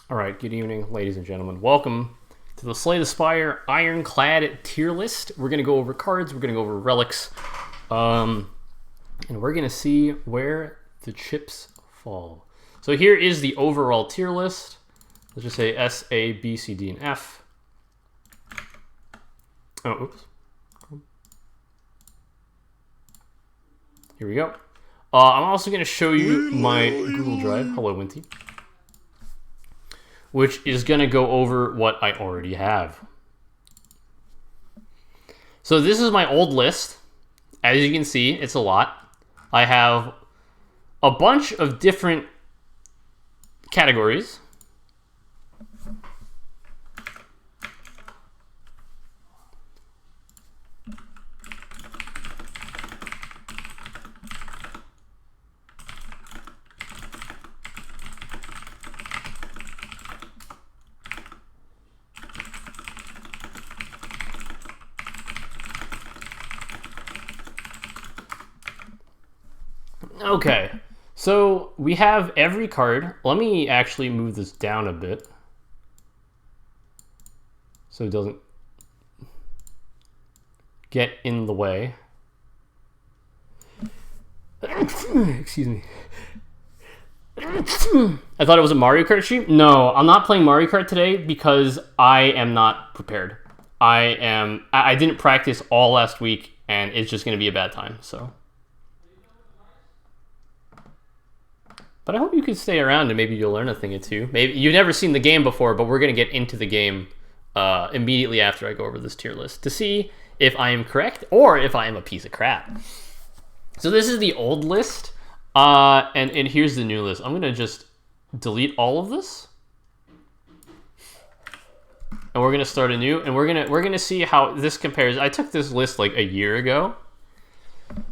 All right, good evening, ladies and gentlemen. Welcome to the Slay the Spire Ironclad tier list. We're going to go over cards, we're going to go over relics, and we're going to see where the chips fall. So here is the overall tier list. Let's just say S, A, B, C, D, and F. Oh, oops. Here we go. I'm also going to show you my Google Drive. Hello, Winty. Which is going to go over what I already have. So this is my old list. As you can see, it's a lot. I have a bunch of different categories. Okay, so we have every card. Let me actually move this down a bit so it doesn't get in the way. Excuse me. I thought it was a Mario Kart stream. No, I'm not playing Mario Kart today because I am not prepared. I didn't practice all last week, and it's just going to be a bad time, so. But I hope you can stay around and maybe you'll learn a thing or two. Maybe you've never seen the game before, but we're going to get into the game immediately after I go over this tier list to see if I am correct or if I am a piece of crap. So this is the old list, and here's the new list. I'm going to just delete all of this, and we're going to start anew, and we're going to see how this compares. I took this list like a year ago,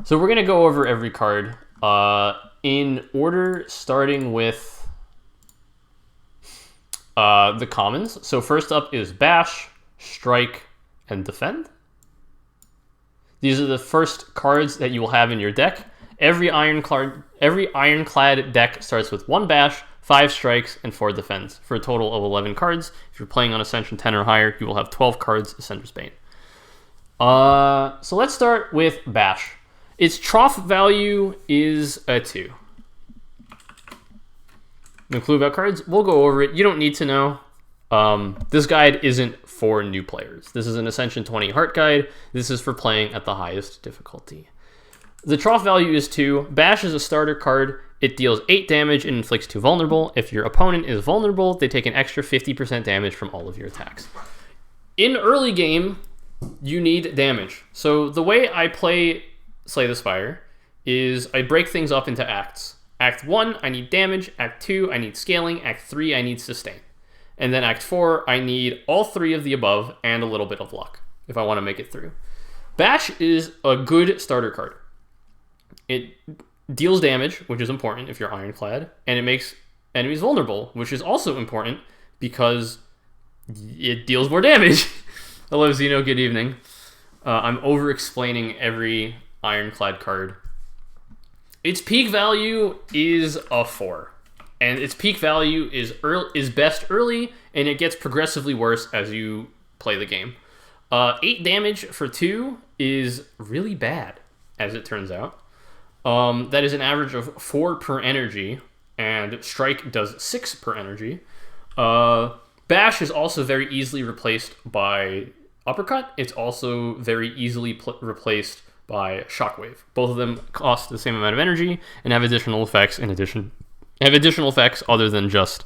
so we're going to go over every card. In order, starting with the commons. So first up is Bash, Strike, and Defend. These are the first cards that you will have in your deck. Every Ironclad deck starts with 1 Bash, 5 Strikes, and 4 Defends, for a total of 11 cards. If you're playing on Ascension 10 or higher, you will have 12 cards Ascender's Bane. So let's start with Bash. Its trough value is a 2. No clue about cards. We'll go over it. You don't need to know. This guide isn't for new players. This is an Ascension 20 Heart guide. This is for playing at the highest difficulty. The trough value is 2. Bash is a starter card. It deals 8 damage and inflicts 2 vulnerable. If your opponent is vulnerable, they take an extra 50% damage from all of your attacks. In early game, you need damage. So the way I play Slay the Spire is I break things up into acts. Act 1, I need damage. Act 2, I need scaling. Act 3, I need sustain. And then Act 4, I need all 3 of the above and a little bit of luck if I want to make it through. Bash is a good starter card. It deals damage, which is important if you're Ironclad, and it makes enemies vulnerable, which is also important because it deals more damage. Hello, Zeno. Good evening. I'm over-explaining every Ironclad card. Its peak value is a 4, and its peak value is best early, and it gets progressively worse as you play the game. 8 damage for 2 is really bad, as it turns out. That is an average of 4 per energy, and Strike does 6 per energy. Bash is also very easily replaced by Uppercut. It's also very easily replaced by Shockwave. Both of them cost the same amount of energy and have additional effects other than just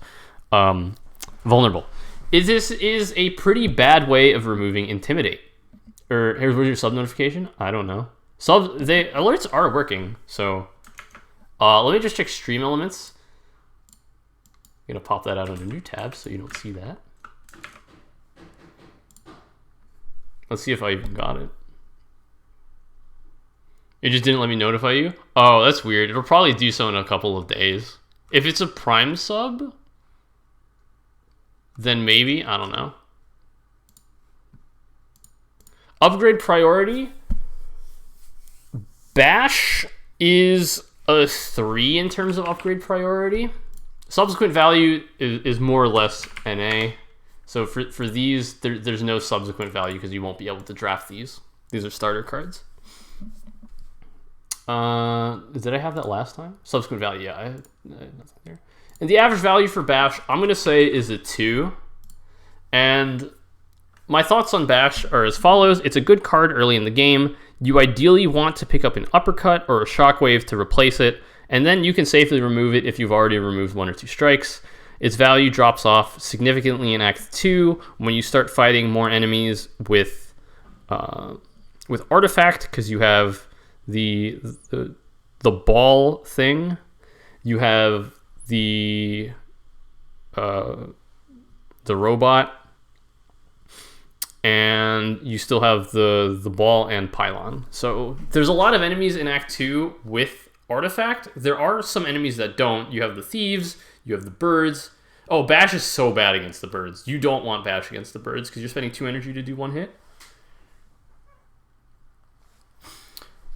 vulnerable. This is a pretty bad way of removing Intimidate. Or here's your sub notification. I don't know. The alerts are working. So let me just check Stream Elements. I'm gonna pop that out on a new tab so you don't see that. Let's see if I even got it. It just didn't let me notify you? Oh, that's weird. It'll probably do so in a couple of days. If it's a Prime sub, then maybe. I don't know. Upgrade priority. Bash is a 3 in terms of upgrade priority. Subsequent value is more or less NA. So for these, there's no subsequent value because you won't be able to draft these. These are starter cards. Did I have that last time? Subsequent value, yeah. I had nothing there. And the average value for Bash, I'm going to say is a 2. And my thoughts on Bash are as follows. It's a good card early in the game. You ideally want to pick up an Uppercut or a Shockwave to replace it, and then you can safely remove it if you've already removed 1 or 2 strikes. Its value drops off significantly in Act 2 when you start fighting more enemies with Artifact, because you have the ball thing. You have the robot, and you still have the ball and pylon. So there's a lot of enemies in Act 2 with Artifact. There are some enemies that don't. You have the thieves, you have the birds. Oh, Bash is so bad against the birds. You don't want Bash against the birds because you're spending 2 energy to do 1 hit.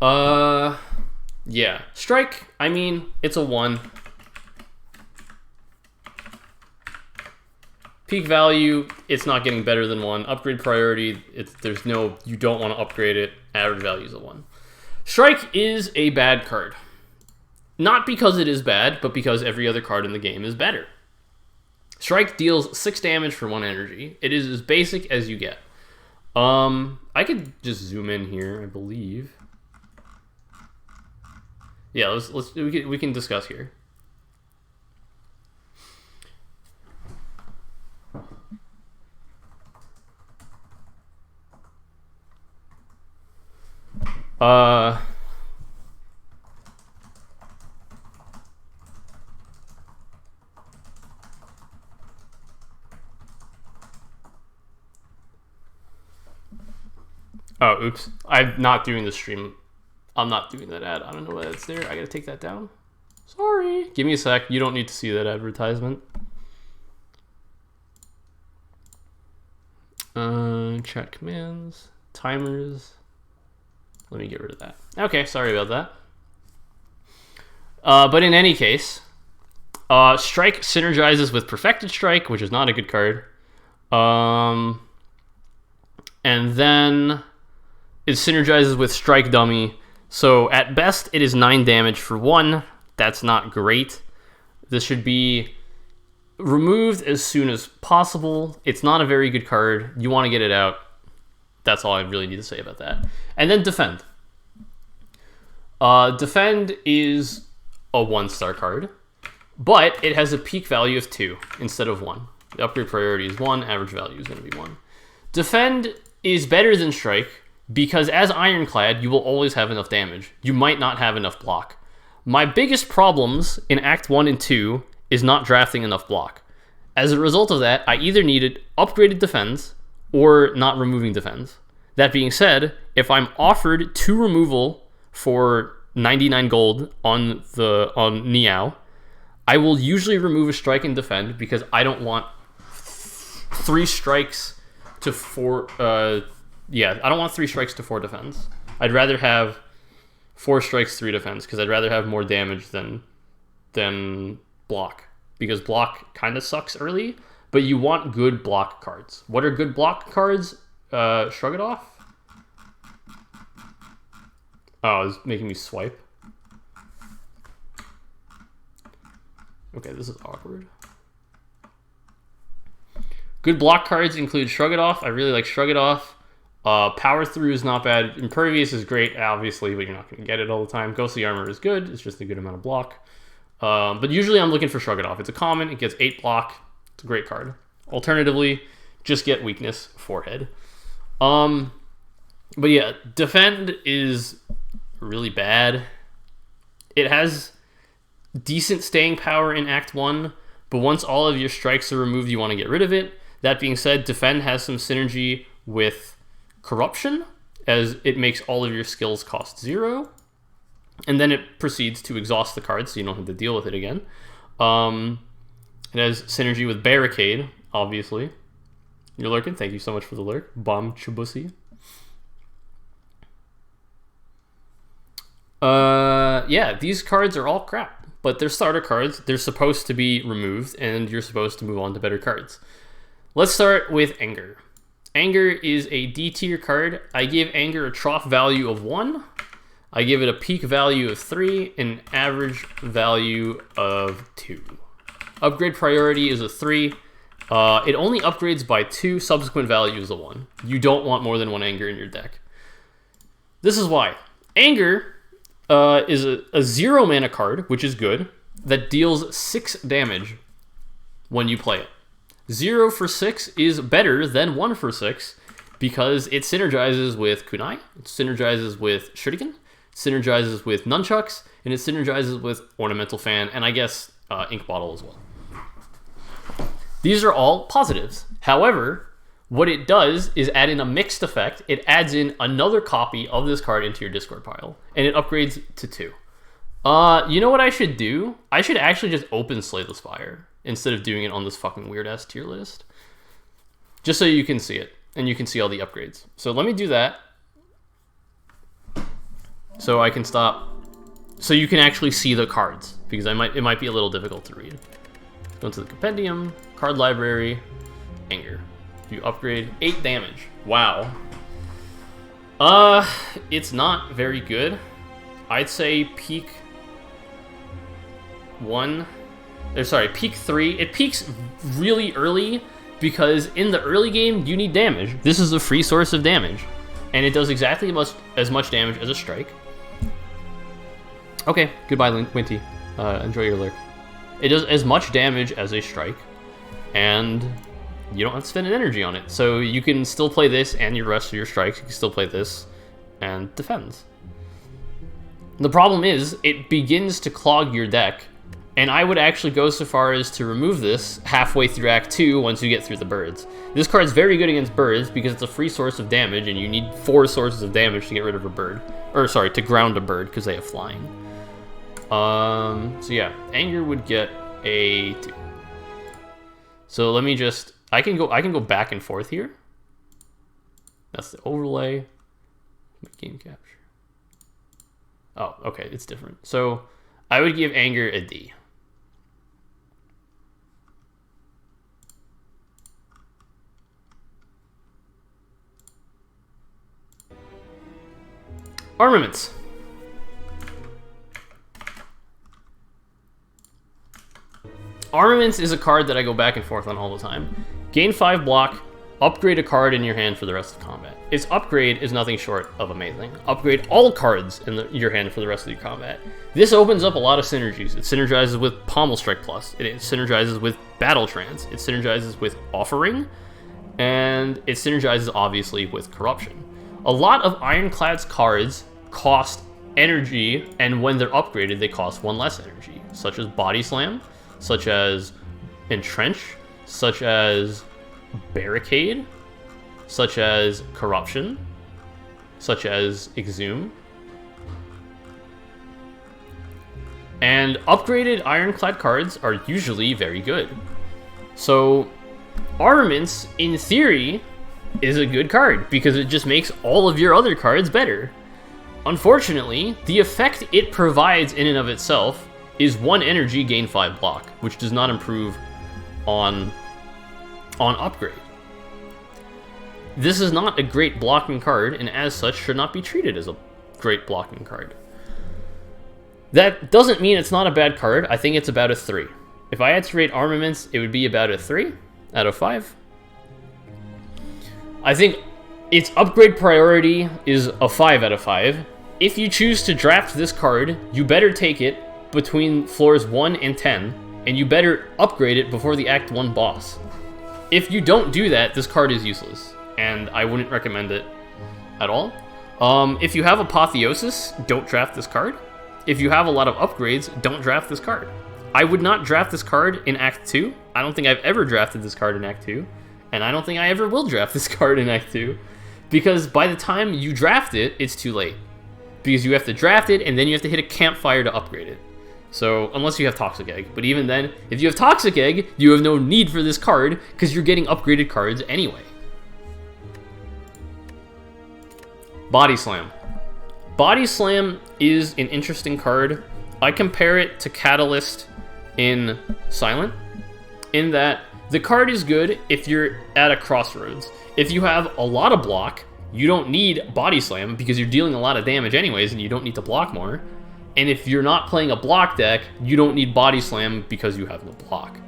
Yeah. Strike, I mean, it's a 1. Peak value, it's not getting better than 1. Upgrade priority, you don't want to upgrade it. Average value is a 1. Strike is a bad card. Not because it is bad, but because every other card in the game is better. Strike deals 6 damage for 1 energy. It is as basic as you get. I could just zoom in here, I believe. Yeah, we can discuss here. Oh, oops. I'm not doing the stream. I'm not doing that ad. I don't know why that's there. I gotta take that down. Sorry. Give me a sec. You don't need to see that advertisement. Chat commands. Timers. Let me get rid of that. Okay, sorry about that. But in any case, Strike synergizes with Perfected Strike, which is not a good card. And then it synergizes with Strike Dummy. So at best, it is 9 damage for 1. That's not great. This should be removed as soon as possible. It's not a very good card. You want to get it out. That's all I really need to say about that. And then Defend. Defend is a 1-star card, but it has a peak value of 2 instead of 1. The upgrade priority is 1. Average value is going to be 1. Defend is better than Strike because as Ironclad, you will always have enough damage. You might not have enough block. My biggest problems in Act 1 and 2 is not drafting enough block. As a result of that, I either needed upgraded Defense or not removing Defense. That being said, if I'm offered 2 removal for 99 gold on Niao, I will usually remove a Strike and Defend because I don't want 3 strikes to 4... I don't want 3 strikes to 4 defense. I'd rather have 4 strikes, 3 defense, because I'd rather have more damage than block. Because block kind of sucks early, but you want good block cards. What are good block cards? Shrug it off. Oh, it's making me swipe. Okay, this is awkward. Good block cards include Shrug It Off. I really like Shrug It Off. Power Through is not bad. Impervious is great, obviously, but you're not going to get it all the time. Ghostly Armor is good. It's just a good amount of block. But usually I'm looking for Shrug It Off. It's a common. It gets 8 block. It's a great card. Alternatively, just get Weakness, Forehead. But yeah, Defend is really bad. It has decent staying power in Act 1, but once all of your strikes are removed, you want to get rid of it. That being said, Defend has some synergy with Corruption, as it makes all of your skills cost 0, and then it proceeds to exhaust the card, so you don't have to deal with it again. It has synergy with Barricade, obviously. You're lurking. Thank you so much for the lurk. Bomb Chubusi. Yeah, these cards are all crap. but they're starter cards. They're supposed to be removed, and you're supposed to move on to better cards. Let's start with Anger. Anger is a D tier card. I give Anger a trough value of 1. I give it a peak value of 3 and an average value of 2. Upgrade priority is a 3. It only upgrades by 2, subsequent value is a 1. You don't want more than 1 Anger in your deck. This is why. Anger is a 0 mana card, which is good, that deals 6 damage when you play it. 0 for 6 is better than 1 for 6 because it synergizes with Kunai, it synergizes with Shuriken, synergizes with Nunchucks, and it synergizes with Ornamental Fan, and I guess Ink Bottle as well. These are all positives. However, what it does is add in a mixed effect. It adds in another copy of this card into your discard pile, and it upgrades to 2. You know what I should do? I should actually just open Slay the Spire instead of doing it on this fucking weird-ass tier list. Just so you can see it, and you can see all the upgrades. So let me do that. So I can stop, so you can actually see the cards, because it might be a little difficult to read. Go into the compendium, card library, Anger. You upgrade 8 damage. Wow. It's not very good. I'd say peak 1, or sorry, peak 3. It peaks really early because in the early game you need damage. This is a free source of damage, and it does exactly as much damage as a strike. Okay, goodbye, Winty. Enjoy your lurk. It does as much damage as a strike, and you don't have to spend an energy on it. So you can still play this and your rest of your strikes. You can still play this and defends. The problem is, it begins to clog your deck, and I would actually go so far as to remove this halfway through Act 2 once you get through the birds. This card's very good against birds because it's a free source of damage, and you need 4 sources of damage to get rid of a bird. Or, sorry, to ground a bird, because they have flying. So yeah, Anger would get a 2. So let me just, I can go back and forth here. That's the overlay. Game capture. Oh, okay, it's different. So I would give Anger a D. Armaments. Armaments is a card that I go back and forth on all the time. Gain 5 block, upgrade a card in your hand for the rest of combat. Its upgrade is nothing short of amazing. Upgrade all cards in your hand for the rest of your combat. This opens up a lot of synergies. It synergizes with Pommel Strike Plus. It synergizes with Battle Trance. It synergizes with Offering. And it synergizes, obviously, with Corruption. A lot of Ironclad's cards cost energy, and when they're upgraded, they cost 1 less energy, such as Body Slam, such as Entrench, such as Barricade, such as Corruption, such as Exhume. And upgraded Ironclad cards are usually very good. So Armaments, in theory, is a good card because it just makes all of your other cards better. Unfortunately, the effect it provides in and of itself is 1 energy, gain 5 block, which does not improve on upgrade. This is not a great blocking card, and as such should not be treated as a great blocking card. That doesn't mean it's not a bad card. I think it's about a 3. If I had to rate Armaments, it would be about a 3 out of 5. I think its upgrade priority is a 5 out of 5. If you choose to draft this card, you better take it between floors 1 and 10, and you better upgrade it before the Act 1 boss. If you don't do that, this card is useless, and I wouldn't recommend it at all. If you have Apotheosis, don't draft this card. If you have a lot of upgrades, don't draft this card. I would not draft this card in Act 2. I don't think I've ever drafted this card in Act 2, and I don't think I ever will draft this card in Act 2, because by the time you draft it, it's too late. Because you have to draft it, and then you have to hit a campfire to upgrade it. So, unless you have Toxic Egg. But even then, if you have Toxic Egg, you have no need for this card, because you're getting upgraded cards anyway. Body Slam. Body Slam is an interesting card. I compare it to Catalyst in Silent, in that the card is good if you're at a crossroads. If you have a lot of block, you don't need Body Slam because you're dealing a lot of damage anyways and you don't need to block more. And if you're not playing a block deck, you don't need Body Slam because you have no block.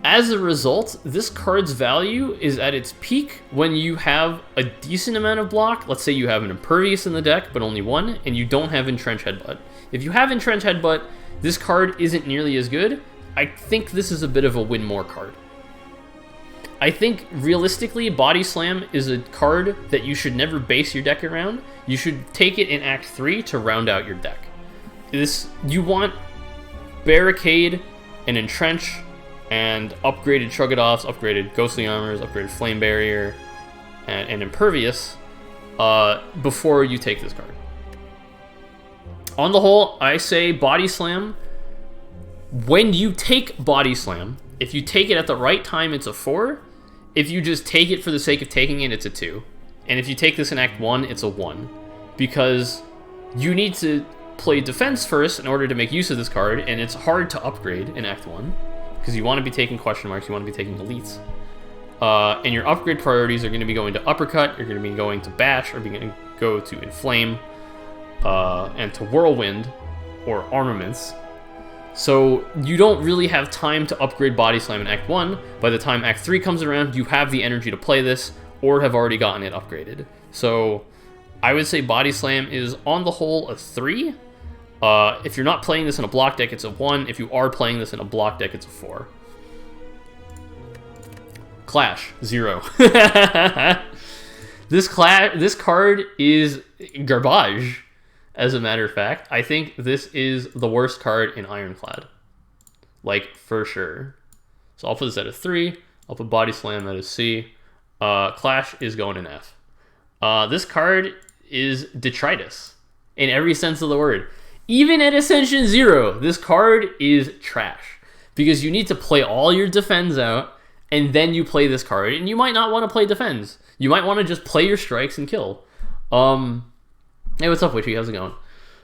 As a result, this card's value is at its peak when you have a decent amount of block. Let's say you have an Impervious in the deck, but only one, and you don't have Entrench Headbutt. If you have Entrench Headbutt, this card isn't nearly as good. I think this is a bit of a win more card. I think, realistically, Body Slam is a card that you should never base your deck around. You should take it in Act 3 to round out your deck. You want Barricade and Entrench and upgraded Shuggernaut, upgraded Ghostly Armors, upgraded Flame Barrier, and Impervious before you take this card. On the whole, I say Body Slam. When you take Body Slam, if you take it at the right time, it's a 4. If you just take it for the sake of taking it, it's a 2. And if you take this in Act 1, it's a 1. Because you need to play defense first in order to make use of this card, and it's hard to upgrade in Act 1. Because you want to be taking question marks, you want to be taking elites. And your upgrade priorities are going to be going to Uppercut, you're going to be going to Bash, or you're going to go to Inflame, and to Whirlwind, or Armaments. So you don't really have time to upgrade Body Slam in Act 1. By the time Act 3 comes around, you have the energy to play this, or have already gotten it upgraded. So I would say Body Slam is, on the whole, a 3. If you're not playing this in a block deck, it's a 1. If you are playing this in a block deck, it's a 4. Clash, 0. This card is garbage. As a matter of fact, I think this is the worst card in Ironclad. Like, for sure. So I'll put this at a 3. I'll put Body Slam at a C. Clash is going in F. This card is detritus in every sense of the word. Even at Ascension 0, this card is trash. Because you need to play all your defense out, and then you play this card. And you might not want to play defense. You might want to just play your strikes and kill. Hey, what's up, Witchy? How's it going?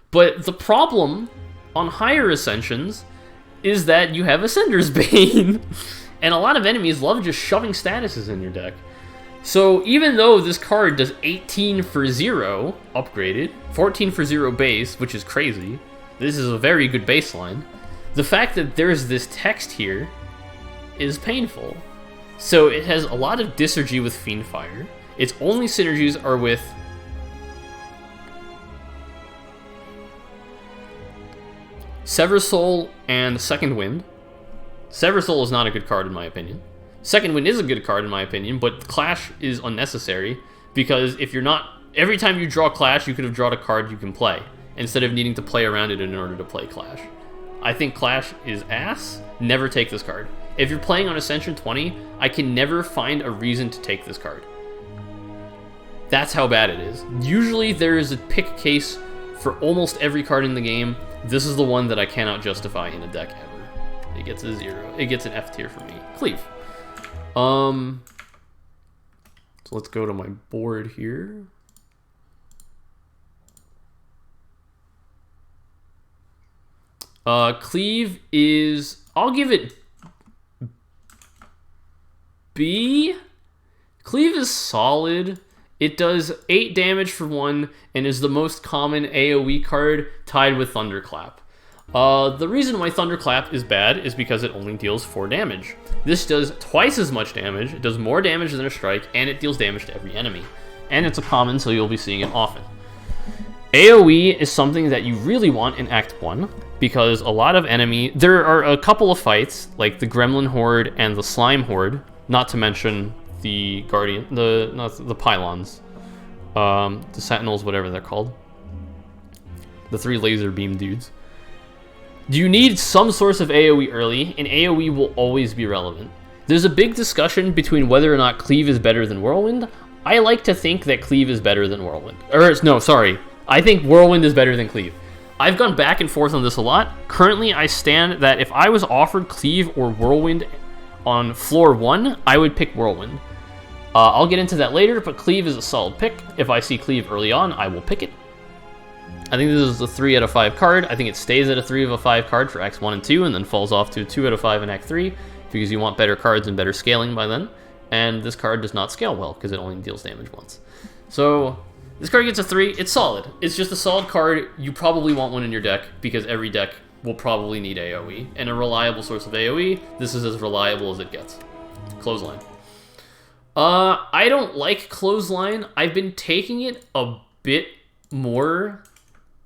But the problem on higher Ascensions is that you have Ascender's Bane. And a lot of enemies love just shoving statuses in your deck. So even though this card does 18 for 0 upgraded, 14 for 0 base, which is crazy, this is a very good baseline, the fact that there's this text here is painful. So it has a lot of Disergy with Fiendfire. Its only synergies are with Sever Soul and Second Wind. Sever Soul is not a good card in my opinion. Second Wind is a good card in my opinion, but Clash is unnecessary because if you're not... Every time you draw Clash, you could have drawn a card you can play instead of needing to play around it in order to play Clash. I think Clash is ass. Never take this card. If you're playing on Ascension 20, I can never find a reason to take this card. That's how bad it is. Usually there is a pick case for almost every card in the game. This is the one that I cannot justify in a deck ever. It gets a 0. It gets an F tier for me. Cleave. So let's go to my board here. Cleave is... I'll give it B. Cleave is solid. It does 8 damage for 1 and is the most common AoE card tied with Thunderclap. The reason why Thunderclap is bad is because it only deals 4 damage. This does twice as much damage, it does more damage than a strike, and it deals damage to every enemy. And it's a common, so you'll be seeing it often. AoE is something that you really want in Act 1, because a lot of enemy... There are a couple of fights, like the Gremlin Horde and the Slime Horde, not to mention the Guardian... the Pylons. The Sentinels, whatever they're called. The 3 laser beam dudes. You need some source of AoE early, and AoE will always be relevant. There's a big discussion between whether or not Cleave is better than Whirlwind. I like to think that Cleave is better than Whirlwind. No, sorry. I think Whirlwind is better than Cleave. I've gone back and forth on this a lot. Currently, I stand that if I was offered Cleave or Whirlwind on floor 1, I would pick Whirlwind. I'll get into that later, but Cleave is a solid pick. If I see Cleave early on, I will pick it. I think this is a 3 out of 5 card. I think it stays at a 3 of a 5 card for Acts 1 and 2, and then falls off to a 2 out of 5 in Act 3, because you want better cards and better scaling by then. And this card does not scale well, because it only deals damage once. So, this card gets a 3. It's solid. It's just a solid card. You probably want one in your deck, because every deck will probably need AoE. And a reliable source of AoE, this is as reliable as it gets. Clothesline. I don't like Clothesline. I've been taking it a bit more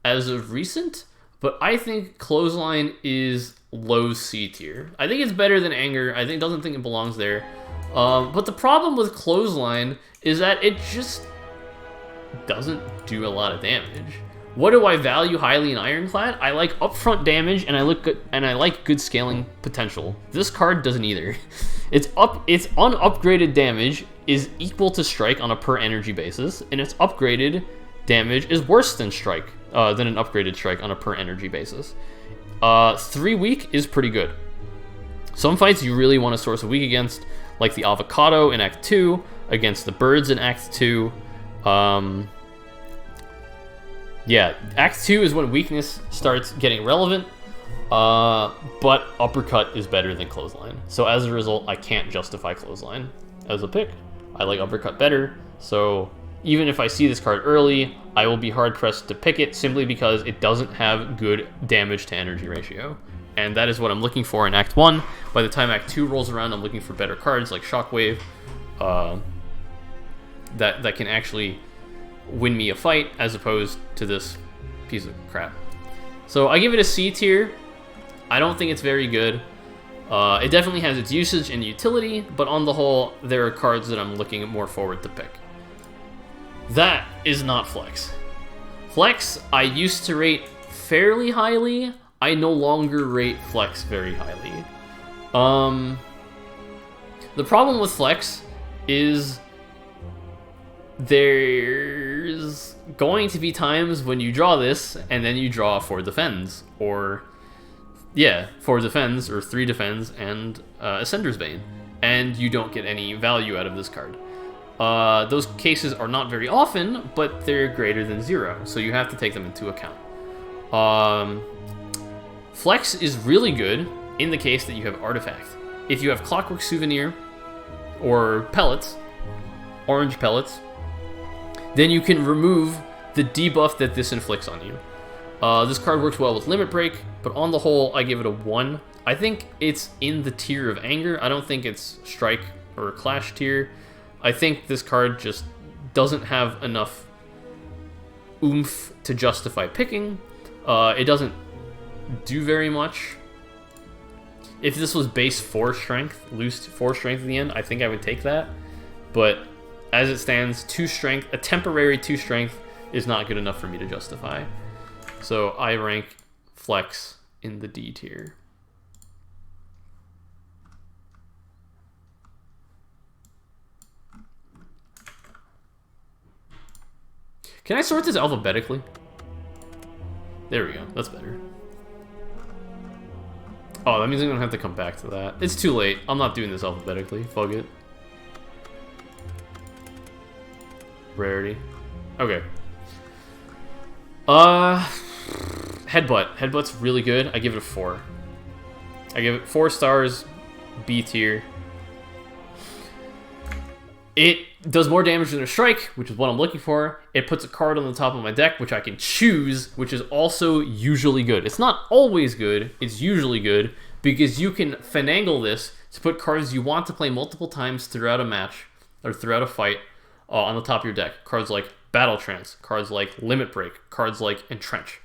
as of recent, but I think Clothesline is low C tier. I think it's better than Anger. I doesn't think it belongs there. But the problem with Clothesline is that it just doesn't do a lot of damage. What do I value highly in Ironclad? I like upfront damage, and I like good scaling potential. This card doesn't either. Its unupgraded damage is equal to Strike on a per energy basis, and its upgraded damage is worse than Strike, than an upgraded Strike on a per energy basis. 3 weak is pretty good. Some fights you really want to source a weak against, like the Avocado in Act 2, against the Birds in Act 2. Yeah, Act 2 is when weakness starts getting relevant, but Uppercut is better than Clothesline. So as a result, I can't justify Clothesline as a pick. I like Uppercut better, so even if I see this card early, I will be hard-pressed to pick it simply because it doesn't have good damage to energy ratio. And that is what I'm looking for in Act 1. By the time Act 2 rolls around, I'm looking for better cards like Shockwave that can actually win me a fight as opposed to this piece of crap. So I give it a C tier. I don't think it's very good. It definitely has its usage and utility, but on the whole, there are cards that I'm looking more forward to pick. That is not Flex. Flex, I used to rate fairly highly. I no longer rate Flex very highly. The problem with Flex is there's going to be times when you draw this, and then you draw 4 defends, or 4 defends, or 3 defends, and Ascender's Bane, and you don't get any value out of this card. Those cases are not very often, but they're greater than 0, so you have to take them into account. Flex is really good in the case that you have Artifact. If you have Clockwork Souvenir, or Pellets, Orange Pellets, then you can remove the debuff that this inflicts on you. This card works well with Limit Break, but on the whole, I give it a 1. I think it's in the tier of Anger. I don't think it's Strike or Clash tier. I think this card just doesn't have enough oomph to justify picking. It doesn't do very much. If this was base 4 strength, loose 4 strength at the end, I think I would take that. But as it stands, 2 strength, a temporary 2 strength is not good enough for me to justify. So I rank Flex in the D tier. Can I sort this alphabetically? There we go, that's better. Oh, that means I'm gonna have to come back to that. It's too late. I'm not doing this alphabetically. Fuck it. Rarity. Okay. Headbutt. Headbutt's really good. I give it a 4. I give it 4 stars, B tier. It does more damage than a Strike, which is what I'm looking for. It puts a card on the top of my deck, which I can choose, which is also usually good. It's not always good, it's usually good, because you can finagle this to put cards you want to play multiple times throughout a match, or throughout a fight, on the top of your deck. Cards like Battle Trance, cards like Limit Break, cards like Entrench.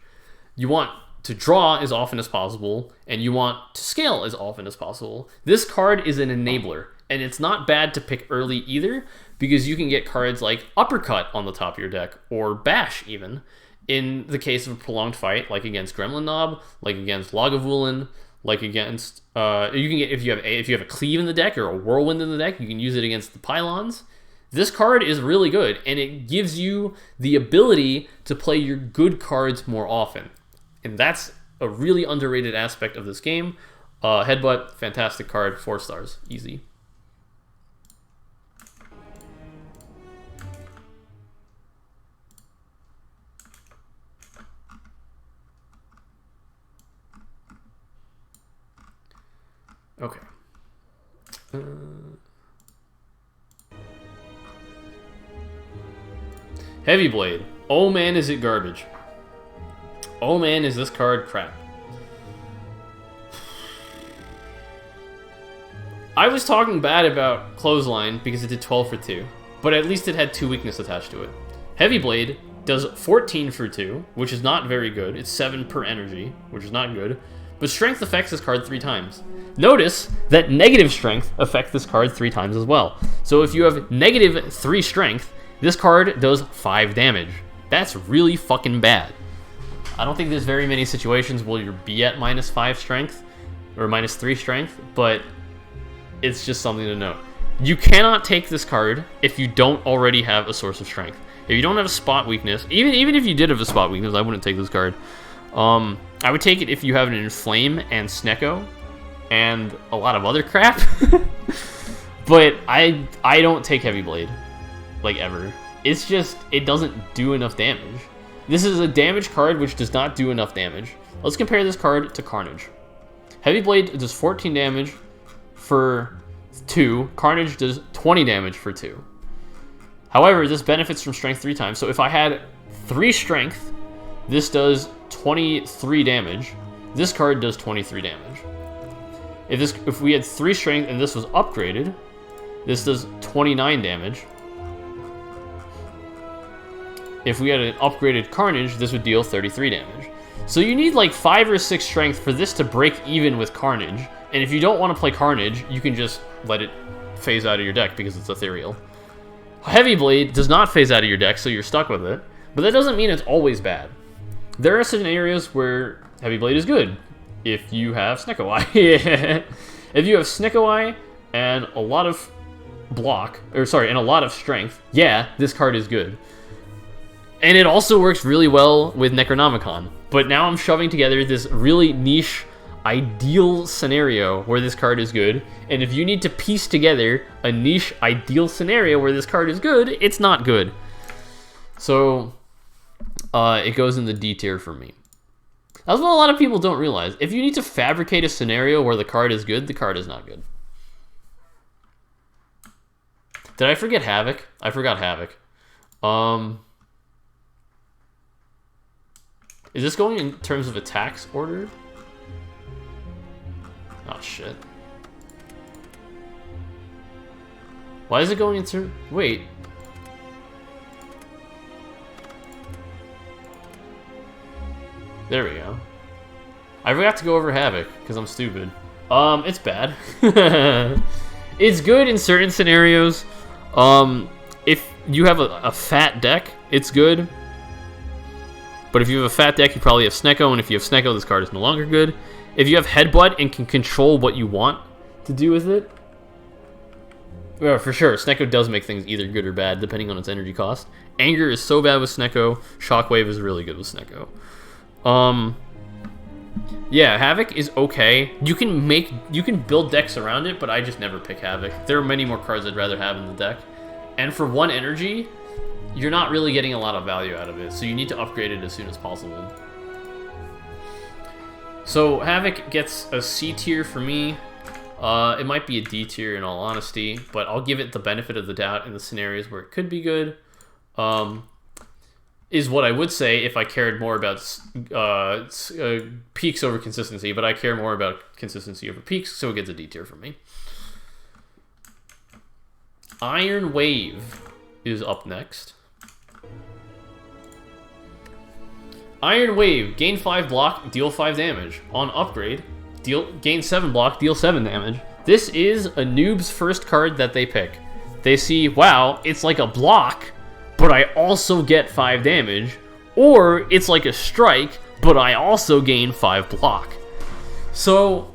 You want to draw as often as possible, and you want to scale as often as possible. This card is an enabler, and it's not bad to pick early either, because you can get cards like Uppercut on the top of your deck, or Bash even, in the case of a prolonged fight, like against Gremlin Knob, like against Lagavulin, like against you can get if you have a Cleave in the deck or a Whirlwind in the deck, you can use it against the Pylons. This card is really good, and it gives you the ability to play your good cards more often. And that's a really underrated aspect of this game. Headbutt, fantastic card, 4 stars, easy. Okay. Heavy Blade. Oh man, is it garbage. Oh man, is this card crap. I was talking bad about Clothesline because it did 12 for 2, but at least it had 2 weakness attached to it. Heavy Blade does 14 for 2, which is not very good. It's 7 per energy, which is not good. But Strength affects this card 3 times. Notice that negative Strength affects this card 3 times as well. So if you have negative 3 Strength, this card does 5 damage. That's really fucking bad. I don't think there's very many situations where you'll be at -5 Strength, or -3 Strength, but it's just something to note. You cannot take this card if you don't already have a source of strength. If you don't have a spot weakness, even if you did have a spot weakness, I wouldn't take this card. I would take it if you have an Inflame and Snekko and a lot of other crap. But I don't take Heavy Blade, like, ever. It's just, it doesn't do enough damage. This is a damage card which does not do enough damage. Let's compare this card to Carnage. Heavy Blade does 14 damage for 2. Carnage does 20 damage for 2. However, this benefits from strength 3 times. So if I had 3 strength, this does 23 damage. This card does 23 damage. If we had 3 strength and this was upgraded, this does 29 damage. If we had an upgraded Carnage, this would deal 33 damage. So you need like 5 or 6 strength for this to break even with Carnage. And if you don't want to play Carnage, you can just let it phase out of your deck because it's ethereal. Heavy Blade does not phase out of your deck, so you're stuck with it. But that doesn't mean it's always bad. There are scenarios where Heavy Blade is good. If you have Snekko Eye. If you have Snekko Eye and a lot of block, and a lot of strength, yeah, this card is good. And it also works really well with Necronomicon. But now I'm shoving together this really niche, ideal scenario where this card is good. And if you need to piece together a niche, ideal scenario where this card is good, it's not good. So, it goes in the D tier for me. That's what a lot of people don't realize. If you need to fabricate a scenario where the card is good, the card is not good. Did I forget Havoc? I forgot Havoc. Is this going in terms of attacks order? Oh, shit. Why is it going into... Wait. There we go. I forgot to go over Havoc, because I'm stupid. It's bad. It's good in certain scenarios. If you have a fat deck, it's good. But if you have a fat deck, you probably have Snekko, and if you have Snekko, this card is no longer good. If you have Headbutt and can control what you want to do with it, well, for sure, Snekko does make things either good or bad, depending on its energy cost. Anger is so bad with Snekko. Shockwave is really good with Snekko. Yeah, Havoc is okay. You can build decks around it, but I just never pick Havoc. There are many more cards I'd rather have in the deck. And for 1 energy, you're not really getting a lot of value out of it, so you need to upgrade it as soon as possible. So Havoc gets a C tier for me. It might be a D tier in all honesty, but I'll give it the benefit of the doubt in the scenarios where it could be good. Is what I would say if I cared more about peaks over consistency, but I care more about consistency over peaks, so it gets a D tier for me. Iron Wave is up next. Iron Wave, gain 5 block, deal 5 damage. On upgrade, gain 7 block, deal 7 damage. This is a noob's first card that they pick. They see, wow, it's like a block, but I also get 5 damage. Or it's like a strike, but I also gain 5 block. So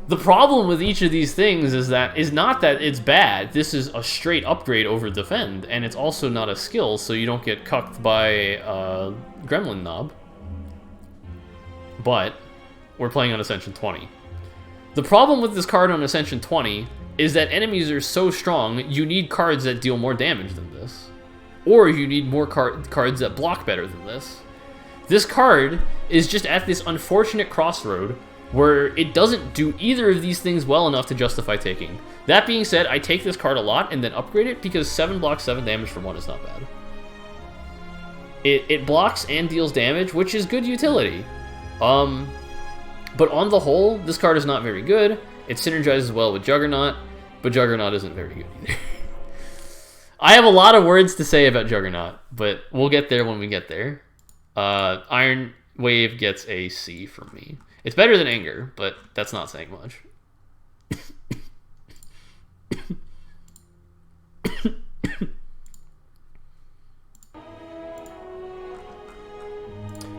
the problem with each of these things is not that it's bad. This is a straight upgrade over defend, and it's also not a skill, so you don't get cucked by Gremlin Knob. But we're playing on Ascension 20. The problem with this card on Ascension 20 is that enemies are so strong, you need cards that deal more damage than this. Or you need more cards that block better than this. This card is just at this unfortunate crossroad where it doesn't do either of these things well enough to justify taking. That being said, I take this card a lot and then upgrade it because 7 blocks 7 damage for 1 is not bad. It blocks and deals damage, which is good utility. But on the whole, this card is not very good. It synergizes well with Juggernaut, but Juggernaut isn't very good either. I have a lot of words to say about Juggernaut, but we'll get there when we get there. Iron Wave gets a C from me. It's better than Anger, but that's not saying much.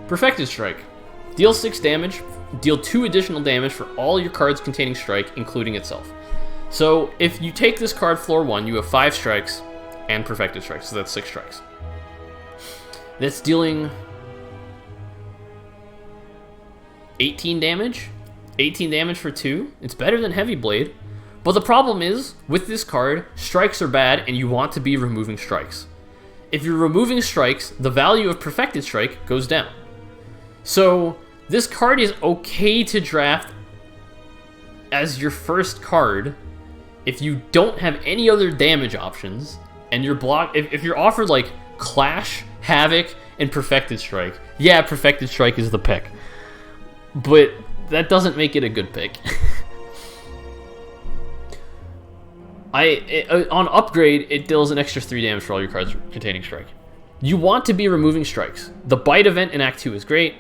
Perfected Strike. Deal 6 damage, deal 2 additional damage for all your cards containing Strike, including itself. So if you take this card floor 1, you have 5 strikes and Perfected Strike, so that's 6 strikes. That's dealing 18 damage. 18 damage for 2. It's better than Heavy Blade. But the problem is, with this card, strikes are bad and you want to be removing strikes. If you're removing strikes, the value of Perfected Strike goes down. So this card is okay to draft as your first card if you don't have any other damage options and you're if you're offered like Clash, Havoc, and Perfected Strike. Yeah, Perfected Strike is the pick. But that doesn't make it a good pick. On upgrade, it deals an extra 3 damage for all your cards containing Strike. You want to be removing strikes. The Bite event in Act 2 is great,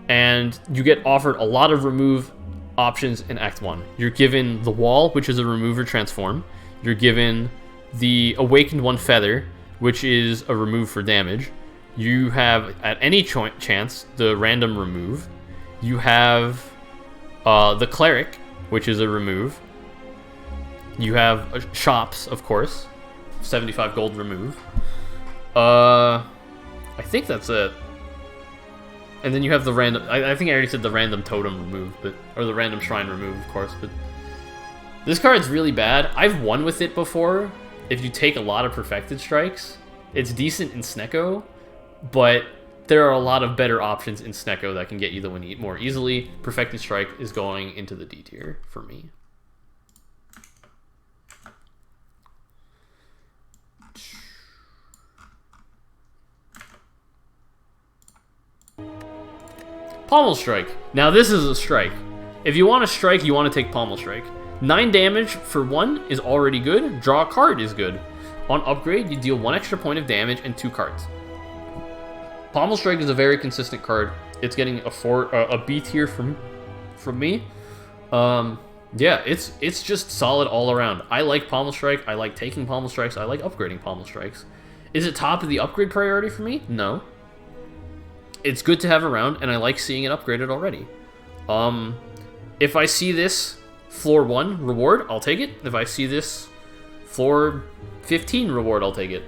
and you get offered a lot of remove options in Act 1. You're given the Wall, which is a remove or transform. You're given the Awakened One Feather, which is a remove for damage. You have, at any chance, the random remove. You have the Cleric, which is a remove. You have Shops, of course. 75 gold remove. I think that's it. And then you have the random... I think I already said the random totem remove, or the random shrine remove, of course. But this card's really bad. I've won with it before. If you take a lot of Perfected Strikes, it's decent in Snekko, but there are a lot of better options in Snekko that can get you the win more easily. Perfected Strike is going into the D tier for me. Pommel Strike. Now this is a strike. If you want a strike, you want to take Pommel Strike. 9 damage for 1 is already good. Draw a card is good. On upgrade, you deal 1 extra point of damage and 2 cards. Pommel Strike is a very consistent card. It's getting a B tier from me. Yeah, it's just solid all around. I like Pommel Strike. I like taking Pommel Strikes. I like upgrading Pommel Strikes. Is it top of the upgrade priority for me? No. It's good to have around, and I like seeing it upgraded already. If I see this floor 1 reward, I'll take it. If I see this floor 15 reward, I'll take it.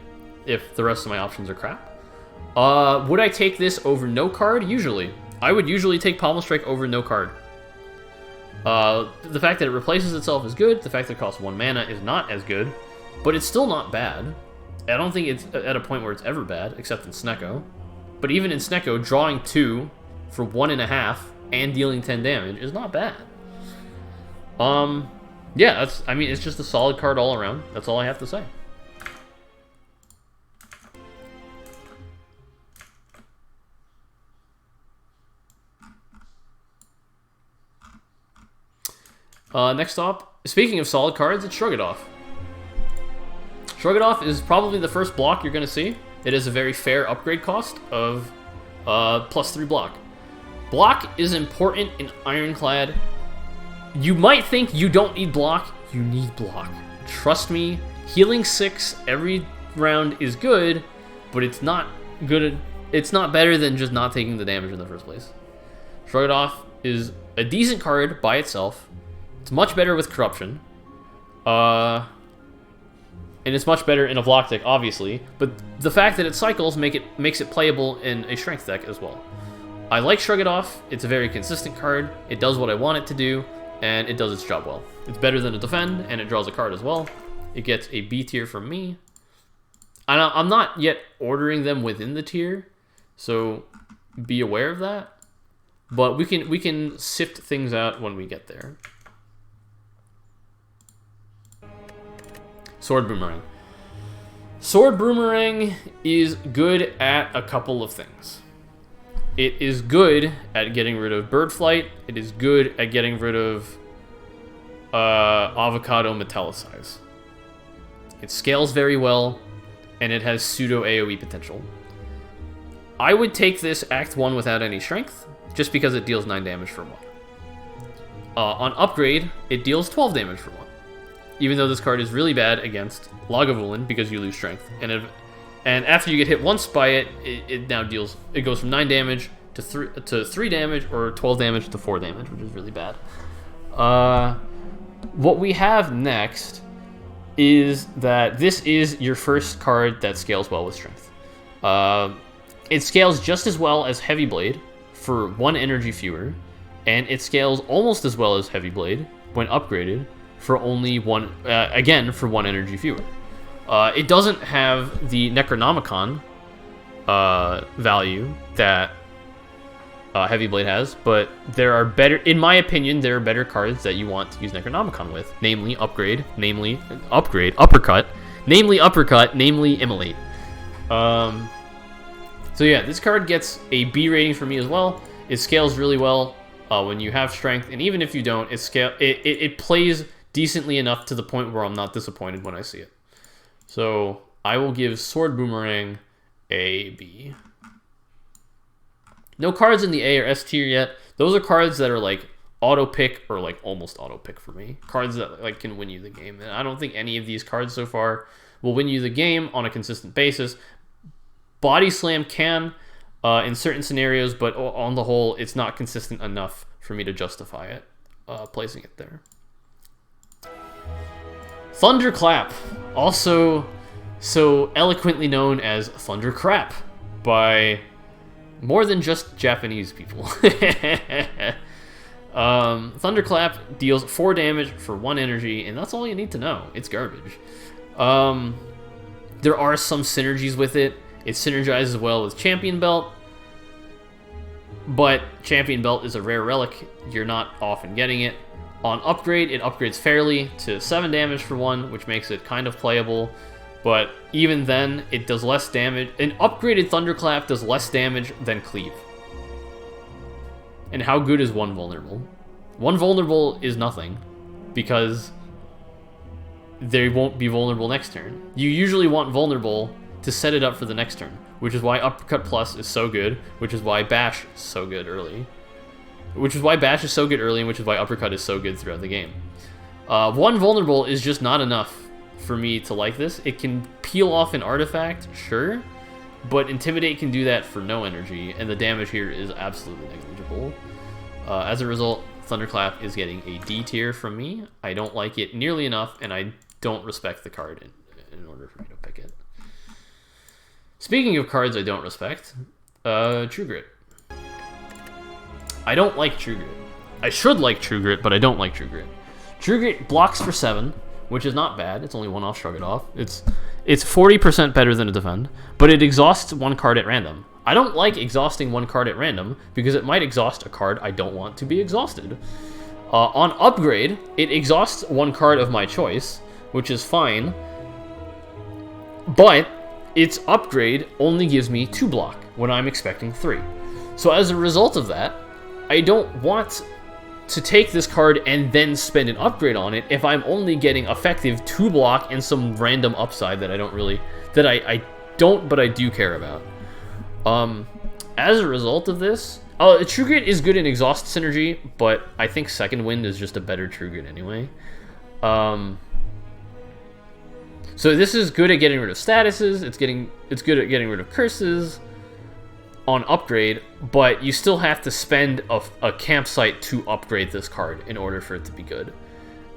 If the rest of my options are crap. Would I take this over no card? Usually. I would usually take Pommel Strike over no card. The fact that it replaces itself is good. The fact that it costs 1 mana is not as good. But it's still not bad. I don't think it's at a point where it's ever bad, except in Snekko. But even in Snekko, drawing 2 for 1.5 and dealing 10 damage is not bad. Yeah, it's just a solid card all around. That's all I have to say. Next up, speaking of solid cards, it's Shrug It Off. Shrug It Off is probably the first block you're going to see. It is a very fair upgrade cost of +3 block. Block is important in Ironclad. You might think you don't need block. You need block. Trust me, healing 6 every round is good, but it's not good. It's not better than just not taking the damage in the first place. Shrug It Off is a decent card by itself. It's much better with Corruption. And it's much better in a block deck, obviously, but the fact that it cycles makes it playable in a strength deck as well. I like Shrug It Off. It's a very consistent card. It does what I want it to do, and it does its job well. It's better than a Defend, and it draws a card as well. It gets a B tier from me. I'm not yet ordering them within the tier, so be aware of that. but we can sift things out when we get there. Sword Boomerang. Sword Boomerang is good at a couple of things. It is good at getting rid of Bird Flight. It is good at getting rid of Avocado Metallicize. It scales very well, and it has pseudo AoE potential. I would take this Act 1 without any strength, just because it deals 9 damage for 1. On upgrade, it deals 12 damage for 1. Even though this card is really bad against Lagavulin because you lose strength. And after you get hit once by it, it now deals... It goes from 9 damage to 3 damage, or 12 damage to 4 damage, which is really bad. What we have next is that this is your first card that scales well with strength. It scales just as well as Heavy Blade for 1 energy fewer, and it scales almost as well as Heavy Blade when upgraded for only 1, again, for 1 energy fewer. It doesn't have the Necronomicon value that Heavy Blade has, but there are better, in my opinion, there are better cards that you want to use Necronomicon with, namely Uppercut, namely Immolate. So yeah, this card gets a B rating for me as well. It scales really well when you have strength, and even if you don't, it plays decently enough to the point where I'm not disappointed when I see it. So I will give Sword Boomerang a B. No cards in the A or S tier yet. Those are cards that are like auto pick or like almost auto pick for me. Cards that like can win you the game. And I don't think any of these cards so far will win you the game on a consistent basis. Body Slam can in certain scenarios, but on the whole, it's not consistent enough for me to justify it, placing it there. Thunderclap, also so eloquently known as Thundercrap by more than just Japanese people. Thunderclap deals 4 damage for 1 energy, and that's all you need to know. It's garbage. There are some synergies with it. It synergizes well with Champion Belt, but Champion Belt is a rare relic. You're not often getting it. On upgrade, it upgrades fairly to 7 damage for 1, which makes it kind of playable. But even then, it does less damage. An upgraded Thunderclap does less damage than Cleave. And how good is 1 vulnerable? 1 vulnerable is nothing, because they won't be vulnerable next turn. You usually want vulnerable to set it up for the next turn, which is why Uppercut Plus is so good, which is why Bash is so good early. Which is why Bash is so good early, and which is why Uppercut is so good throughout the game. 1 vulnerable is just not enough for me to like this. It can peel off an artifact, sure, but Intimidate can do that for no energy, and the damage here is absolutely negligible. As a result, Thunderclap is getting a D tier from me. I don't like it nearly enough, and I don't respect the card in order for me to pick it. Speaking of cards I don't respect, True Grit. I don't like True Grit. I should like True Grit, but I don't like True Grit. True Grit blocks for 7, which is not bad. It's only 1 off, shrug it off. It's 40% better than a defend, but it exhausts 1 card at random. I don't like exhausting 1 card at random, because it might exhaust a card I don't want to be exhausted. On upgrade, it exhausts 1 card of my choice, which is fine, but its upgrade only gives me 2 block when I'm expecting 3. So as a result of that, I don't want to take this card and then spend an upgrade on it if I'm only getting effective 2 block and some random upside that I don't really, that I don't, but I do care about. As a result of this, True Grit is good in Exhaust synergy, but I think Second Wind is just a better True Grit anyway. So this is good at getting rid of statuses, it's good at getting rid of curses on upgrade, but you still have to spend a campsite to upgrade this card in order for it to be good.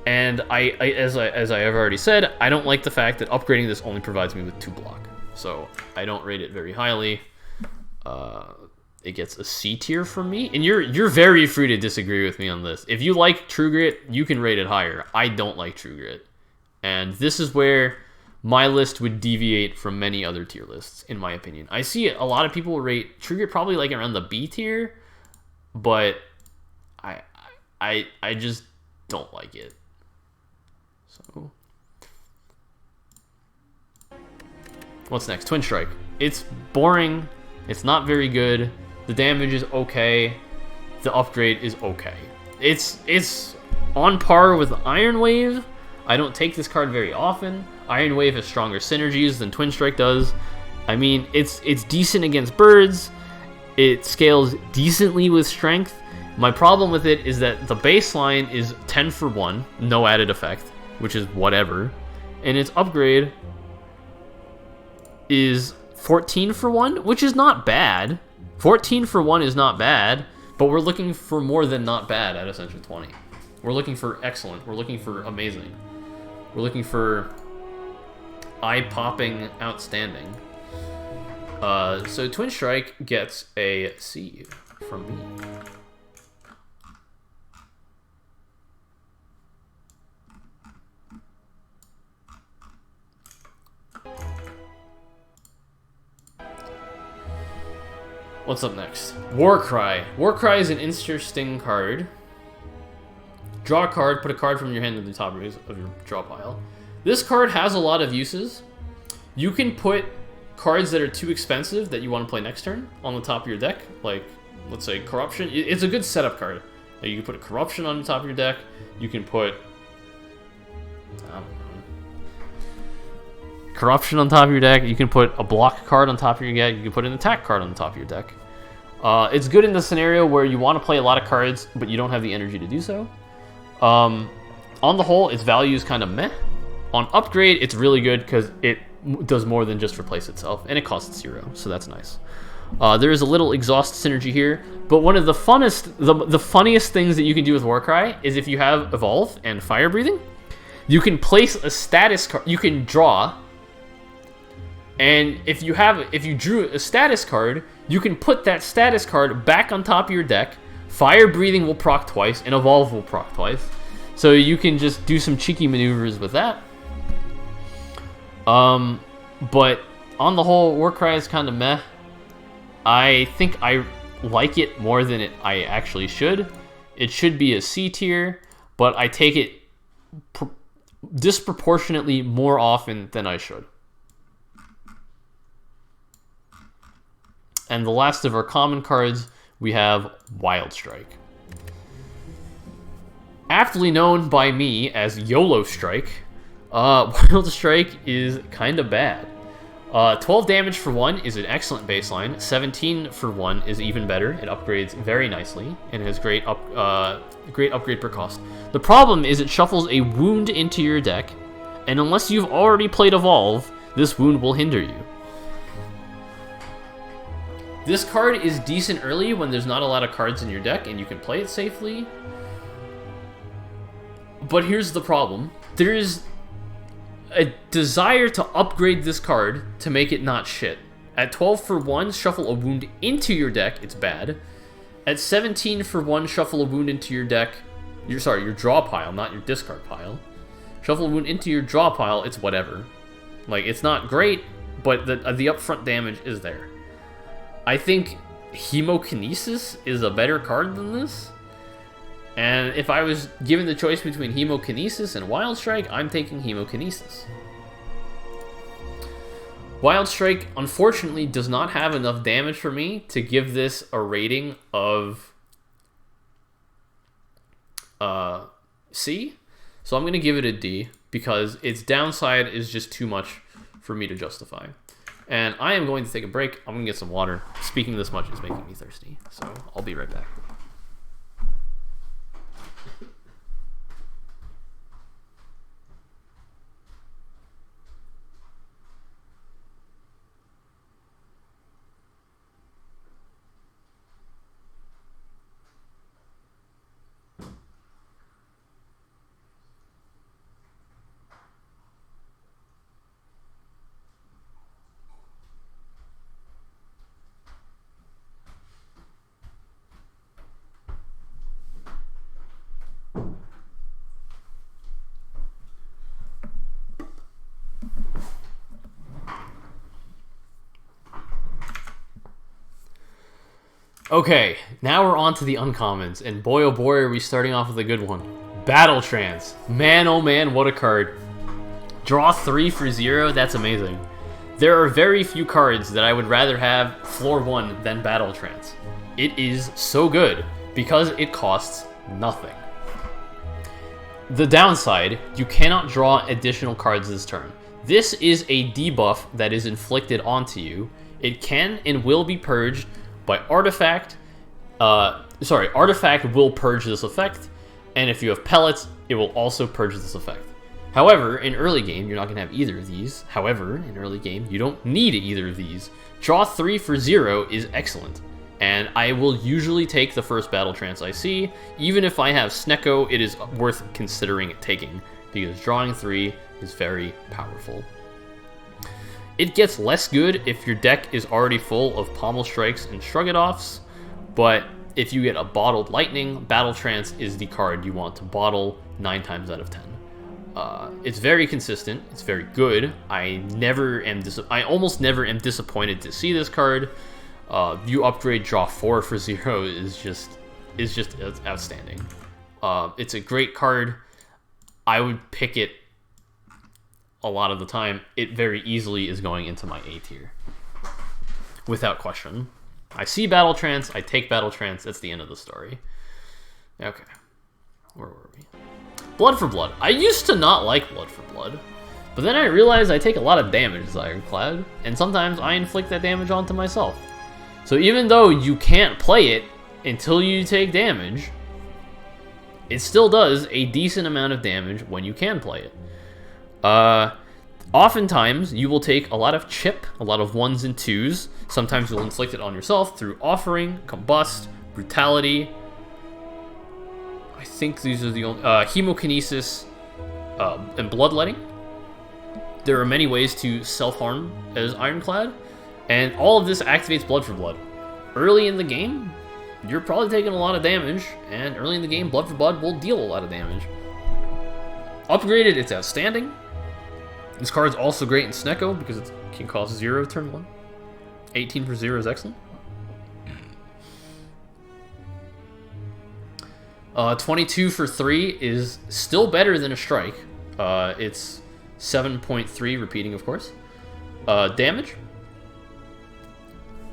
And as I have already said, I don't like the fact that upgrading this only provides me with 2 block. So I don't rate it very highly. It gets a C tier from me, and you're very free to disagree with me on this. If you like True Grit, you can rate it higher. I don't like True Grit, and this is where my list would deviate from many other tier lists, in my opinion. I see a lot of people rate True Grit probably like around the B tier. but I just don't like it. So what's next? Twin Strike. It's boring. It's not very good. The damage is okay. The upgrade is okay. It's on par with Iron Wave. I don't take this card very often. Iron Wave has stronger synergies than Twin Strike does. I mean, it's decent against birds. It scales decently with strength. My problem with it is that the baseline is 10 for 1, no added effect, which is whatever. And its upgrade is 14 for 1, which is not bad. 14 for 1 is not bad, but we're looking for more than not bad at Ascension 20. We're looking for excellent. We're looking for amazing. We're looking for eye-popping outstanding. So Twin Strike gets a C from me. What's up next? Warcry. Warcry is an interesting card. Draw a card, put a card from your hand to the top of your draw pile. This card has a lot of uses. You can put cards that are too expensive that you want to play next turn on the top of your deck. Like, let's say, Corruption. It's a good setup card. You can put a Corruption on the top of your deck. You can put... I don't know. Corruption on top of your deck. You can put a block card on top of your deck. You can put an attack card on the top of your deck. It's good in the scenario where you want to play a lot of cards, but you don't have the energy to do so. On the whole, its value is kind of meh. On upgrade, it's really good because it does more than just replace itself, and it costs 0, so that's nice. There is a little exhaust synergy here, but one of the funniest things that you can do with Warcry is if you have Evolve and Fire Breathing, you can place a status card. You can draw. And if you drew a status card, you can put that status card back on top of your deck. Fire Breathing will proc twice, and Evolve will proc twice. So you can just do some cheeky maneuvers with that. But on the whole, Warcry is kind of meh. I think I like it more than I actually should. It should be a C tier, but I take it disproportionately more often than I should. And the last of our common cards, we have Wild Strike. Aptly known by me as YOLO Strike, Wild Strike is kind of bad. 12 damage for 1 is an excellent baseline. 17 for 1 is even better. It upgrades very nicely and has great upgrade per cost. The problem is it shuffles a wound into your deck, and unless you've already played Evolve, this wound will hinder you. This card is decent early when there's not a lot of cards in your deck and you can play it safely. But here's the problem. There is a desire to upgrade this card to make it not shit. At 12 for 1, shuffle a wound into your deck, it's bad. At 17 for 1, shuffle a wound into your deck. Your draw pile, not your discard pile. Shuffle a wound into your draw pile, it's whatever. Like, it's not great, but the upfront damage is there. I think Hemokinesis is a better card than this. And if I was given the choice between Hemokinesis and Wild Strike, I'm taking Hemokinesis. Wild Strike, unfortunately, does not have enough damage for me to give this a rating of C. So I'm going to give it a D, because its downside is just too much for me to justify. And I am going to take a break. I'm going to get some water. Speaking this much is making me thirsty, so I'll be right back. Okay, now we're on to the uncommons, and boy oh boy are we starting off with a good one. Battle Trance. Man oh man, what a card. Draw 3 for 0, that's amazing. There are very few cards that I would rather have floor 1 than Battle Trance. It is so good, because it costs nothing. The downside, you cannot draw additional cards this turn. This is a debuff that is inflicted onto you. It can and will be purged by Artifact. Artifact will purge this effect, and if you have Pellets, it will also purge this effect. However, in early game, you're not going to have either of these. However, in early game, you don't need either of these. Draw 3 for 0 is excellent, and I will usually take the first Battle Trance I see. Even if I have Snekko, it is worth considering taking, because drawing 3 is very powerful. It gets less good if your deck is already full of Pommel Strikes and Shrug-It-Offs, but if you get a Bottled Lightning, Battle Trance is the card you want to bottle 9 times out of 10. It's very consistent, it's very good. I almost never am disappointed to see this card. You upgrade draw 4 for 0 is just outstanding. It's a great card. I would pick it a lot of the time. It very easily is going into my A tier, without question. I see Battle Trance, I take Battle Trance, that's the end of the story. Okay, where were we? Blood for Blood. I used to not like Blood for Blood, but then I realized I take a lot of damage as Ironclad, and sometimes I inflict that damage onto myself. So even though you can't play it until you take damage, it still does a decent amount of damage when you can play it. Oftentimes, you will take a lot of chip, a lot of 1s and 2s. Sometimes you'll inflict it on yourself through Offering, Combust, Brutality. I think these are the only... Hemokinesis, and Bloodletting. There are many ways to self-harm as Ironclad, and all of this activates Blood for Blood. Early in the game, you're probably taking a lot of damage, and early in the game, Blood for Blood will deal a lot of damage. Upgraded, it's outstanding. This card's also great in Snekko because it can cost 0 turn 1. 18 for 0 is excellent. 22 for 3 is still better than a strike. It's 7.3, repeating of course. Damage.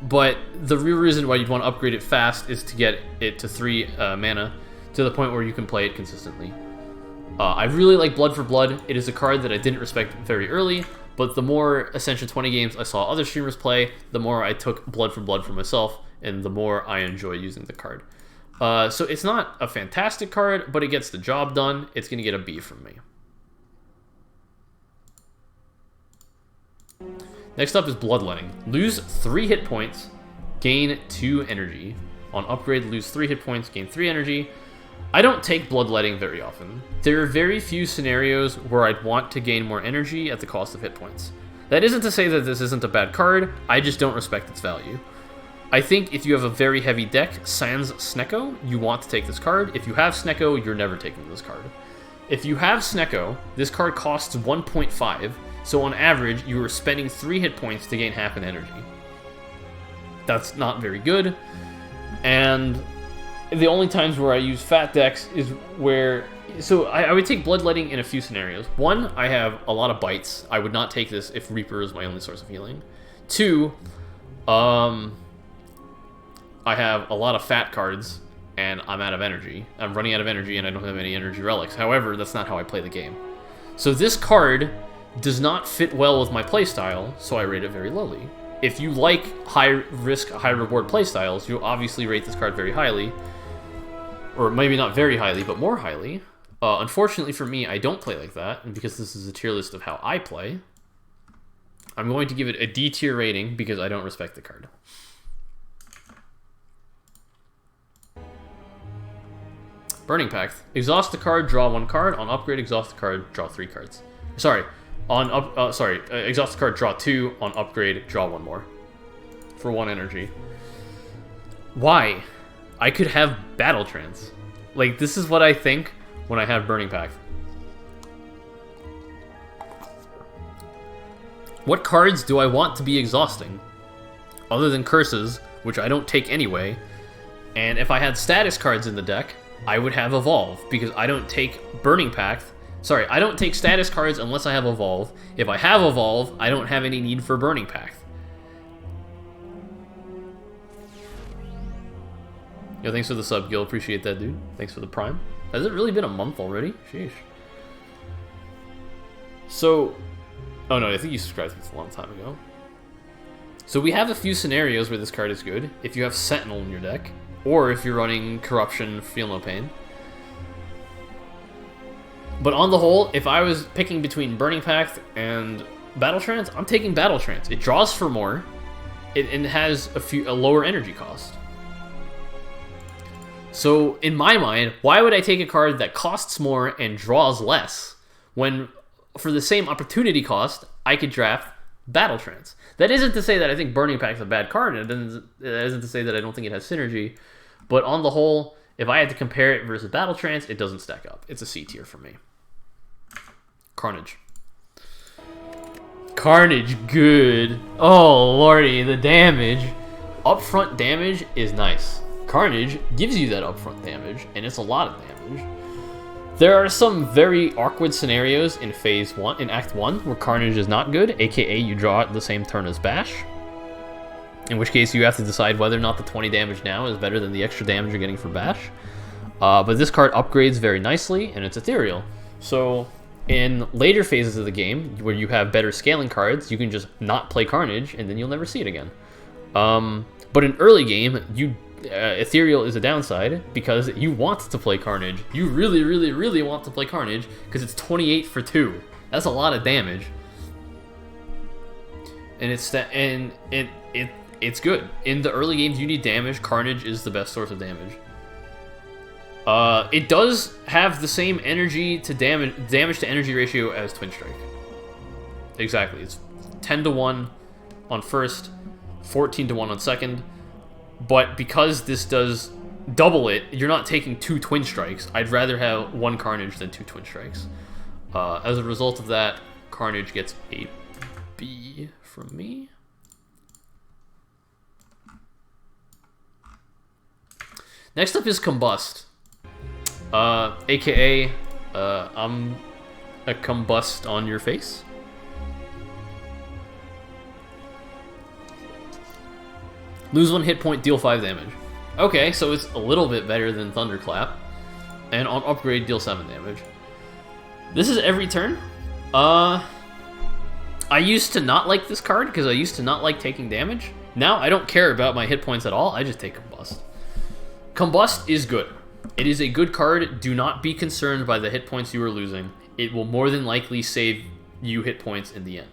But the real reason why you'd want to upgrade it fast is to get it to 3 mana, to the point where you can play it consistently. I really like Blood for Blood. It is a card that I didn't respect very early, but the more Ascension 20 games I saw other streamers play, the more I took Blood for myself, and the more I enjoy using the card. So it's not a fantastic card, but it gets the job done. It's going to get a B from me. Next up is Bloodletting. Lose 3 hit points, gain 2 energy. On upgrade, lose 3 hit points, gain 3 energy. I don't take Bloodletting very often. There are very few scenarios where I'd want to gain more energy at the cost of hit points. That isn't to say that this isn't a bad card, I just don't respect its value. I think if you have a very heavy deck, sans Snekko, you want to take this card. If you have Snekko, you're never taking this card. If you have Snekko, this card costs 1.5, so on average, you are spending 3 hit points to gain half an energy. That's not very good, and the only times where I use fat decks is where... So I would take Bloodletting in a few scenarios. 1, I have a lot of bites. I would not take this if Reaper is my only source of healing. 2, I have a lot of fat cards, and I'm out of energy. I'm running out of energy, and I don't have any energy relics. However, that's not how I play the game. So this card does not fit well with my playstyle, so I rate it very lowly. If you like high-risk, high-reward playstyles, you'll obviously rate this card very highly. Or maybe not very highly, but more highly. Unfortunately for me, I don't play like that, and because this is a tier list of how I play, I'm going to give it a D tier rating because I don't respect the card. Burning Pact. Exhaust the card, draw 1 card. On upgrade, exhaust the card, draw 3 cards. Sorry. Exhaust the card, draw 2. On upgrade, draw 1 more. For 1 energy. Why? I could have Battle Trance. Like, this is what I think when I have Burning Pact. What cards do I want to be exhausting? Other than curses, which I don't take anyway, And if I had status cards in the deck, I would have Evolve, because I don't take Burning Pact. Sorry, I don't take status cards unless I have Evolve. If I have Evolve, I don't have any need for Burning Pact. Yo, thanks for the sub, Gil. Appreciate that, dude. Thanks for the Prime. Has it really been a month already? Sheesh. So... Oh no, I think you subscribed to this a long time ago. So we have a few scenarios where this card is good. If you have Sentinel in your deck, or if you're running Corruption, Feel No Pain. But on the whole, if I was picking between Burning Pact and Battle Trance, I'm taking Battle Trance. It draws for more, and it has a lower energy cost. So, in my mind, why would I take a card that costs more and draws less, when, for the same opportunity cost, I could draft Battle Trance? That isn't to say that I think Burning Pact is a bad card, and that isn't to say that I don't think it has synergy, but on the whole, if I had to compare it versus Battle Trance, it doesn't stack up. It's a C tier for me. Carnage. Carnage, good. Oh, lordy, the damage. Upfront damage is nice. Carnage gives you that upfront damage, and it's a lot of damage. There are some very awkward scenarios in Phase 1, in Act 1, where Carnage is not good, aka you draw it the same turn as Bash. In which case you have to decide whether or not the 20 damage now is better than the extra damage you're getting for Bash. But this card upgrades very nicely, and it's ethereal. So, in later phases of the game, where you have better scaling cards, you can just not play Carnage, and then you'll never see it again. But in early game, ethereal is a downside because you want to play Carnage. You really, really, really want to play Carnage because it's 28 for 2. That's a lot of damage, and it's good. In the early games, you need damage. Carnage is the best source of damage. It does have the same energy to damage to energy ratio as Twin Strike. Exactly, it's 10-1 on first, 14-1 on second. But because this does double it, you're not taking 2 Twin Strikes. I'd rather have 1 Carnage than 2 Twin Strikes. As a result of that, Carnage gets a B from me. Next up is Combust. AKA, I'm a Combust on your face. Lose 1 hit point, deal 5 damage. Okay, so it's a little bit better than Thunderclap. And on upgrade, deal 7 damage. This is every turn. I used to not like this card because I used to not like taking damage. Now I don't care about my hit points at all. I just take Combust. Combust is good. It is a good card. Do not be concerned by the hit points you are losing. It will more than likely save you hit points in the end.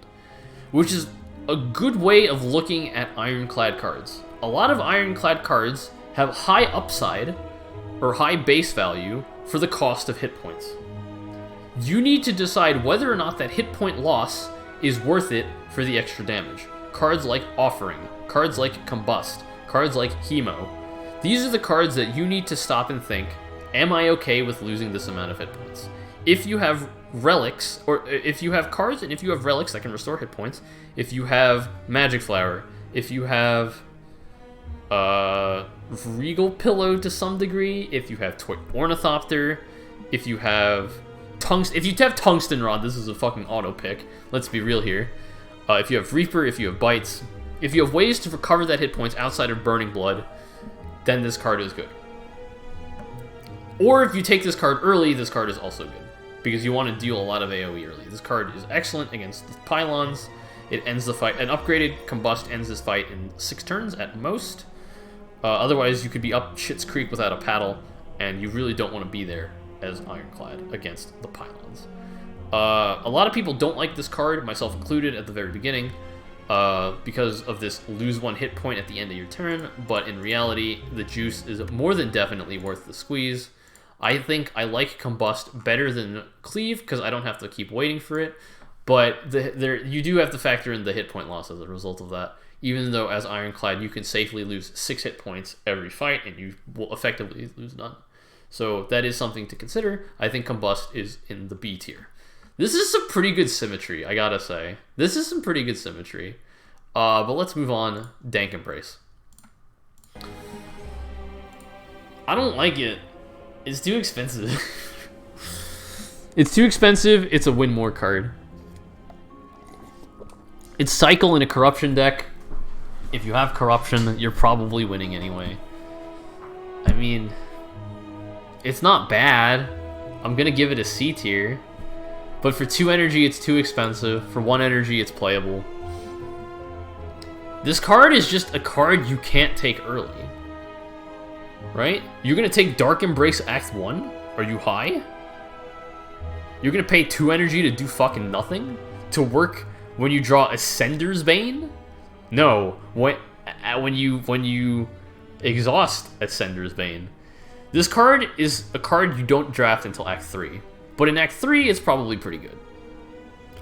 Which is a good way of looking at Ironclad cards. A lot of Ironclad cards have high upside or high base value for the cost of hit points. You need to decide whether or not that hit point loss is worth it for the extra damage. Cards like Offering, cards like Combust, cards like Hemo. These are the cards that you need to stop and think, am I okay with losing this amount of hit points? If you have relics, or if you have cards and if you have relics that can restore hit points, if you have Magic Flower, if you have Regal Pillow to some degree, if you have Toy Ornithopter, if you have Tungsten Rod, this is a fucking auto pick. Let's be real here. If you have Reaper, if you have Bites, if you have ways to recover that hit points outside of Burning Blood, then this card is good. Or if you take this card early, this card is also good, because you want to deal a lot of AoE early. This card is excellent against the Pylons. It ends the fight. An upgraded Combust ends this fight in 6 turns at most. Otherwise, you could be up Schitt's Creek without a paddle, and you really don't want to be there as Ironclad against the Pylons. A lot of people don't like this card, myself included at the very beginning, because of this lose 1 hit point at the end of your turn, but in reality, the juice is more than definitely worth the squeeze. I think I like Combust better than Cleave, because I don't have to keep waiting for it, but you do have to factor in the hit point loss as a result of that, even though as Ironclad you can safely lose 6 hit points every fight, and you will effectively lose none. So that is something to consider. I think Combust is in the B tier. This is some pretty good symmetry, I gotta say. This is some pretty good symmetry. But let's move on. Dank Embrace. I don't like it. It's too expensive. It's too expensive. It's a win more card. It's Cycle in a Corruption deck. If you have Corruption, you're probably winning anyway. I mean, it's not bad. I'm gonna give it a C tier. But for 2 energy, it's too expensive. For 1 energy, it's playable. This card is just a card you can't take early. Right? You're gonna take Dark Embrace Act 1? Are you high? You're gonna pay 2 energy to do fucking nothing? To work when you draw Ascender's Bane? No. When you exhaust Ascender's Bane. This card is a card you don't draft until Act 3. But in Act 3, it's probably pretty good.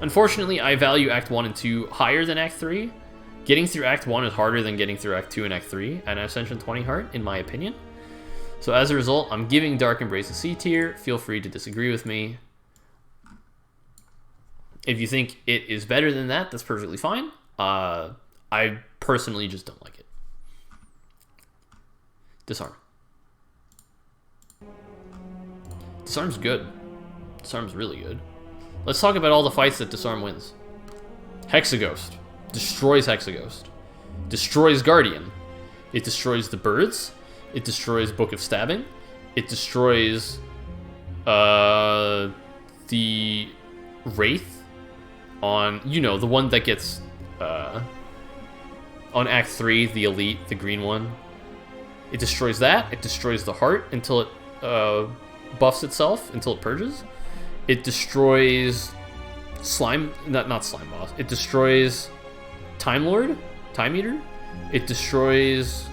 Unfortunately, I value Act 1 and 2 higher than Act 3. Getting through Act 1 is harder than getting through Act 2 and Act 3 at Ascension 20 Heart, in my opinion. So as a result, I'm giving Dark Embrace a C tier. Feel free to disagree with me. If you think it is better than that, that's perfectly fine. I personally just don't like it. Disarm. Disarm's good. Disarm's really good. Let's talk about all the fights that Disarm wins. Hexaghost. Destroys Hexaghost. Destroys Guardian. It destroys the birds. It destroys Book of Stabbing. It destroys the Wraith on, you know, the one that gets on Act 3, the Elite, the green one. It destroys that. It destroys the heart until it buffs itself, until it purges. It destroys Slime, not Slime Boss. It destroys Time Lord, Time Eater. It destroys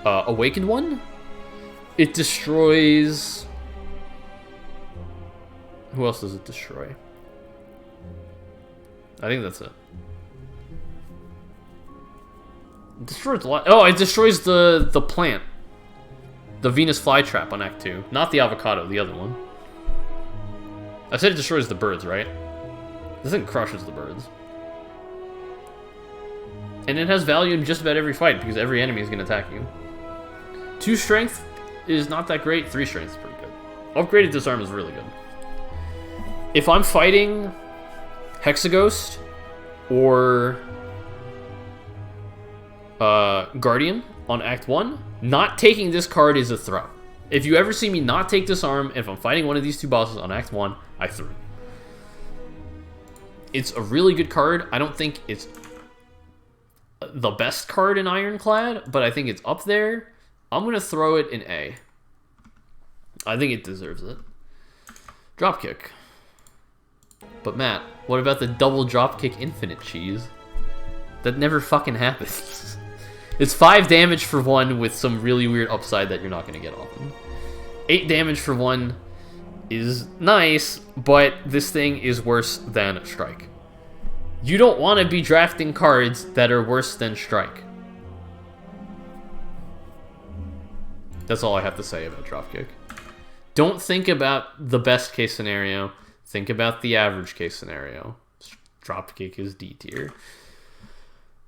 Awakened One. It destroys... Who else does it destroy? I think that's it. It destroys a lot. Oh, it destroys the plant. The Venus Flytrap on Act 2. Not the avocado, the other one. I said it destroys the birds, right? This thing crushes the birds. And it has value in just about every fight, because every enemy is going to attack you. 2 strength is not that great. 3 strength is pretty good. Upgraded Disarm is really good. If I'm fighting Hexaghost or Guardian on Act 1, not taking this card is a throw. If you ever see me not take Disarm, if I'm fighting one of these 2 bosses on Act 1, I threw. It's a really good card. I don't think it's the best card in Ironclad, but I think it's up there. I'm going to throw it in A. I think it deserves it. Dropkick. But Matt, what about the double Dropkick infinite cheese? That never fucking happens. It's 5 damage for 1 with some really weird upside that you're not going to get often. 8 damage for 1 is nice, but this thing is worse than Strike. You don't want to be drafting cards that are worse than Strike. That's all I have to say about Dropkick. Don't think about the best case scenario. Think about the average case scenario. Dropkick is D tier.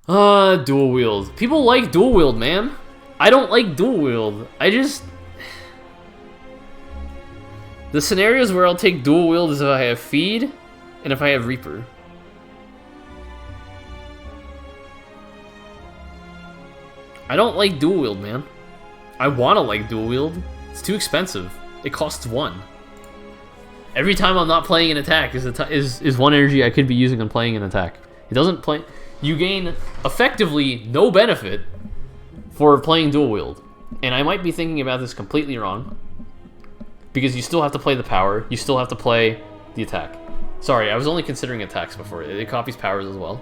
Dual wield. People like dual wield, man. I don't like dual wield. The scenarios where I'll take dual wield is if I have Feed and if I have Reaper. I don't like dual wield, man. I want to like dual wield. It's too expensive. It costs 1. Every time I'm not playing an attack is 1 energy I could be using on playing an attack. It doesn't play... You gain effectively no benefit for playing dual wield. And I might be thinking about this completely wrong. Because you still have to play the power. You still have to play the attack. Sorry, I was only considering attacks before. It copies powers as well.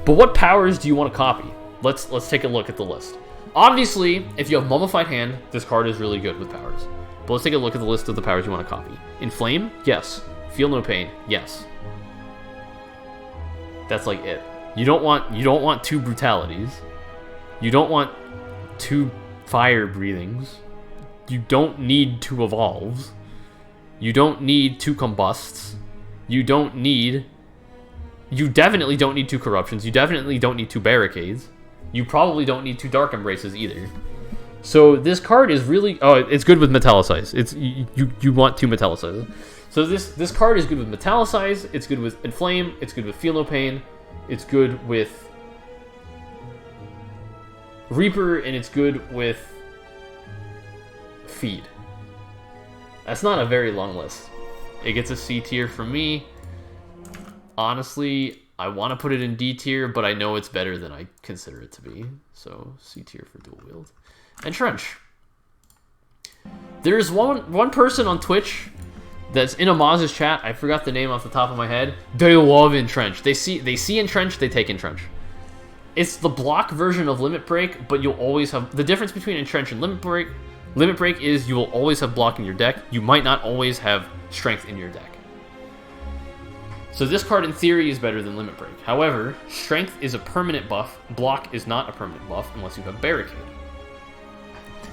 But what powers do you want to copy? Let's take a look at the list. Obviously, if you have Mummified Hand, this card is really good with powers. But let's take a look at the list of the powers you want to copy. Inflame? Yes. Feel No Pain? Yes. That's like it. You don't want 2 brutalities. You don't want 2 fire breathings. You don't need 2 evolves. You don't need 2 combusts. You definitely don't need 2 corruptions. You definitely don't need 2 barricades. You probably don't need 2 dark embraces either. So this card is really... Oh, it's good with Metallicize. It's you want to Metallicize. So this card is good with Metallicize. It's good with Inflame. It's good with Feel No Pain. It's good with Reaper, and it's good with Feed. That's not a very long list. It gets a C tier from me. Honestly, I want to put it in D tier, but I know it's better than I consider it to be. So C tier for dual wield. Entrench. There's one person on Twitch that's in Amaz's chat. I forgot the name off the top of my head. They love Entrench. They see Entrench, they take Entrench. It's the block version of Limit Break, but you'll always have... The difference between Entrench and Limit Break is you will always have block in your deck. You might not always have strength in your deck. So this card in theory is better than Limit Break. However, strength is a permanent buff. Block is not a permanent buff unless you have Barricade.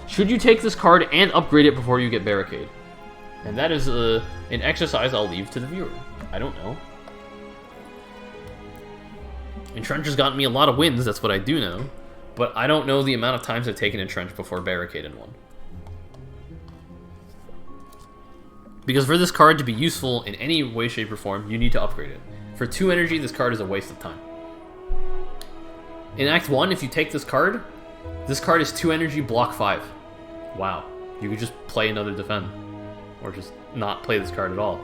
Should you take this card and upgrade it before you get Barricade? And that is an exercise I'll leave to the viewer. I don't know. Entrench has gotten me a lot of wins, that's what I do know. But I don't know the amount of times I've taken Entrench before Barricade in one. Because for this card to be useful in any way, shape, or form, you need to upgrade it. For 2 energy, this card is a waste of time. In Act 1, if you take this card is 2 energy, block 5. Wow. You could just play another defend. Or just not play this card at all.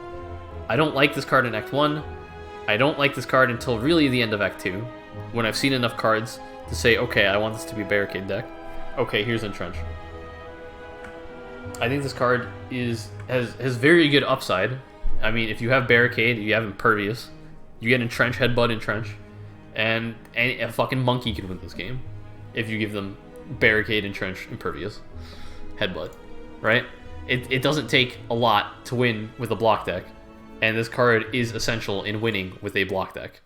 I don't like this card in Act 1. I don't like this card until really the end of Act 2. When I've seen enough cards to say, okay, I want this to be a Barricade deck. Okay, here's Entrench. I think this card has very good upside. I mean, if you have Barricade, you have Impervious, you get Entrench, Headbutt, Entrench, and a fucking monkey can win this game if you give them Barricade, Entrench, Impervious, Headbutt, right? It doesn't take a lot to win with a block deck, and this card is essential in winning with a block deck.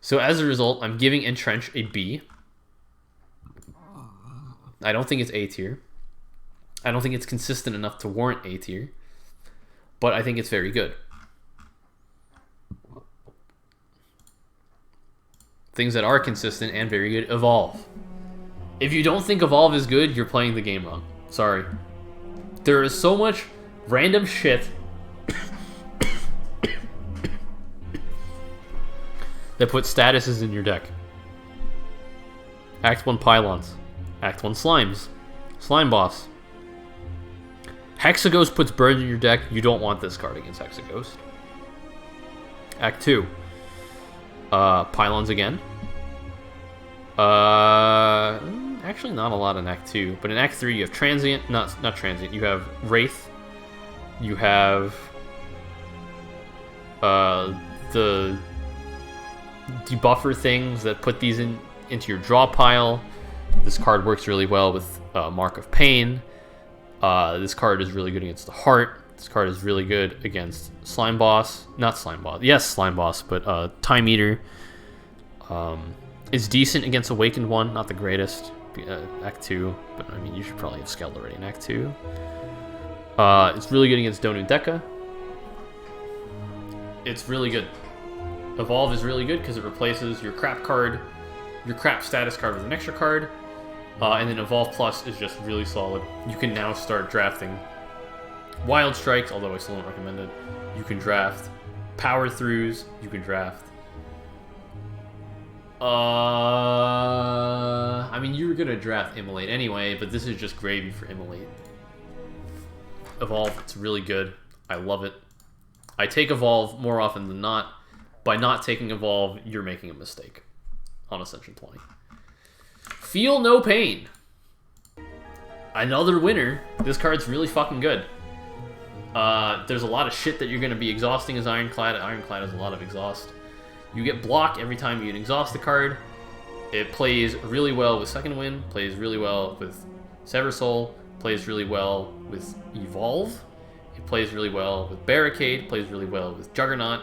So as a result, I'm giving Entrench a B. I don't think it's A tier. I don't think it's consistent enough to warrant A tier, but I think it's very good. Things that are consistent and very good, Evolve. If you don't think Evolve is good, you're playing the game wrong. Sorry. There is so much random shit that puts statuses in your deck. Act 1 Pylons. Act 1 Slimes. Slime Boss. Hexaghost puts birds in your deck. You don't want this card against Hexaghost. Act 2. Pylons again. Actually not a lot in Act 2, but in Act 3 you have Transient, not Transient, you have Wraith. You have the debuffer things that put these into your draw pile. This card works really well with Mark of Pain. This card is really good against the Heart. This card is really good against Slime Boss. Not Slime Boss. Yes, Slime Boss, but Time Eater. It's decent against Awakened one. Not the greatest. Act 2. But, I mean, you should probably have Scald already in Act 2. It's really good against Donu Deka. It's really good. Evolve is really good because it replaces your crap card, your crap status card with an extra card. And then Evolve Plus is just really solid. You can now start drafting Wild Strikes, although I still don't recommend it. You can draft Power Throughs. You can draft... I mean, you were going to draft Immolate anyway, but this is just gravy for Immolate. Evolve, it's really good. I love it. I take Evolve more often than not. By not taking Evolve, you're making a mistake on Ascension 20. Feel No Pain. Another winner. This card's really fucking good. There's a lot of shit that you're going to be exhausting as Ironclad. Ironclad has a lot of exhaust. You get block every time you exhaust the card. It plays really well with Second Wind, plays really well with Sever Soul, plays really well with Evolve. It plays really well with Barricade, plays really well with Juggernaut,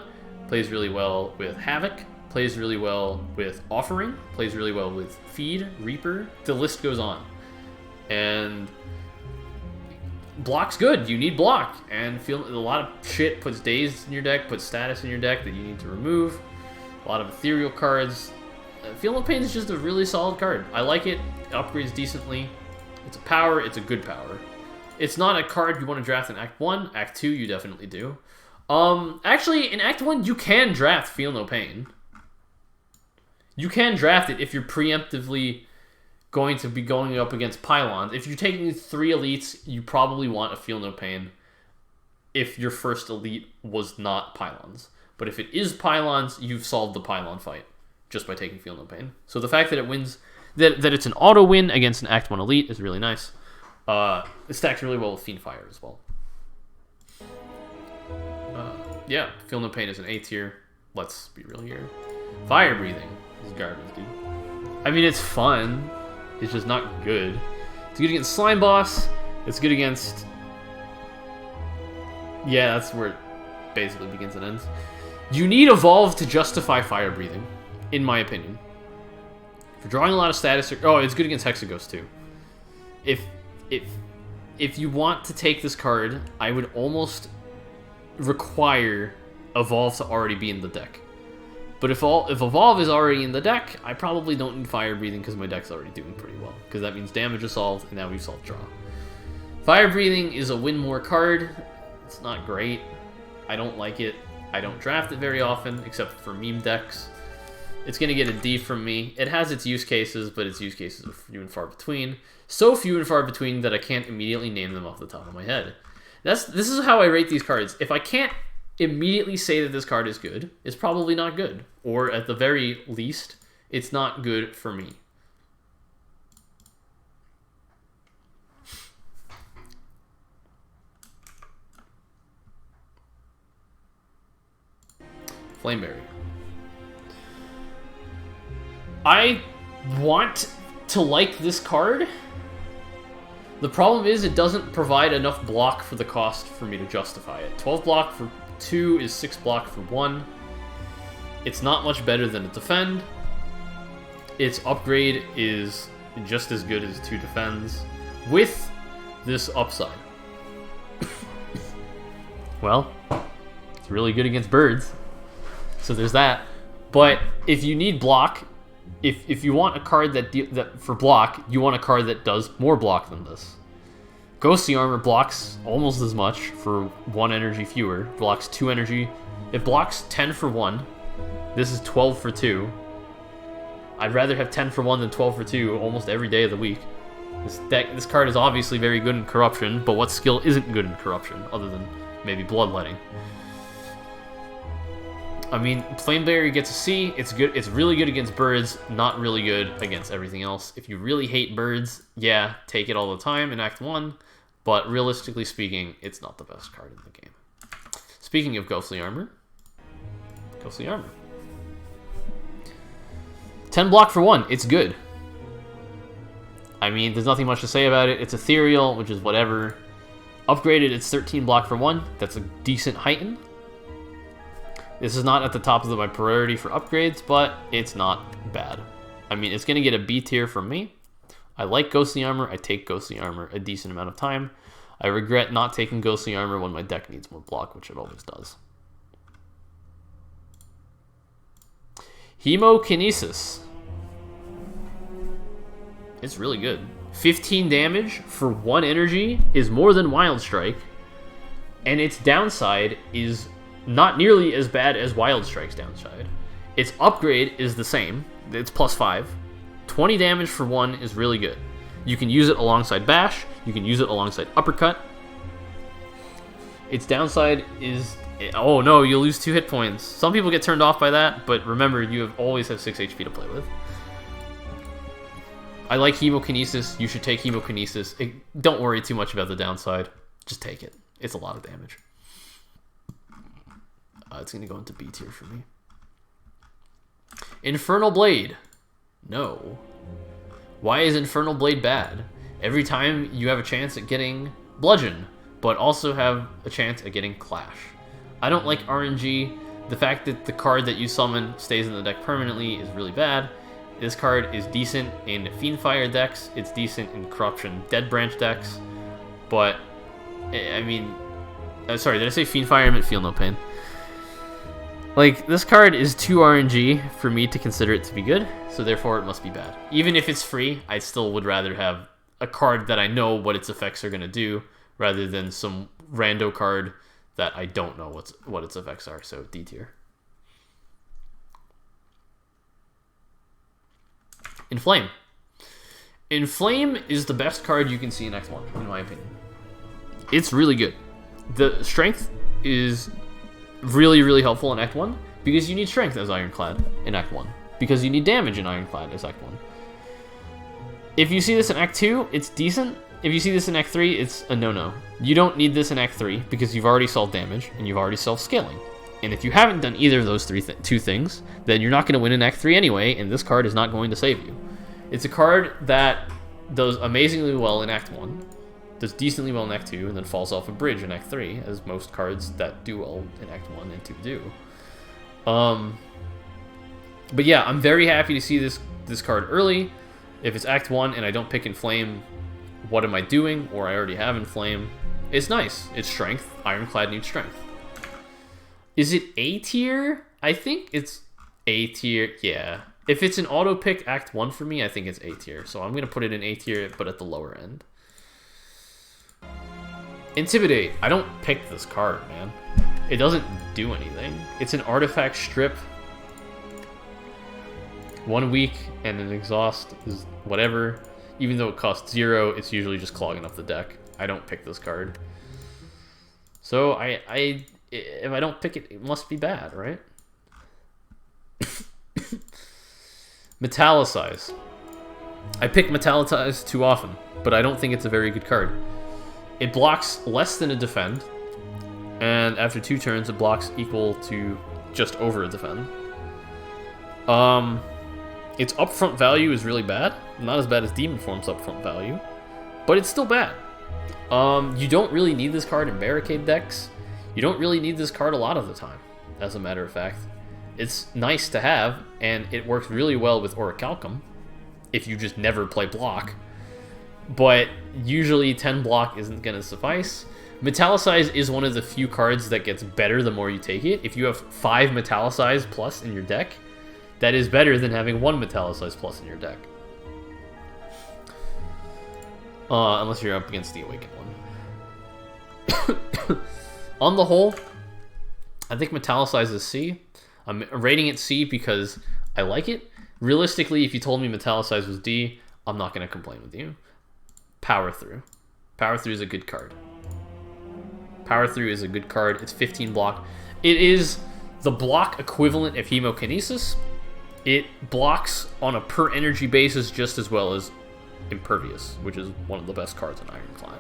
plays really well with Havoc, plays really well with Offering, plays really well with Feed, Reaper. The list goes on. And block's good. You need block. And a lot of shit puts Dazed in your deck, puts status in your deck that you need to remove. A lot of ethereal cards. Feel No Pain is just a really solid card. I like it. It upgrades decently. It's a power, it's a good power. It's not a card you want to draft in Act 1. Act 2, you definitely do. Actually, in Act 1, you can draft Feel No Pain. You can draft it if you're preemptively going to be going up against Pylons. If you're taking 3 elites, you probably want a Feel No Pain if your first elite was not Pylons. But if it is Pylons, you've solved the Pylon fight just by taking Feel No Pain. So the fact that it wins, that it's an auto win against an Act 1 elite is really nice. It stacks really well with Fiendfire as well. Yeah, Feel No Pain is an A tier. Let's be real here. Fire Breathing is garbage, dude. I mean, it's fun. It's just not good. It's good against Slime Boss. It's good against... Yeah, that's where it basically begins and ends. You need Evolve to justify Fire Breathing, in my opinion. If you're drawing a lot of status... Oh, it's good against Hexaghost, too. If you want to take this card, I would almost require Evolve to already be in the deck. But if Evolve is already in the deck, I probably don't need Fire Breathing because my deck's already doing pretty well. Because that means damage is solved, and now we've solved draw. Fire Breathing is a win more card. It's not great. I don't like it. I don't draft it very often, except for meme decks. It's going to get a D from me. It has its use cases, but its use cases are few and far between. So few and far between that I can't immediately name them off the top of my head. This is how I rate these cards. If I can't immediately say that this card is good, it's probably not good. Or at the very least, it's not good for me. Flameberry. I want to like this card. The problem is it doesn't provide enough block for the cost for me to justify it. 12 block for 2 is 6 block for 1. It's not much better than a defend. Its upgrade is just as good as 2 defends with this upside. Well, it's really good against birds. So there's that. But if you need block, if you want a card that for block, you want a card that does more block than this. Ghostly Armor blocks almost as much for 1 energy fewer. Blocks 2 energy. It blocks 10 for 1. This is 12 for 2. I'd rather have 10 for 1 than 12 for 2 almost every day of the week. This card is obviously very good in Corruption, but what skill isn't good in Corruption other than maybe Bloodletting? I mean, Flameberry gets a C. It's good. It's really good against birds, not really good against everything else. If you really hate birds, yeah, take it all the time in Act 1. But realistically speaking, it's not the best card in the game. Speaking of Ghostly Armor. Ghostly Armor. 10 block for 1. It's good. I mean, there's nothing much to say about it. It's ethereal, which is whatever. Upgraded, it's 13 block for 1. That's a decent heighten. This is not at the top of my priority for upgrades, but it's not bad. I mean, it's going to get a B tier from me. I like Ghostly Armor. I take Ghostly Armor a decent amount of time. I regret not taking Ghostly Armor when my deck needs more block, which it always does. Hemokinesis. It's really good. 15 damage for 1 energy is more than Wild Strike, and its downside is not nearly as bad as Wild Strike's downside. Its upgrade is the same. It's +5. 20 damage for 1 is really good. You can use it alongside Bash. You can use it alongside Uppercut. Its downside is... Oh no, you'll lose 2 hit points. Some people get turned off by that, but remember, you always have 6 HP to play with. I like Hemokinesis. You should take Hemokinesis. Don't worry too much about the downside. Just take it. It's a lot of damage. It's going to go into B tier for me. Infernal Blade. No. Why is Infernal Blade bad? Every time you have a chance at getting Bludgeon, but also have a chance at getting Clash. I don't like RNG. The fact that the card that you summon stays in the deck permanently is really bad. This card is decent in Fiendfire decks. It's decent in Corruption Dead Branch decks. But, I mean... sorry, did I say Fiendfire? I meant Feel No Pain. Like, this card is too RNG for me to consider it to be good, so therefore it must be bad. Even if it's free, I still would rather have a card that I know what its effects are going to do, rather than some rando card that I don't know what its effects are. So D tier. Inflame. Inflame is the best card you can see in Act 1, in my opinion. It's really good. The strength is really, really helpful in Act 1, because you need strength as Ironclad in Act 1, because you need damage in Ironclad as Act 1. If you see this in Act 2, it's decent. If you see this in Act 3, it's a no-no. You don't need this in Act 3, because you've already solved damage, and you've already solved scaling. And if you haven't done either of those two things, then you're not going to win in Act 3 anyway, and this card is not going to save you. It's a card that does amazingly well in Act 1, does decently well in Act 2, and then falls off a bridge in Act 3, as most cards that do well in Act 1 and 2 do. But yeah, I'm very happy to see this card early. If it's Act 1 and I don't pick Inflame, what am I doing? Or I already have Inflame. It's nice. It's strength. Ironclad needs strength. Is it A tier? I think it's A tier. Yeah. If it's an auto pick Act 1 for me, I think it's A tier. So I'm going to put it in A tier, but at the lower end. Intimidate. I don't pick this card, man. It doesn't do anything. It's an artifact strip. 1 week and an exhaust is whatever. Even though it costs 0, it's usually just clogging up the deck. I don't pick this card. So if I don't pick it, it must be bad, right? Metallicize. I pick Metallicize too often, but I don't think it's a very good card. It blocks less than a defend, and after 2 turns, it blocks equal to just over a defend. Its upfront value is really bad. Not as bad as Demon Form's upfront value, but it's still bad. You don't really need this card in barricade decks. You don't really need this card a lot of the time, as a matter of fact. It's nice to have, and it works really well with Orichalcum, if you just never play block. But usually 10 block isn't going to suffice. Metallicize is one of the few cards that gets better the more you take it. If you have 5 Metallicize plus in your deck, that is better than having 1 Metallicize plus in your deck. Unless you're up against the Awakened one. On the whole, I think Metallicize is C. I'm rating it C because I like it. Realistically, if you told me Metallicize was D, I'm not going to complain with you. Power Through. Power Through is a good card. Power Through is a good card. It's 15 block. It is the block equivalent of Hemokinesis. It blocks on a per energy basis just as well as Impervious, which is one of the best cards in Ironclad.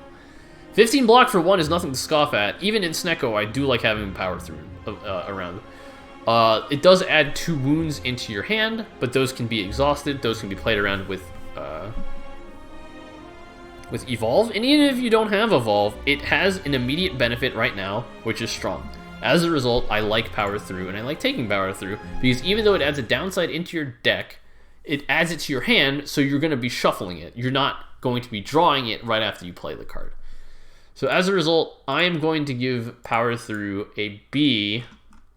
15 block for 1 is nothing to scoff at. Even in Snekko, I do like having Power Through around. It does add 2 wounds into your hand, but those can be exhausted. Those can be played around with Evolve. And even if you don't have Evolve, it has an immediate benefit right now, which is strong. As a result, I like Power Through, and I like taking Power Through, because even though it adds a downside into your deck, it adds it to your hand, so you're going to be shuffling it. You're not going to be drawing it right after you play the card. So as a result, I am going to give Power Through a B,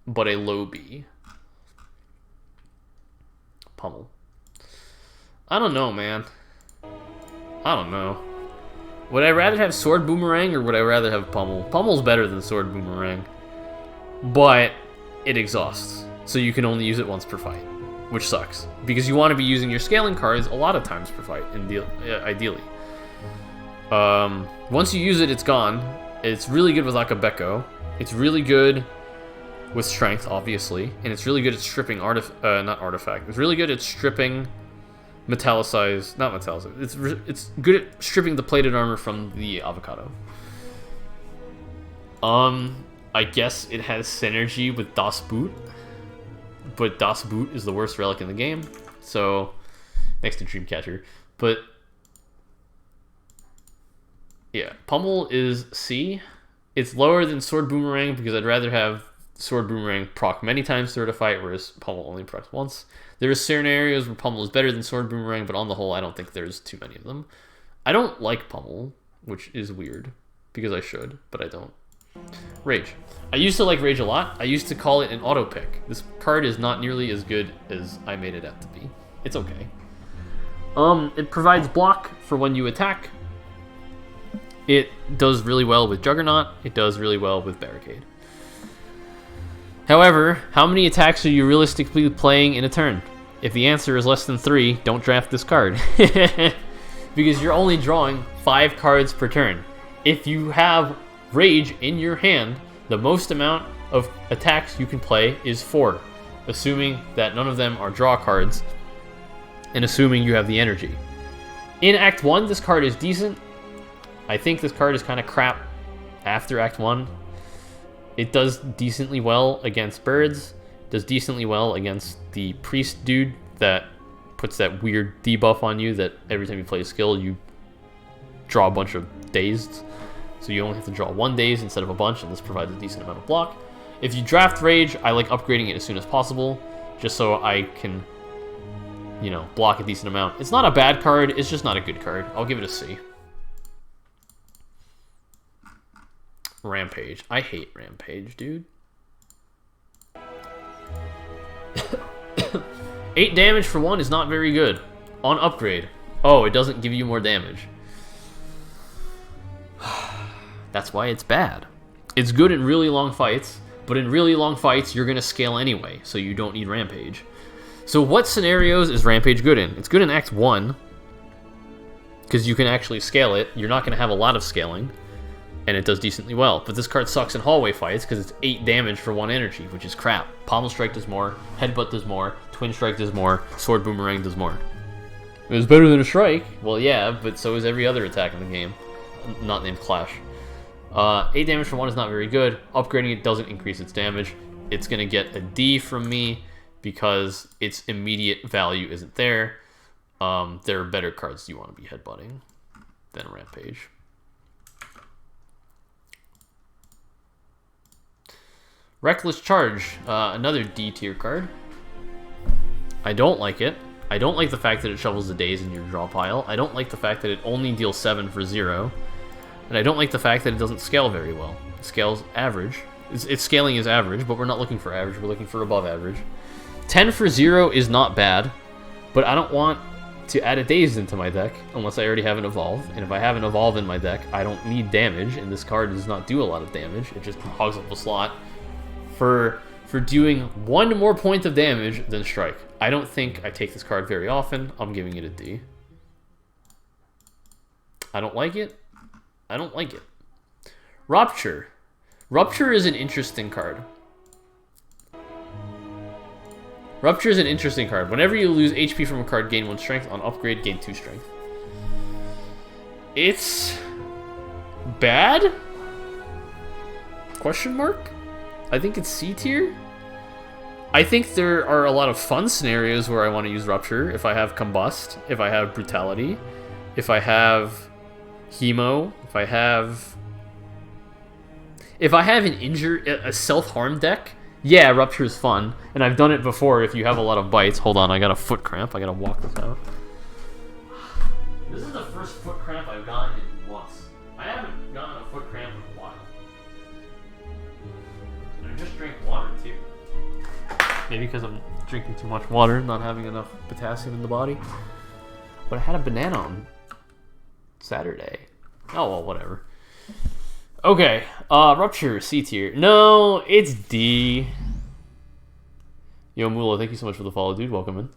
but a low B. Pommel. I don't know, man. I don't know. Would I rather have Sword Boomerang, or would I rather have Pommel? Pommel's better than Sword Boomerang. But it exhausts, so you can only use it once per fight, which sucks, because you want to be using your scaling cards a lot of times per fight, ideally. Once you use it, it's gone. It's really good with Akabeko. It's really good with Strength, obviously, and it's really good at stripping not Artifact. It's really good at stripping Metallicize, not Metallicize. It's good at stripping the plated armor from the Avocado. I guess it has synergy with Das Boot, but Das Boot is the worst relic in the game, so next to Dreamcatcher. But yeah, Pommel is C. It's lower than Sword Boomerang because I'd rather have Sword Boomerang proc many times throughout a fight, whereas Pommel only procs once. There are scenarios where Pommel is better than Sword Boomerang, but on the whole, I don't think there's too many of them. I don't like Pommel, which is weird, because I should, but I don't. Rage. I used to like Rage a lot. I used to call it an auto pick. This card is not nearly as good as I made it out to be. It's okay. It provides block for when you attack. It does really well with Juggernaut. It does really well with Barricade. However, how many attacks are you realistically playing in a turn? If the answer is less than 3, don't draft this card. Because you're only drawing 5 cards per turn. If you have Rage in your hand, the most amount of attacks you can play is 4, assuming that none of them are draw cards, and assuming you have the energy. In Act 1, this card is decent. I think this card is kind of crap after Act 1. It does decently well against birds, does decently well against the priest dude that puts that weird debuff on you that every time you play a skill, you draw a bunch of dazed. So you only have to draw 1 daze instead of a bunch, and this provides a decent amount of block. If you draft Rage, I like upgrading it as soon as possible, just so I can, you know, block a decent amount. It's not a bad card, it's just not a good card. I'll give it a C. Rampage. I hate Rampage, dude. 8 damage for 1 is not very good. On upgrade. Oh, it doesn't give you more damage. That's why it's bad. It's good in really long fights, but in really long fights, you're going to scale anyway, so you don't need Rampage. So what scenarios is Rampage good in? It's good in Act 1, because you can actually scale it. You're not going to have a lot of scaling, and it does decently well. But this card sucks in hallway fights, because it's 8 damage for 1 energy, which is crap. Pommel Strike does more, Headbutt does more, Twin Strike does more, Sword Boomerang does more. It was better than a Strike. Well, yeah, but so is every other attack in the game, not named Clash. 8 damage for 1 is not very good. Upgrading it doesn't increase its damage. It's going to get a D from me because its immediate value isn't there. There are better cards you want to be headbutting than a Rampage. Reckless Charge, another D tier card. I don't like it. I don't like the fact that it shovels the days in your draw pile. I don't like the fact that it only deals 7 for 0. And I don't like the fact that it doesn't scale very well. It scales average. Its scaling is average, but we're not looking for average. We're looking for above average. 10 for 0 is not bad, but I don't want to add a Dazed into my deck unless I already have an Evolve. And if I have an Evolve in my deck, I don't need damage, and this card does not do a lot of damage. It just hogs up the slot for doing 1 more point of damage than Strike. I don't think I take this card very often. I'm giving it a D. I don't like it. I don't like it. Rupture. Rupture is an interesting card. Rupture is an interesting card. Whenever you lose HP from a card, gain 1 strength. On upgrade, gain 2 strength. It's bad? Question mark? I think it's C tier. I think there are a lot of fun scenarios where I want to use Rupture. If I have Combust, if I have Brutality, if I have Hemo, if I have a self-harm deck, yeah, Rupture is fun. And I've done it before if you have a lot of bites. Hold on, I got a foot cramp. I gotta walk this out. This is the first foot cramp I've gotten in months. I haven't gotten a foot cramp in a while. And I just drank water too. Maybe because I'm drinking too much water, not having enough potassium in the body. But I had a banana on Saturday. Oh, well, whatever. Okay, Rupture, C tier. No, it's D. Yo, Mula, thank you so much for the follow, dude. Welcome in.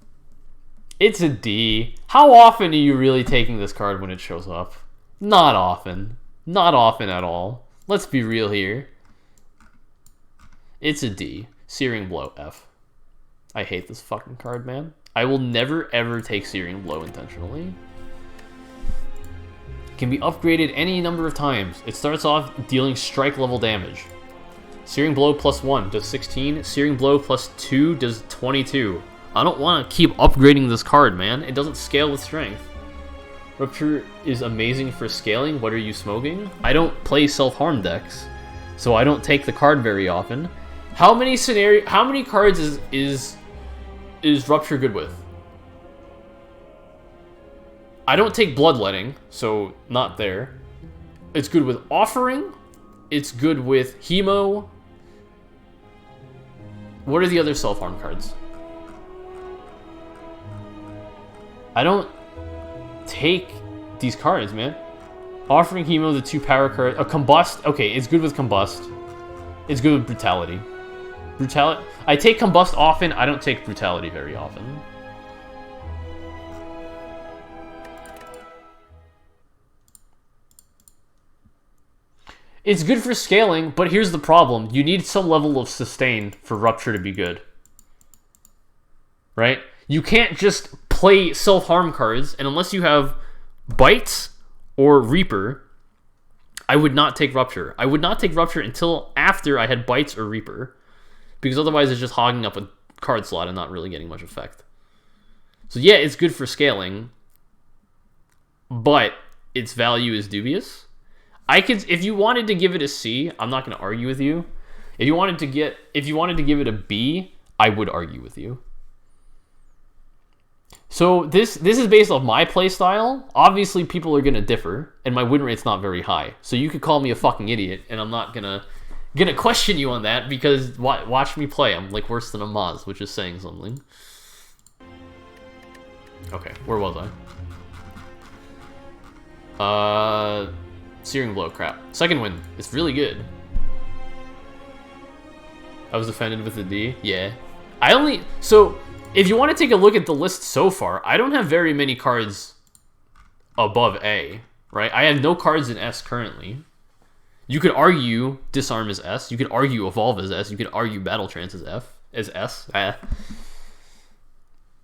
It's a D. How often are you really taking this card when it shows up? Not often. Not often at all. Let's be real here. It's a D. Searing Blow, F. I hate this fucking card, man. I will never, ever take Searing Blow intentionally. Can be upgraded any number of times. It starts off dealing strike level damage. Searing Blow plus 1 does 16. Searing Blow plus 2 does 22. I don't want to keep upgrading this card, man. It doesn't scale with strength. Rupture is amazing for scaling. What are you smoking? I don't play self-harm decks, so I don't take the card very often. How many cards is Rupture good with? I don't take Bloodletting, so not there. It's good with Offering. It's good with Hemo. What are the other self-harm cards? I don't take these cards, man. Offering Hemo the 2 power card. A Combust. Okay, it's good with Combust. It's good with Brutality. Brutality. I take Combust often. I don't take Brutality very often. It's good for scaling, but here's the problem. You need some level of sustain for Rupture to be good. Right? You can't just play self-harm cards, and unless you have Bites or Reaper, I would not take Rupture. I would not take Rupture until after I had Bites or Reaper, because otherwise it's just hogging up a card slot and not really getting much effect. So yeah, it's good for scaling, but its value is dubious. If you wanted to give it a C, I'm not going to argue with you. If you wanted to give it a B, I would argue with you. So this is based off my playstyle. Obviously, people are going to differ, and my win rate's not very high. So you could call me a fucking idiot, and I'm not gonna question you on that, because watch me play. I'm like worse than a Maz, which is saying something. Okay, where was I? Searing Blow, crap. Second Wind, it's really good. I was offended with the D? Yeah. So, if you want to take a look at the list so far, I don't have very many cards above A, right? I have no cards in S currently. You could argue Disarm as S. You could argue Evolve as S. You could argue Battle Trance as S.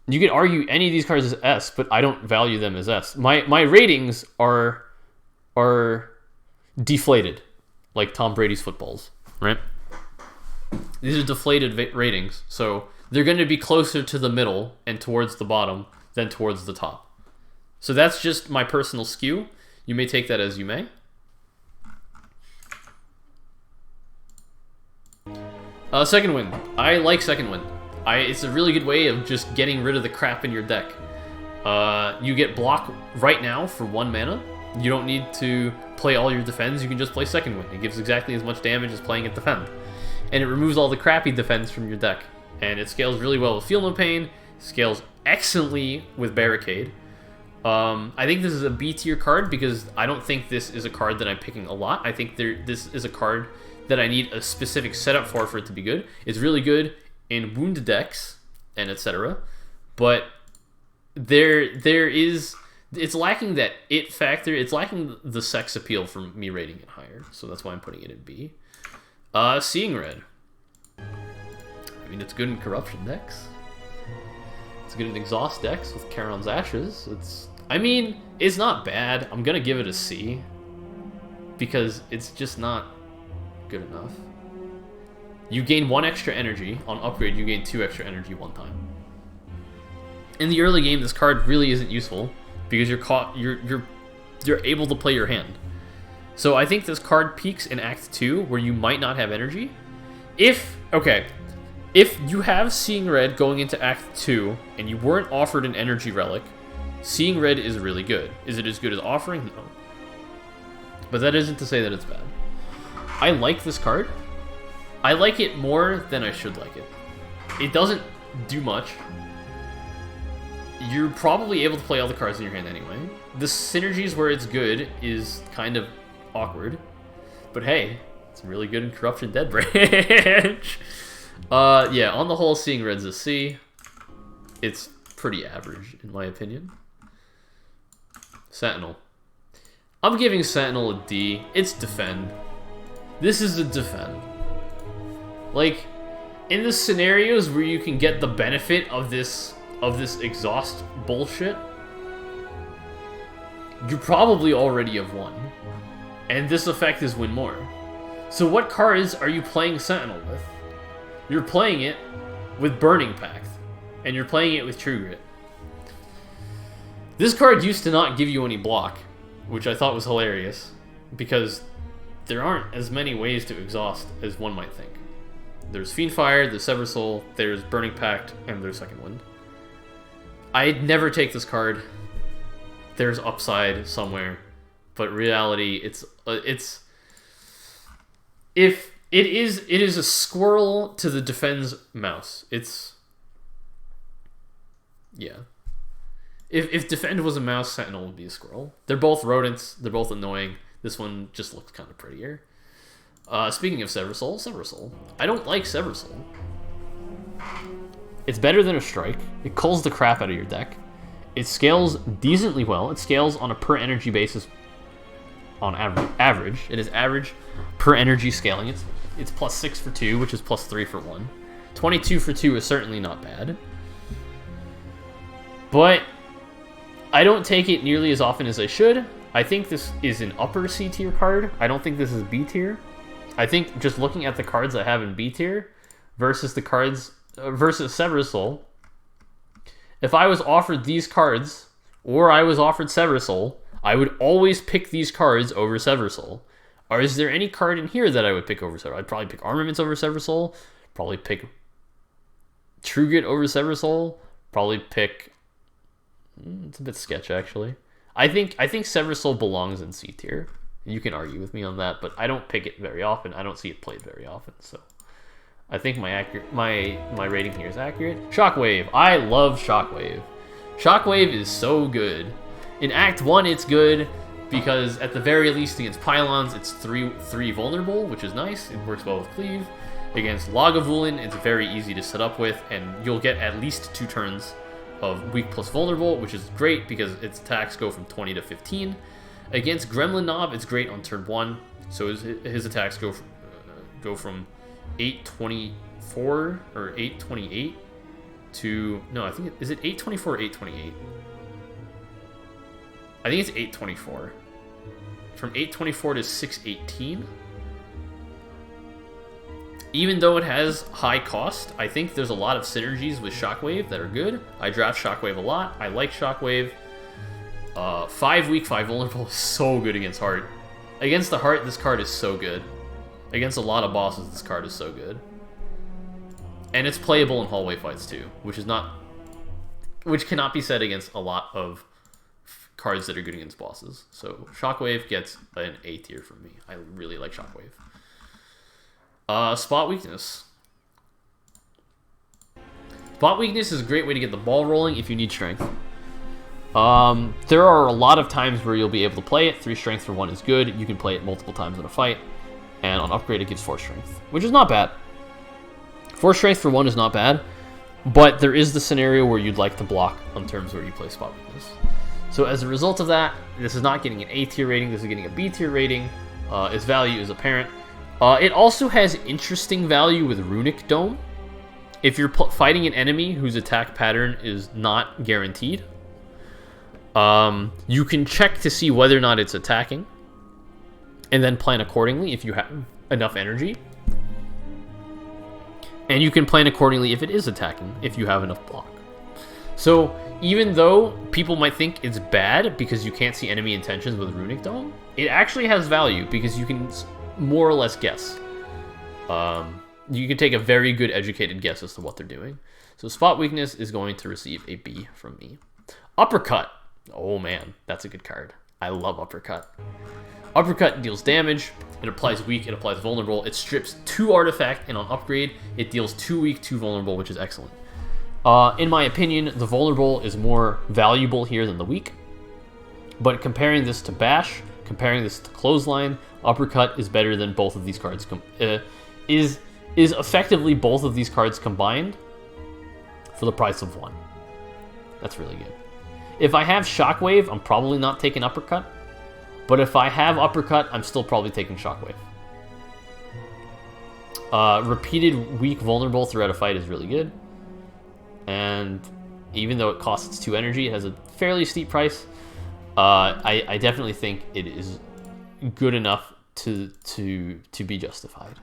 You could argue any of these cards as S, but I don't value them as S. My ratings are deflated, like Tom Brady's footballs, right? These are deflated ratings, so they're going to be closer to the middle and towards the bottom than towards the top. So that's just my personal skew. You may take that as you may. Second Wind. I like Second Wind. It's a really good way of just getting rid of the crap in your deck. You get block right now for 1 mana. You don't need to play all your defends. You can just play Second Wind. It gives exactly as much damage as playing it defend. And it removes all the crappy defense from your deck. And it scales really well with Feel No Pain. Scales excellently with Barricade. I think this is a B tier card because I don't think this is a card that I'm picking a lot. I think this is a card that I need a specific setup for it to be good. It's really good in wound decks and etc. But it's lacking that it factor. It's lacking the sex appeal for me rating it higher. So that's why I'm putting it in B. Seeing Red. I mean, it's good in Corruption decks. It's good in Exhaust decks with Charon's Ashes. It's not bad. I'm gonna give it a C because it's just not good enough. You gain 1 extra energy. On upgrade, you gain 2 extra energy 1 time. In the early game, this card really isn't useful because you're able to play your hand. So I think this card peaks in Act 2 where you might not have energy. If you have Seeing Red going into Act 2 and you weren't offered an energy relic, Seeing Red is really good. Is it as good as Offering? No. But that isn't to say that it's bad. I like this card. I like it more than I should like it. It doesn't do much. You're probably able to play all the cards in your hand anyway. The synergies where it's good is kind of awkward. But hey, it's really good in Corruption Dead Branch. Yeah, on the whole, Seeing Red's a C. It's pretty average, in my opinion. Sentinel. I'm giving Sentinel a D. It's defend. This is a defend. Like, in the scenarios where you can get the benefit of this exhaust bullshit, you probably already have won. And this effect is win more. So what cards are you playing Sentinel with? You're playing it with Burning Pact. And you're playing it with True Grit. This card used to not give you any block, which I thought was hilarious, because there aren't as many ways to exhaust as one might think. There's Fiendfire, there's Sever Soul, there's Burning Pact, and there's Second Wind. I'd never take this card. There's upside somewhere, but reality, it is a squirrel to the defense mouse. Yeah. If Defend was a mouse, Sentinel would be a squirrel. They're both rodents. They're both annoying. This one just looks kind of prettier. Speaking of Sever Soul. I don't like Sever Soul. It's better than a Strike. It culls the crap out of your deck. It scales decently well. It scales on a per energy basis on average. It is average per energy scaling. It's +6 for 2, which is +3 for 1. 22 for 2 is certainly not bad. But I don't take it nearly as often as I should. I think this is an upper C tier card. I don't think this is B tier. I think just looking at the cards I have in B tier versus the cards versus Sever Soul, if I was offered these cards or I was offered Sever Soul, I would always pick these cards over Sever Soul. Or is there any card in here that I would pick over Sever Soul? I'd probably pick Armaments over Sever Soul. Probably pick True Grit over Sever Soul. Probably pick... It's a bit sketch, actually. I think Sever Soul belongs in C tier. You can argue with me on that, but I don't pick it very often. I don't see it played very often, so I think my rating here is accurate. Shockwave. I love Shockwave. Shockwave is so good. In Act 1, it's good because at the very least against Pylons, it's 3 vulnerable, which is nice. It works well with Cleave. Against Lagavulin, it's very easy to set up with, and you'll get at least 2 turns of weak plus vulnerable, which is great because its attacks go from 20 to 15. Against Gremlin Knob, it's great on turn 1, so his attacks go from 824 or 828 to... No, I think... Is it 824 or 828? I think it's 824. From 824 to 618. Even though it has high cost, I think there's a lot of synergies with Shockwave that are good. I draft Shockwave a lot. I like Shockwave. 5 weak, 5 vulnerable is so good against Heart. Against the Heart, this card is so good. Against a lot of bosses, this card is so good. And it's playable in hallway fights too, which cannot be said against a lot of cards that are good against bosses. So Shockwave gets an A tier from me. I really like Shockwave. Spot Weakness. Spot Weakness is a great way to get the ball rolling if you need strength. There are a lot of times where you'll be able to play it. 3 strength for 1 is good. You can play it multiple times in a fight. And on upgrade, it gives 4 strength, which is not bad. 4 strength for 1 is not bad. But there is the scenario where you'd like to block on terms where you play Spot Weakness. So as a result of that, this is not getting an A tier rating. This is getting a B tier rating. Its value is apparent. It also has interesting value with Runic Dome. If you're fighting an enemy whose attack pattern is not guaranteed, you can check to see whether or not it's attacking, and then plan accordingly if you have enough energy. And you can plan accordingly if it is attacking, if you have enough block. So even though people might think it's bad because you can't see enemy intentions with Runic Dome, it actually has value because you can more or less guess. You can take a very good educated guess as to what they're doing. So Spot Weakness is going to receive a B from me. Uppercut. Oh man, that's a good card. I love Uppercut. Uppercut deals damage. It applies weak, it applies vulnerable. It strips 2 artifact, and on upgrade, it deals 2 weak, 2 vulnerable, which is excellent. In my opinion, the vulnerable is more valuable here than the weak. But comparing this to Bash, comparing this to Clothesline, Uppercut is better than both of these cards. Is effectively both of these cards combined for the price of 1. That's really good. If I have Shockwave, I'm probably not taking Uppercut. But if I have Uppercut, I'm still probably taking Shockwave. Repeated weak vulnerable throughout a fight is really good. And even though it costs 2 energy, it has a fairly steep price. I definitely think it is good enough to be justified,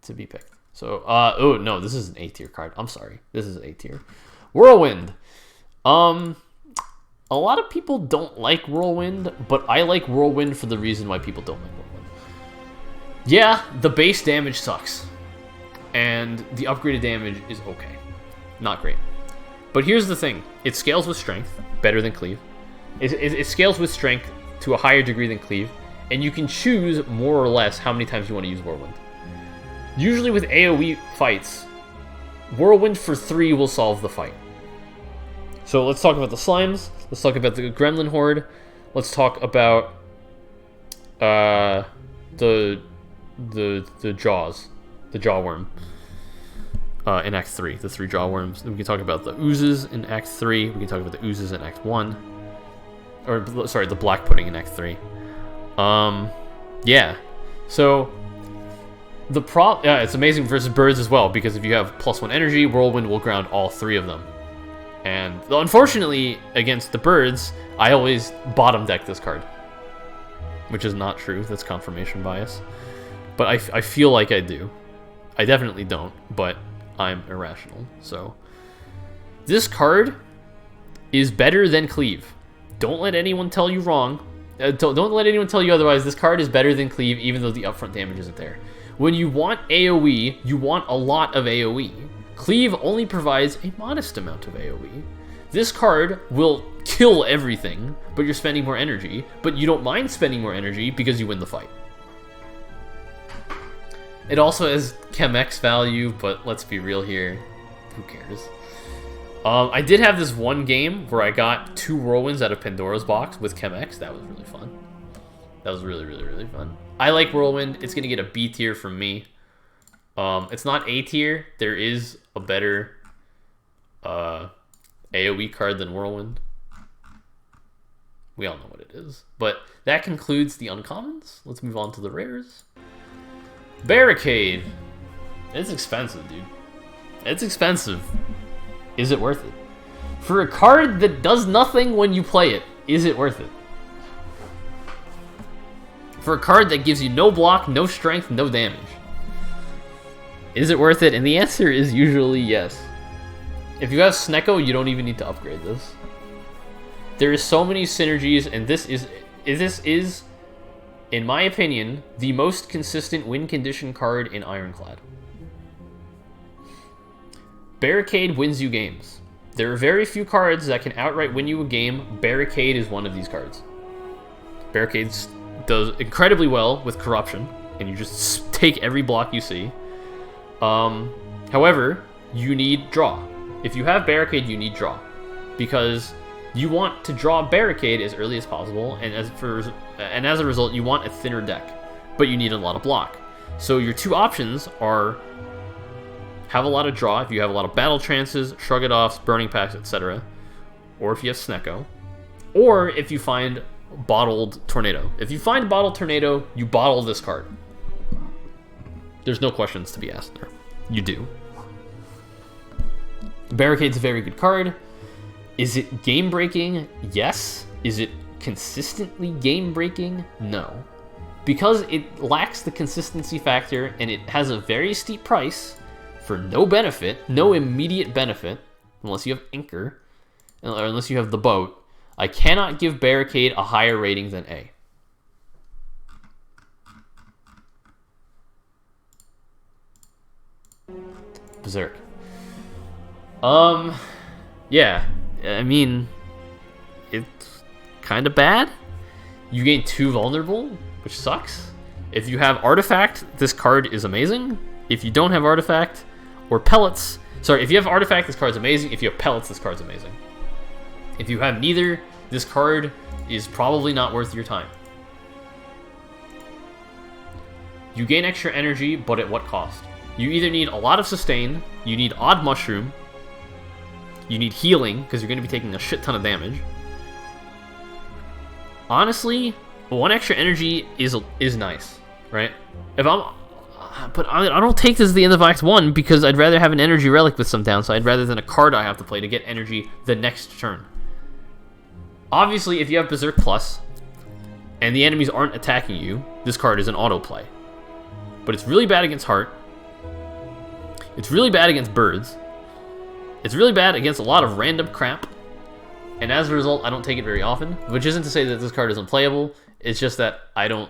to be picked. So, oh no, this is an A tier card. I'm sorry, this is an A tier. Whirlwind. A lot of people don't like Whirlwind, but I like Whirlwind for the reason why people don't like Whirlwind. Yeah, the base damage sucks, and the upgraded damage is okay, not great. But here's the thing: it scales with strength, better than Cleave. It scales with strength to a higher degree than Cleave, and you can choose more or less how many times you want to use Whirlwind. Usually with AoE fights, Whirlwind for 3 will solve the fight. So let's talk about the slimes. Let's talk about the gremlin horde. Let's talk about the jaws, the jawworm in Act 3, the 3 jawworms. Then we can talk about the oozes in Act 3. We can talk about the oozes in Act 1. Or, sorry, the black pudding in Act 3. Yeah. So, it's amazing versus birds as well, because if you have +1 energy, Whirlwind will ground all 3 of them. And, unfortunately, against the birds, I always bottom deck this card. Which is not true, that's confirmation bias. But I feel like I do. I definitely don't, but I'm irrational, so. This card is better than Cleave. Don't let anyone tell you wrong. Don't let anyone tell you otherwise. This card is better than Cleave, even though the upfront damage isn't there. When you want AoE, you want a lot of AoE. Cleave only provides a modest amount of AoE. This card will kill everything, but you're spending more energy, but you don't mind spending more energy because you win the fight. It also has Chem X value, but let's be real here. Who cares? I did have this one game where I got 2 Whirlwinds out of Pandora's box with Chem X. That was really fun. That was really, really, really fun. I like Whirlwind. It's going to get a B tier from me. It's not A tier. There is a better AoE card than Whirlwind. We all know what it is. But that concludes the uncommons. Let's move on to the rares. Barricade. It's expensive, dude. It's expensive. Is it worth it? For a card that does nothing when you play it, is it worth it? For a card that gives you no block, no strength, no damage, is it worth it? And the answer is usually yes. If you have Snekko, you don't even need to upgrade this. There is so many synergies, and this is, in my opinion, the most consistent win condition card in Ironclad. Barricade wins you games. There are very few cards that can outright win you a game. Barricade is one of these cards. Barricade does incredibly well with corruption, and you just take every block you see. However, you need draw. If you have Barricade, you need draw, because you want to draw Barricade as early as possible, and as a result, you want a thinner deck, but you need a lot of block. So your 2 options are have a lot of draw if you have a lot of battle trances, shrug it offs, burning packs, etc. Or if you have Snekko. Or if you find Bottled Tornado. If you find Bottled Tornado, you bottle this card. There's no questions to be asked there. You do. Barricade's a very good card. Is it game-breaking? Yes. Is it consistently game-breaking? No. Because it lacks the consistency factor and it has a very steep price for no benefit, no immediate benefit, unless you have Anchor, or unless you have the boat, I cannot give Barricade a higher rating than A. Berserk. Yeah, I mean, it's kind of bad. You gain 2 vulnerable, which sucks. If you have Artifact, this card is amazing. If you don't have Artifact, or Pellets, sorry, if you have Artifact, this card's amazing. If you have Pellets, this card's amazing. If you have neither, this card is probably not worth your time. You gain extra energy, but at what cost? You either need a lot of sustain, you need Odd Mushroom, you need healing, because you're going to be taking a shit ton of damage. Honestly, 1 extra energy is nice, right? But I don't take this at the end of Act 1 because I'd rather have an energy relic with some downside rather than a card I have to play to get energy the next turn. Obviously, if you have Berserk Plus and the enemies aren't attacking you, this card is an autoplay. But it's really bad against Heart. It's really bad against birds. It's really bad against a lot of random crap. And as a result, I don't take it very often. Which isn't to say that this card is unplayable. It's just that I don't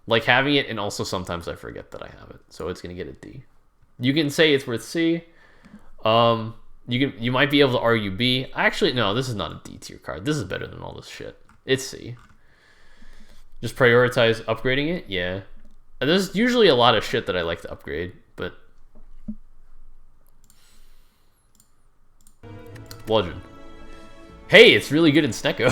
like having it, and also sometimes I forget that I have it. So it's going to get a D. You can say it's worth C. You might be able to argue B. Actually, no, this is not a D tier card. This is better than all this shit. It's C. Just prioritize upgrading it? Yeah. And there's usually a lot of shit that I like to upgrade, but Bludgeon. Hey, it's really good in Snekko.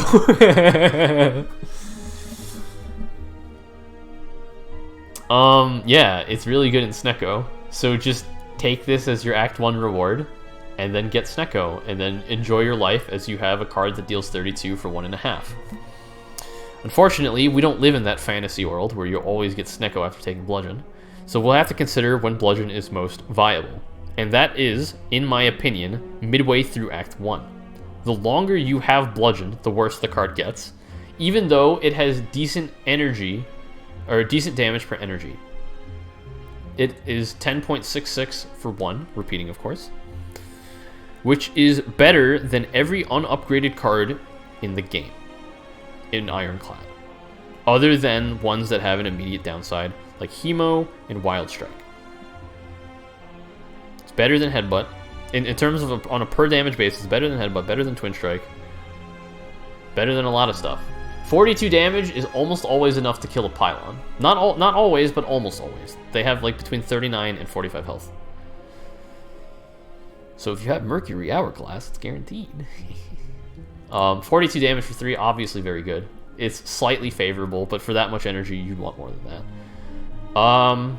Yeah, it's really good in Snekko. So just take this as your Act 1 reward, and then get Snekko, and then enjoy your life as you have a card that deals 32 for 1.5. Unfortunately, we don't live in that fantasy world where you always get Snekko after taking Bludgeon, so we'll have to consider when Bludgeon is most viable. And that is, in my opinion, midway through Act 1. The longer you have Bludgeon, the worse the card gets, even though it has decent energy, or decent damage per energy. It is 10.66 for 1, repeating of course, which is better than every unupgraded card in the game, in Ironclad, other than ones that have an immediate downside, like Hemo and Wild Strike. It's better than Headbutt. In terms of on a per damage basis, better than Headbutt, better than Twin Strike, better than a lot of stuff. 42 damage is almost always enough to kill a pylon. Not always, but almost always. They have like between 39 and 45 health. So if you have Mercury Hourglass, it's guaranteed. 42 damage for 3, obviously very good. It's slightly favorable, but for that much energy, you'd want more than that.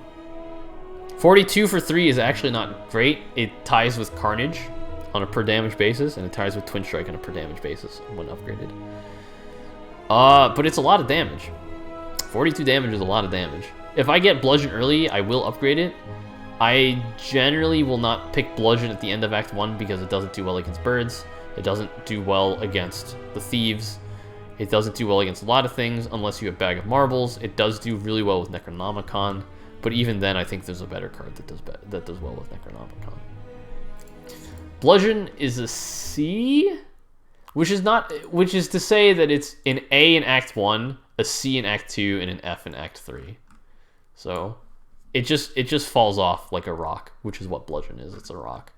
42 for 3 is actually not great. It ties with Carnage on a per damage basis, and it ties with Twin Strike on a per damage basis when upgraded. But it's a lot of damage. 42 damage is a lot of damage. If I get Bludgeon early, I will upgrade it. I generally will not pick Bludgeon at the end of Act 1 because it doesn't do well against birds. It doesn't do well against the thieves. It doesn't do well against a lot of things unless you have Bag of Marbles. It does do really well with Necronomicon, but even then I think there's a better card that does well with Necronomicon. Bludgeon is a C, which is to say that it's an A in Act 1, a C in Act 2, and an F in Act 3. So it just falls off like a rock, which is what Bludgeon is. It's a rock.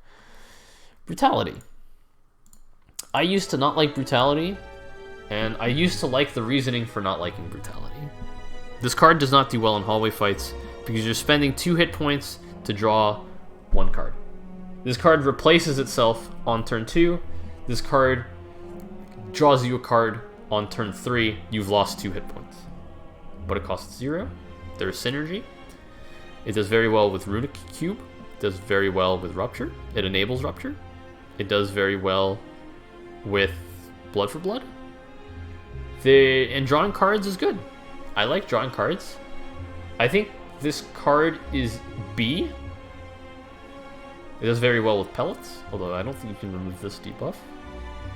Brutality. I used to not like Brutality, and I used to like the reasoning for not liking Brutality. This card does not do well in hallway fights because you're spending 2 hit points to draw 1 card. This card replaces itself on turn 2. This card draws you a card on turn 3. You've lost 2 hit points. But it costs 0. There's synergy. It does very well with Runic Cube. It does very well with Rupture. It enables Rupture. It does very well with Blood for Blood. And drawing cards is good. I like drawing cards. I think this card is B. It does very well with Pellets, although I don't think you can remove this debuff.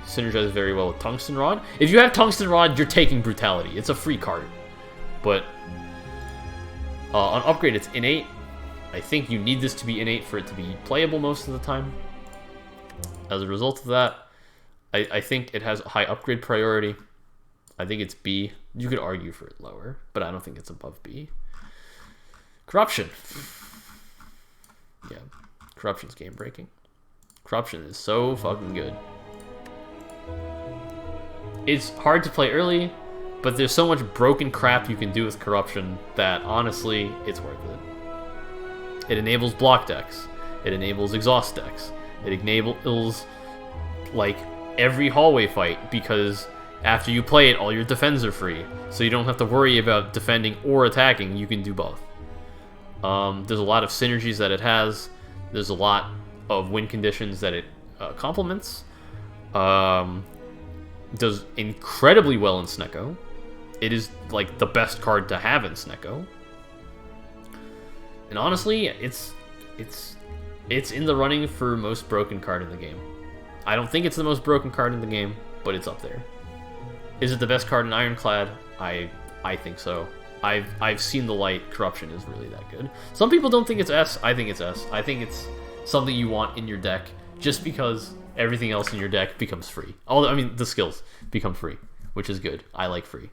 Synergizes very well with Tungsten Rod. If you have Tungsten Rod, you're taking Brutality. It's a free card. But on upgrade, it's innate. I think you need this to be innate for it to be playable most of the time. As a result of that, I think it has a high upgrade priority. I think it's B. You could argue for it lower, but I don't think it's above B. Corruption. Yeah, Corruption's game breaking. Corruption is so fucking good. It's hard to play early, but there's so much broken crap you can do with Corruption that honestly, it's worth it. It enables block decks. It enables exhaust decks. It enables like every hallway fight because after you play it, all your defends are free. So you don't have to worry about defending or attacking. You can do both. There's a lot of synergies that it has. There's a lot of win conditions that it complements. Does incredibly well in Snekko. It is like the best card to have in Snekko. And honestly, it's in the running for most broken card in the game. I don't think it's the most broken card in the game, but it's up there. Is it the best card in Ironclad? I think so. I've seen the light. Corruption is really that good. Some people don't think it's S. I think it's S. I think it's something you want in your deck just because everything else in your deck becomes free. I mean, the skills become free, which is good. I like free.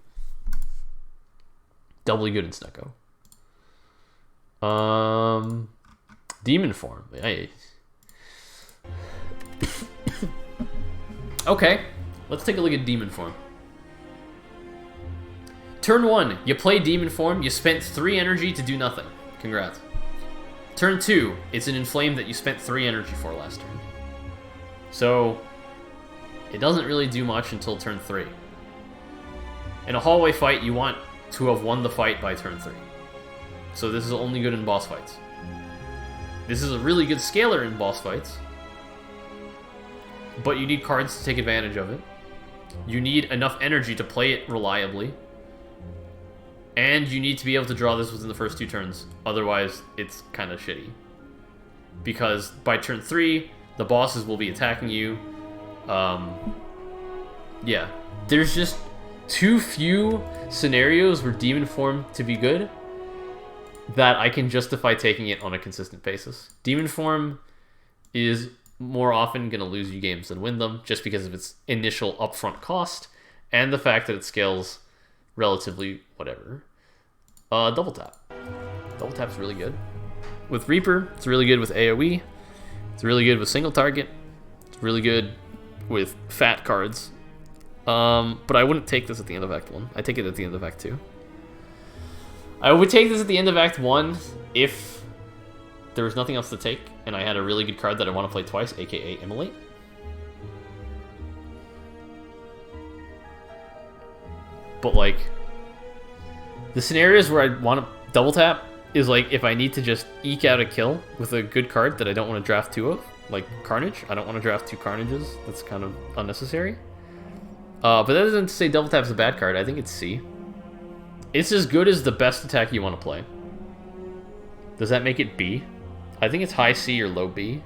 Doubly good in Snekko. Demon form. Hey. Okay, let's take a look at Demon form. Turn 1, you play Demon form, you spent 3 energy to do nothing. Congrats. Turn 2, it's an Inflame that you spent 3 energy for last turn. So, It doesn't really do much until turn 3. In a hallway fight, you want to have won the fight by turn 3. So this is only good in boss fights. This is a really good scaler in boss fights. But you need cards to take advantage of it. You need enough energy to play it reliably. And you need to be able to draw this within the first 2 turns. Otherwise, it's kind of shitty. Because by turn 3, the bosses will be attacking you. Yeah. There's just too few scenarios where Demon Form to be good that I can justify taking it on a consistent basis. Demon Form is more often going to lose you games than win them, just because of its initial upfront cost and the fact that it scales relatively whatever. Double Tap. Double Tap's really good. With Reaper, it's really good with AoE. It's really good with single target. It's really good with fat cards. But I wouldn't take this at the end of Act 1. I take it at the end of Act 2. I would take this at the end of Act 1 if there was nothing else to take, and I had a really good card that I want to play twice, aka Immolate. But, like, the scenarios where I want to double tap is, like, if I need to just eke out a kill with a good card that I don't want to draft 2 of, like Carnage. I don't want to draft 2 Carnages. That's kind of unnecessary. But that doesn't say double tap's a bad card. I think it's C. It's as good as the best attack you want to play. Does that make it B? I think it's high C or low B.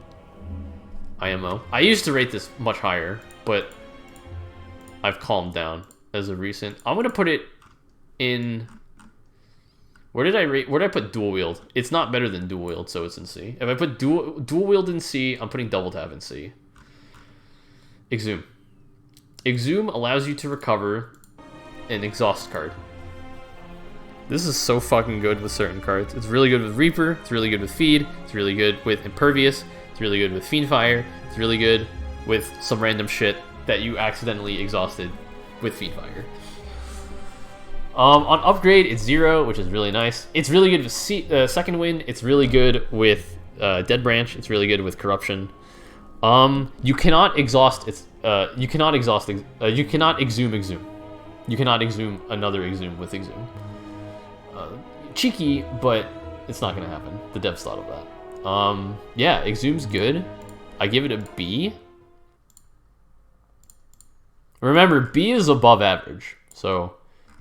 IMO. I used to rate this much higher, but I've calmed down as of recent. I'm gonna put it in. Where did I put dual wield? It's not better than dual wield, so it's in C. If I put dual wield in C, I'm putting double tap in C. Exhume. Exhume allows you to recover an exhaust card. This is so fucking good with certain cards. It's really good with Reaper. It's really good with Feed. It's really good with Impervious. It's really good with Fiendfire. It's really good with some random shit that you accidentally exhausted with Fiendfire. On Upgrade, it's 0, which is really nice. It's really good with Second Wind. It's really good with Dead Branch. It's really good with Corruption. You cannot exhaust. You cannot exhume Exhume. You cannot exhume another Exhume with Exhume. Cheeky, but it's not gonna happen. The devs thought of that. Yeah, Exhume's good. I give it a B. Remember, B is above average. So,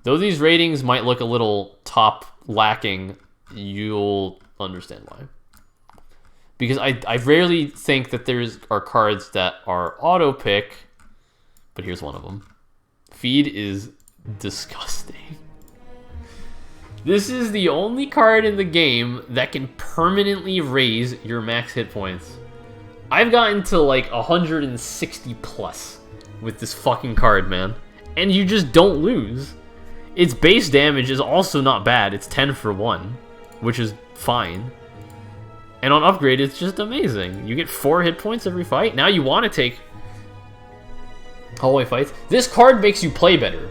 though these ratings might look a little top lacking, you'll understand why. Because I rarely think that are cards that are auto pick, but here's one of them. Feed is disgusting. This is the only card in the game that can permanently raise your max hit points. I've gotten to like 160 plus with this fucking card, man. And you just don't lose. Its base damage is also not bad. It's 10 for 1, which is fine. And on Upgrade, it's just amazing. You get 4 hit points every fight. Now you want to take hallway fights. This card makes you play better.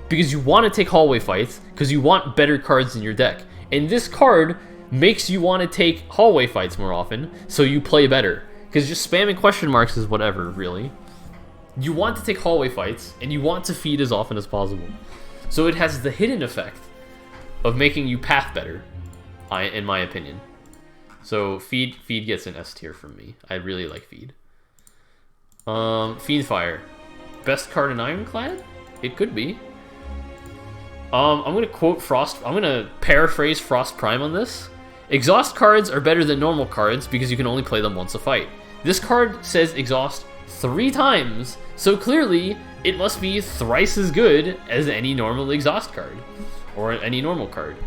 Because you want to take hallway fights, because you want better cards in your deck. And this card makes you want to take hallway fights more often, so you play better. Because just spamming question marks is whatever, really. You want to take hallway fights, and you want to feed as often as possible. So it has the hidden effect of making you path better, in my opinion. So feed gets an S tier from me. I really like feed. Fiendfire. Best card in Ironclad? It could be. I'm gonna quote Frost. I'm gonna paraphrase Frost Prime on this. Exhaust cards are better than normal cards because you can only play them once a fight. This card says exhaust 3 times, so clearly it must be thrice as good as any normal exhaust card or any normal card.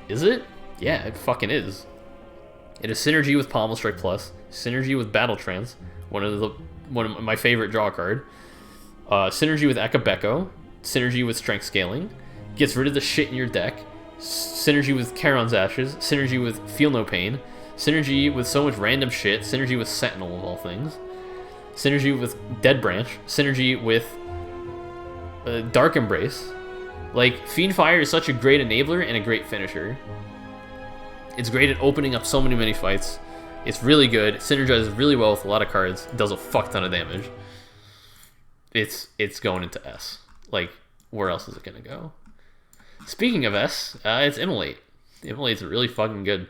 Is it? Yeah, it fucking is. It has synergy with Pommel Strike Plus, synergy with Battle Trance, one of my favorite draw card. Synergy with Akabeko. Synergy with Strength Scaling, gets rid of the shit in your deck, synergy with Charon's Ashes, synergy with Feel No Pain, synergy with so much random shit, synergy with Sentinel of all things, synergy with Dead Branch, synergy with Dark Embrace. Like, Fiendfire is such a great enabler and a great finisher. It's great at opening up so many fights. It's really good, it synergizes really well with a lot of cards, it does a fuck ton of damage. it's going into S. Like, where else is it gonna go? Speaking of S, it's Immolate. Immolate's really fucking good.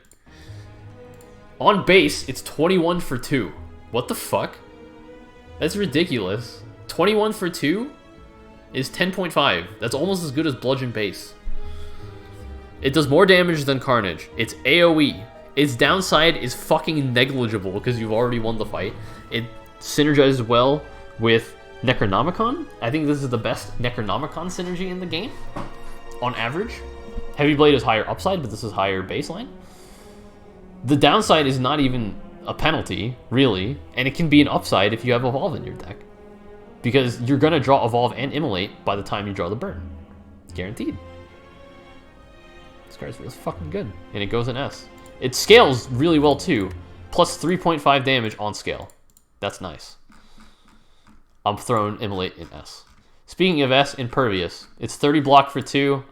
On base, it's 21 for 2. What the fuck? That's ridiculous. 21 for 2 is 10.5. That's almost as good as Bludgeon base. It does more damage than Carnage. It's AoE. Its downside is fucking negligible because you've already won the fight. It synergizes well with Necronomicon. I think this is the best Necronomicon synergy in the game, on average. Heavy Blade is higher upside, but this is higher baseline. The downside is not even a penalty, really, and it can be an upside if you have Evolve in your deck. Because you're going to draw Evolve and Immolate by the time you draw the burn. It's guaranteed. This card's really fucking good, and it goes in S. It scales really well, too. Plus 3.5 damage on scale. That's nice. I'm throwing Immolate in S. Speaking of S, Impervious. It's 30 block for 2.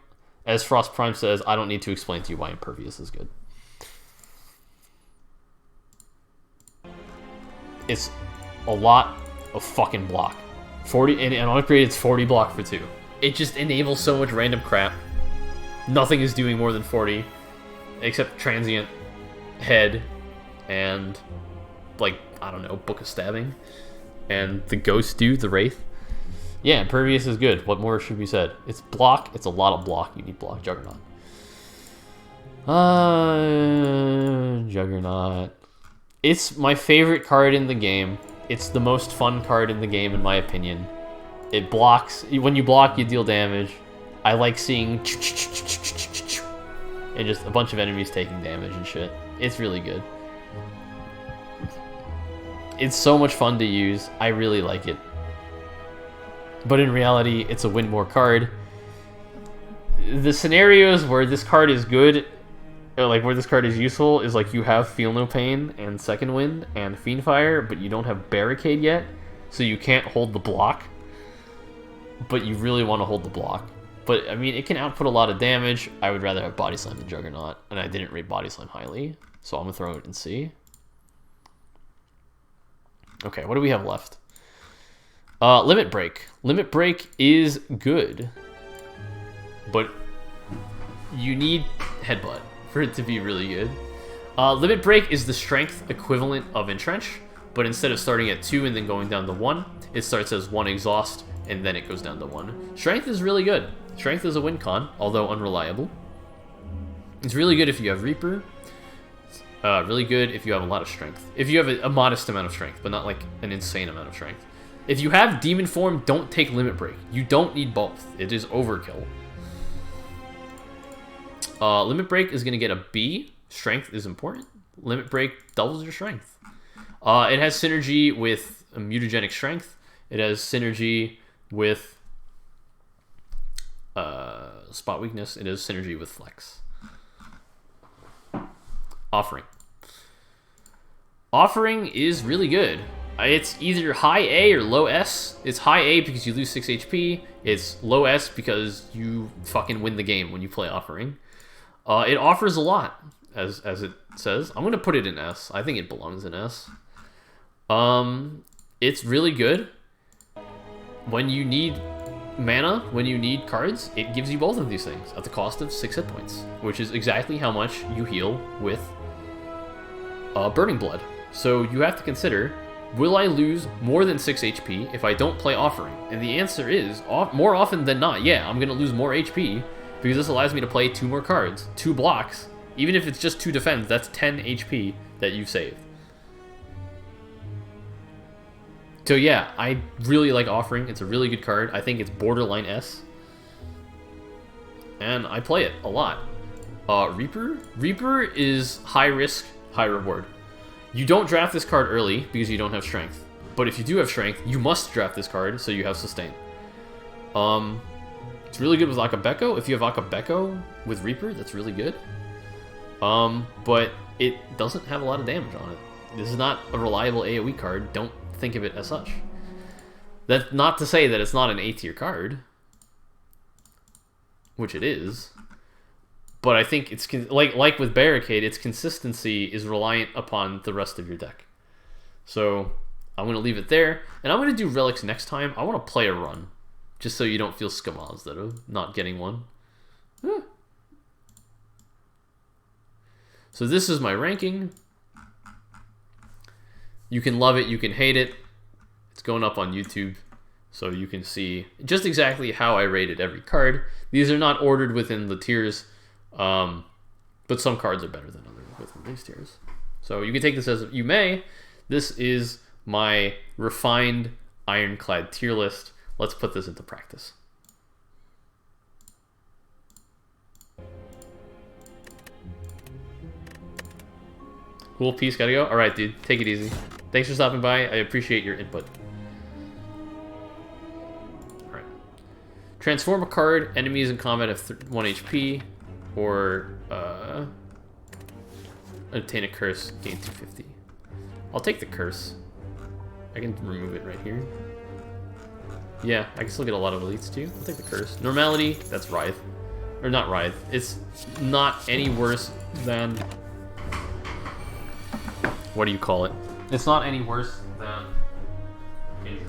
As Frost Prime says, I don't need to explain to you why Impervious is good. It's a lot of fucking block. 40, and on upgrade, it's 40 block for 2. It just enables so much random crap. Nothing is doing more than 40, except Transient, Head, and, like, I don't know, Book of Stabbing, and the Ghost Dude, the Wraith. Yeah, Impervious is good. What more should be said? It's block. It's a lot of block. You need block. Juggernaut. Juggernaut. It's my favorite card in the game. It's the most fun card in the game, in my opinion. It blocks. When you block, you deal damage. I like seeing and just a bunch of enemies taking damage and shit. It's really good. It's so much fun to use. I really like it. But in reality, it's a win more card. The scenarios where this card is good, or like where this card is useful, is like you have Feel No Pain and Second Wind and Fiendfire, but you don't have Barricade yet, so you can't hold the block. But you really want to hold the block. But, I mean, it can output a lot of damage. I would rather have Body Slam than Juggernaut, and I didn't rate Body Slam highly, so I'm going to throw it in C. Okay, what do we have left? Limit Break. Limit Break is good, but you need Headbutt for it to be really good. Limit Break is the strength equivalent of Entrench, but instead of starting at 2 and then going down to 1, it starts as 1 exhaust, and then it goes down to 1. Strength is really good. Strength is a win con, although unreliable. It's really good if you have Reaper. Really good if you have a lot of strength. If you have a modest amount of strength, but not like an insane amount of strength. If you have Demon Form, don't take Limit Break. You don't need both. It is overkill. Limit Break is going to get a B. Strength is important. Limit Break doubles your strength. It has synergy with Mutagenic Strength. It has synergy with Spot Weakness. It has synergy with Flex. Offering. Offering is really good. It's either high A or low S. It's high A because you lose 6 HP. It's low S because you fucking win the game when you play Offering. It offers a lot, as it says. I'm going to put it in S. I think it belongs in S. It's really good. When you need mana, when you need cards, it gives you both of these things at the cost of 6 hit points, which is exactly how much you heal with Burning Blood. So you have to consider, will I lose more than 6 HP if I don't play Offering? And the answer is, more often than not, yeah, I'm going to lose more HP because this allows me to play 2 more cards, 2 blocks. Even if it's just 2 defense, that's 10 HP that you've saved. So yeah, I really like Offering. It's a really good card. I think it's borderline S. And I play it a lot. Reaper? Reaper is high risk, high reward. You don't draft this card early because you don't have strength. But if you do have strength, you must draft this card so you have sustain. It's really good with Akabeko. If you have Akabeko with Reaper, that's really good. But it doesn't have a lot of damage on it. This is not a reliable AoE card. Don't think of it as such. That's not to say that it's not an A tier card, which it is. But I think it's like with Barricade, its consistency is reliant upon the rest of your deck. So I'm going to leave it there, and I'm going to do relics next time. I want to play a run, just so you don't feel skamazed that of not getting one. So this is my ranking. You can love it, you can hate it. It's going up on YouTube, so you can see just exactly how I rated every card. These are not ordered within the tiers, but some cards are better than others within these tiers. So you can take this as you may. This is my refined Ironclad tier list. Let's put this into practice. Cool, peace, gotta go. All right, dude, take it easy. Thanks for stopping by. I appreciate your input. All right. Transform a card. Enemies in combat have 1 HP, or obtain a curse, gain 250. I'll take the curse. I can remove it right here. Yeah, I can still get a lot of elites too. I'll take the curse. Normality, that's Writhe. Or not Writhe. It's not any worse than... What do you call it? It's not any worse than injury.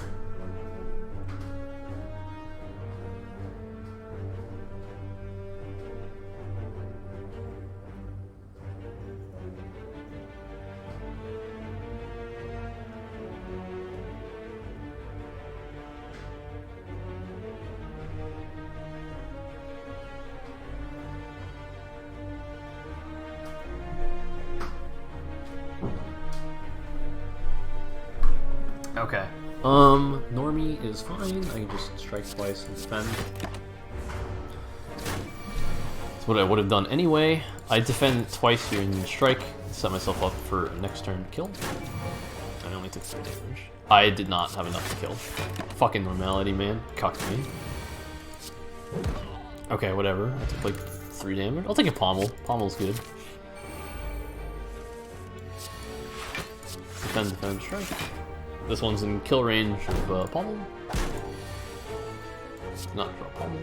Okay. Normie is fine. I can just strike twice and defend. That's what I would have done anyway. I defend twice here and then strike, set myself up for next turn kill. I only took 3 damage. I did not have enough to kill. Fucking normality, man. Cucked me. Okay, whatever. I took like 3 damage. I'll take a Pommel. Pommel's good. Defend, defend, strike. This one's in kill range of Pommel. Not draw Pommel.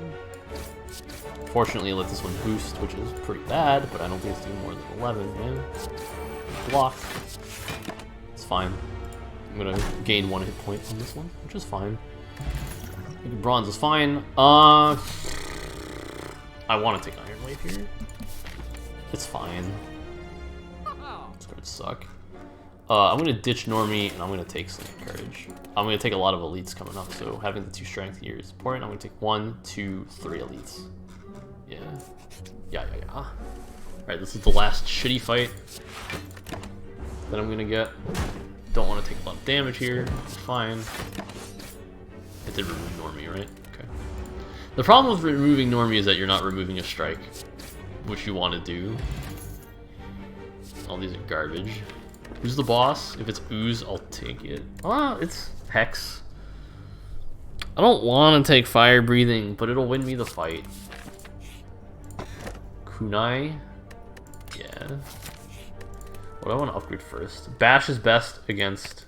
Fortunately, I let this one boost, which is pretty bad, but I don't think it's doing more than 11, man. Block. It's fine. I'm gonna gain 1 hit point on this one, which is fine. Maybe bronze is fine. I want to take Iron Wave here. It's fine. These cards suck. I'm going to ditch Normie, and I'm going to take Sleep Courage. I'm going to take a lot of elites coming up, so having the 2 strength here is important. I'm going to take 1, 2, 3 elites. Yeah. Yeah. Alright, this is the last shitty fight that I'm going to get. Don't want to take a lot of damage here. It's fine. It did remove Normie, right? Okay. The problem with removing Normie is that you're not removing a strike, which you want to do. All these are garbage. Who's the boss? If it's Ooze, I'll take it. Ah, it's Hex. I don't want to take Fire Breathing, but it'll win me the fight. Kunai? Yeah. What do I want to upgrade first? Bash is best against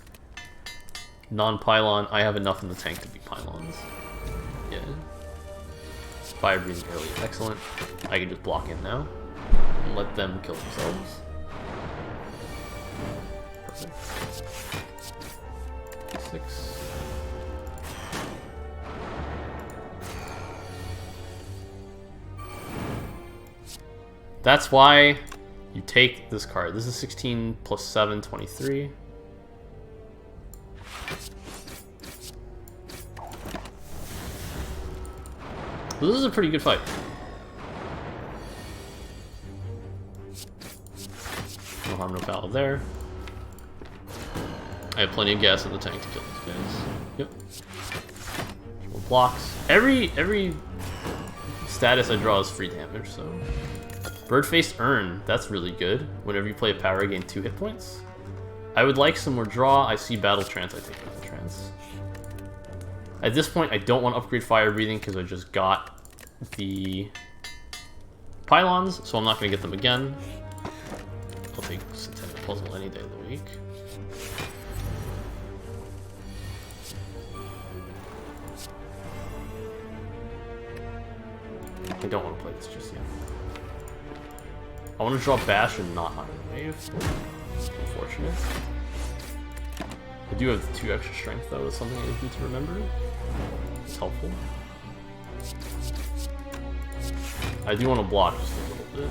non-pylon. I have enough in the tank to be pylons. Yeah. Fire Breathing early is excellent. I can just block in now and let them kill themselves. 6. That's why you take this card. This is 16 plus 7, 23. This is a pretty good fight. No harm, no foul there. I have plenty of gas in the tank to kill these guys. Yep. More blocks. Every status I draw is free damage, so. Bird-faced Urn, that's really good. Whenever you play a power, I gain 2 hit points. I would like some more draw. I see Battle Trance, I take Battle Trance. At this point, I don't want to upgrade Fire Breathing because I just got the pylons, so I'm not going to get them again. I'll take Satanic Puzzle any day of the week. I don't want to play this just yet. I want to draw Bash and not Iron Wave. Unfortunate. I do have 2 extra strength though, that's something I need to remember. It's helpful. I do want to block just a little bit.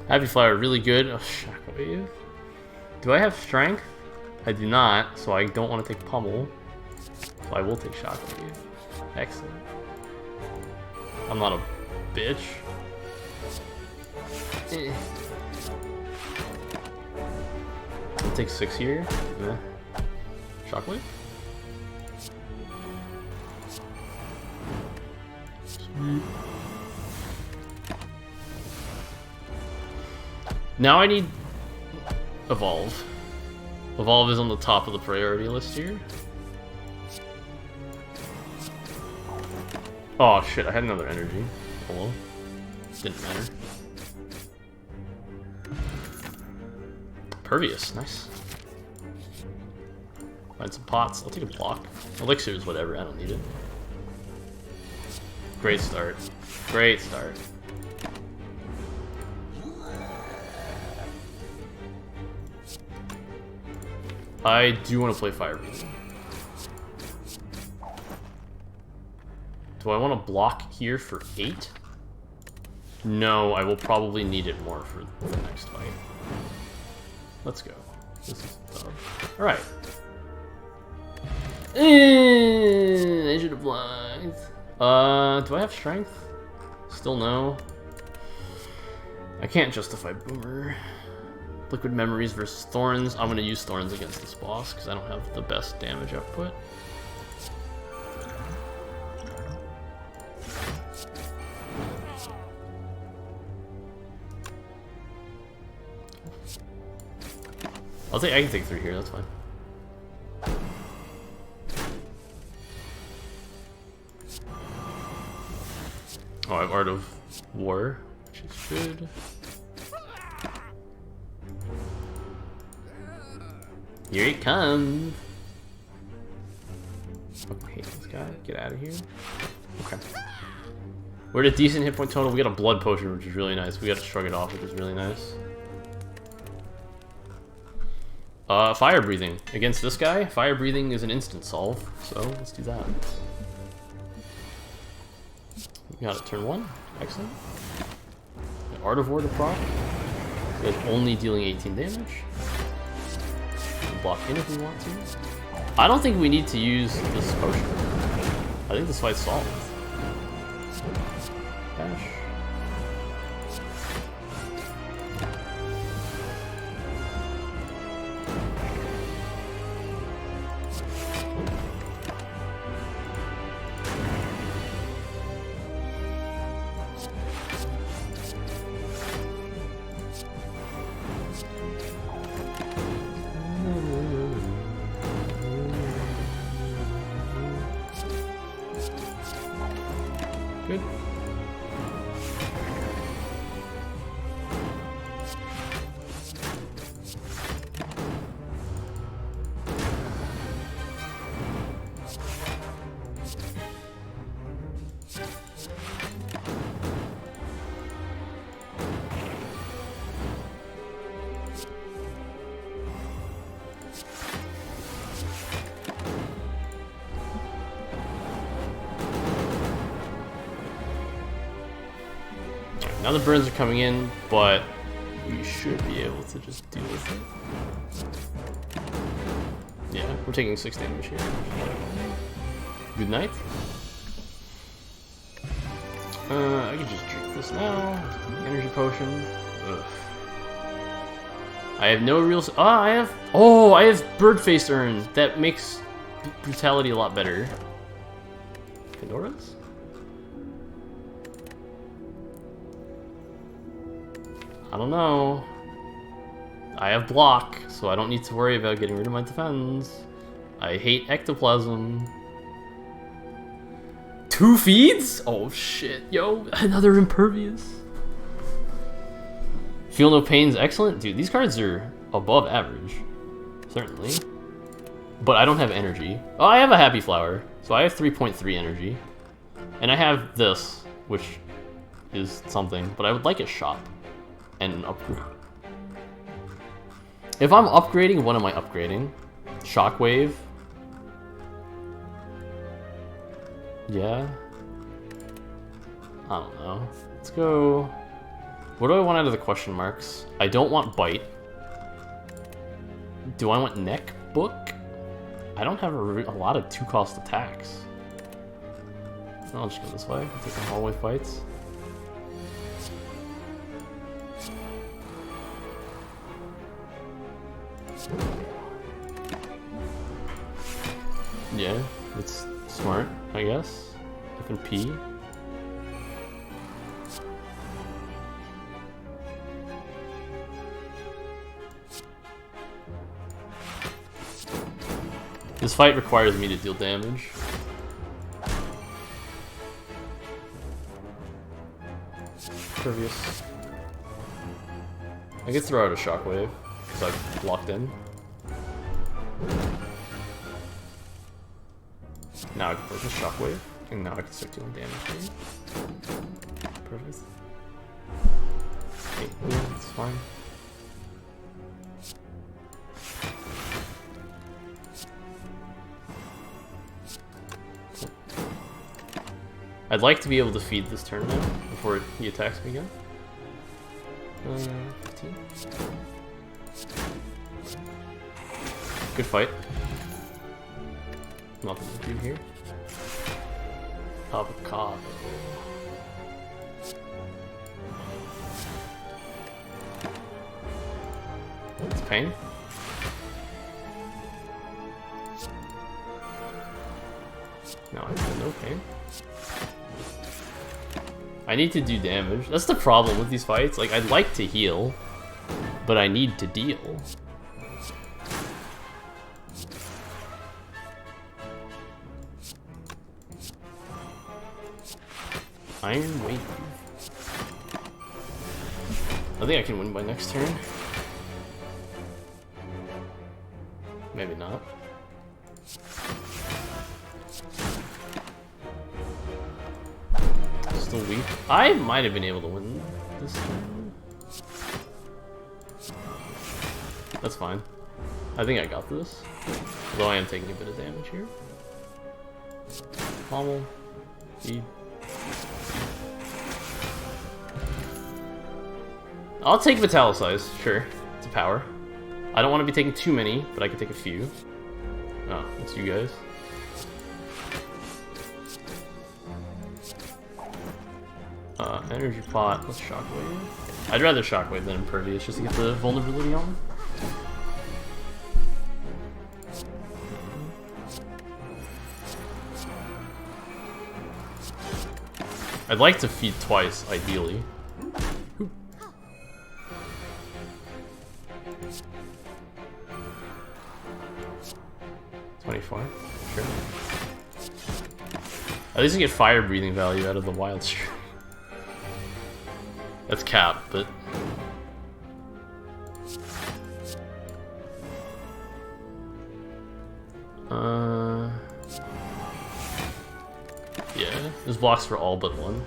Happy Flower, really good. Oh, Shockwave. Do I have strength? I do not, so I don't want to take Pommel. So I will take Shockwave. Excellent. I'm not a bitch. I'll take 6 here. Yeah. Shockwave? Sweet. Now I need Evolve. Evolve is on the top of the priority list here. Oh shit, I had another energy. Oh well. Didn't matter. Pervious, nice. Find some pots. I'll take a block. Elixirs, whatever, I don't need it. Great start. Great start. I do want to play Fire Breathing. Do I want to block here for 8? No, I will probably need it more for the next fight. Let's go. This is alright. I should have blocked. Do I have strength? Still no. I can't justify Boomer. Liquid Memories versus Thorns. I'm gonna use Thorns against this boss because I don't have the best damage output. I can take 3 here, that's fine. Oh, I have Art of War, which is good. Here he comes. I hate this guy. Get out of here. Okay. We're at a decent hit point total. We got a blood potion, which is really nice. We got to shrug it off, which is really nice. Fire breathing. Against this guy, fire breathing is an instant solve. So let's do that. We got it turn 1. Excellent. Art of War to proc. It's only dealing 18 damage. Block in if we want to. I don't think we need to use this potion. I think this fight's solved. Dash. Good. Now the burns are coming in, but we should be able to just deal with it. Yeah, we're taking 6 damage here. Good night. I can just drink this now. Energy potion. Ugh. I have no real. I have Bird-Faced Urn. That makes brutality a lot better. Pandora's? I don't know. I have block, so I don't need to worry about getting rid of my defense. I hate ectoplasm. 2 feeds? Oh shit, yo, another impervious. Feel No Pain's excellent. Dude, these cards are above average. Certainly. But I don't have energy. Oh, I have a Happy Flower. So I have 3.3 energy. And I have this, which is something. But I would like a shop. And an upgrade. If I'm upgrading, what am I upgrading? Shockwave? Yeah. I don't know. Let's go... What do I want out of the question marks? I don't want Bite. Do I want Neck Book? I don't have a lot of 2-cost attacks. I'll just go this way. Take some hallway fights. Yeah, it's smart, I guess. F and P. This fight requires me to deal damage. Pervious. I could throw out a Shockwave, because I've locked in. Now I can focus Shockwave, and now I can start dealing damage to you. Perfect. Okay, yeah, it's fine. I'd like to be able to feed this turn now before he attacks me again. 15. Good fight. Nothing to do here. Avocado. It's pain. No, I have no pain. I need to do damage. That's the problem with these fights. Like, I'd like to heal, but I need to deal. Iron Wave. I think I can win by next turn. Maybe not. Still weak. I might have been able to win this turn. That's fine. I think I got this. Although I am taking a bit of damage here. Pommel. E. I'll take Vitalicize, sure. It's a power. I don't want to be taking too many, but I can take a few. Oh, it's you guys. Energy Pot, let's Shockwave. I'd rather Shockwave than Impervious just to get the vulnerability on. I'd like to feed twice, ideally. 24, sure. At least I get fire breathing value out of the wild string. That's cap, but yeah, there's blocks for all but one.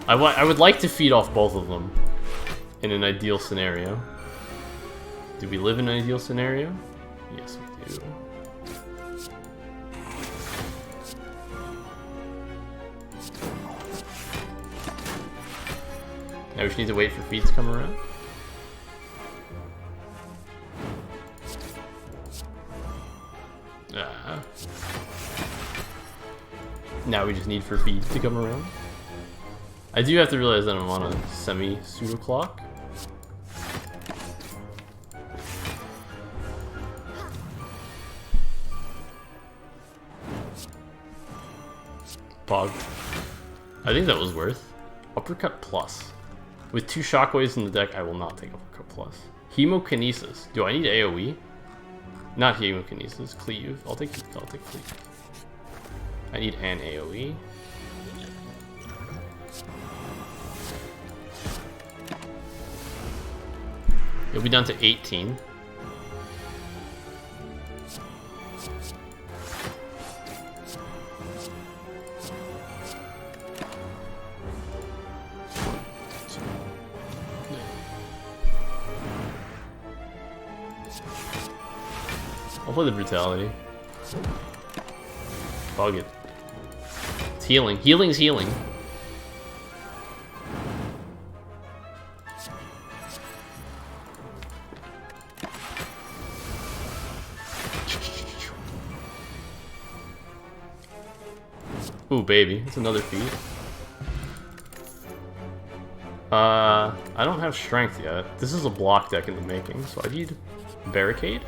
I would like to feed off both of them in an ideal scenario. Do we live in an ideal scenario? Yes, we do. Now we just need to wait for feed to come around. Now we just need for feed to come around. I do have to realize that I'm on a semi-pseudo clock. Pog. I think that was worth. Uppercut Plus. With 2 Shockwaves in the deck, I will not take Uppercut Plus. Hemokinesis. Do I need AoE? Not Hemokinesis, Cleave. I'll take Cleave. I need an AoE. You'll be down to 18. I'll play the Brutality. Bug it. It's healing. Healing's healing. Ooh, baby. It's another feat. I don't have strength yet. This is a block deck in the making, so I need Barricade.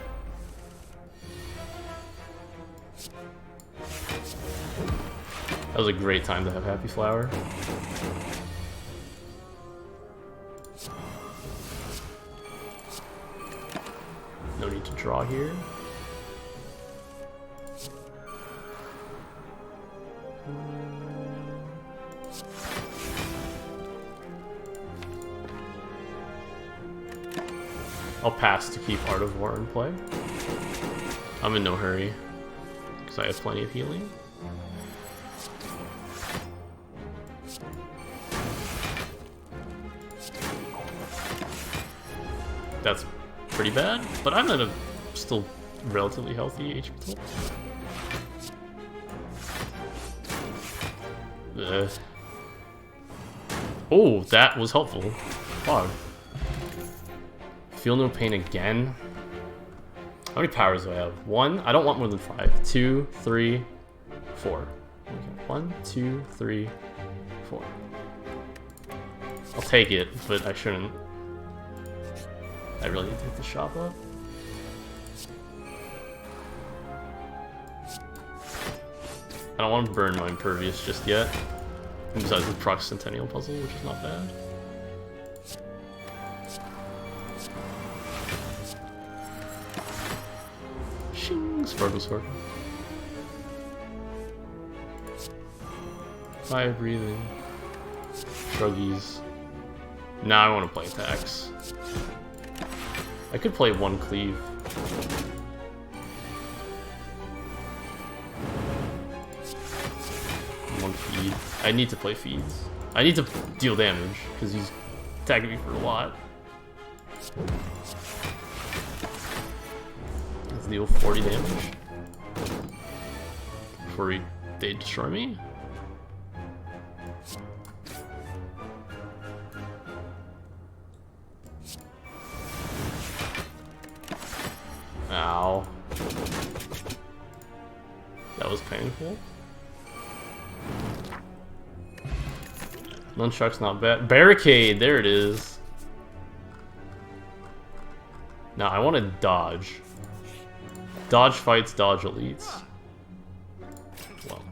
That was a great time to have Happy Flower. No need to draw here. I'll pass to keep Art of War in play. I'm in no hurry, because I have plenty of healing. That's pretty bad, but I'm at a still relatively healthy HP total. Oh, that was helpful. Fog. Feel no pain again. How many powers do I have? 1? I don't want more than 5. 2, 3, 4. Okay. 1, 2, 3, 4. I'll take it, but I shouldn't. I really need to hit the shop up. I don't want to burn my Impervious just yet. And besides the proc Centennial puzzle, which is not bad. Shing! Sparkle Sparkle. Fire breathing. Shruggies. Now I want to play attacks. I could play 1 Cleave. One feed. I need to play feeds. I need to deal damage, because he's attacking me for a lot. Let's deal 40 damage. Before they destroy me. Ow. That was painful. Nunchuck's not bad. Barricade! There it is. Now, I want to dodge. Dodge fights, dodge elites. Well.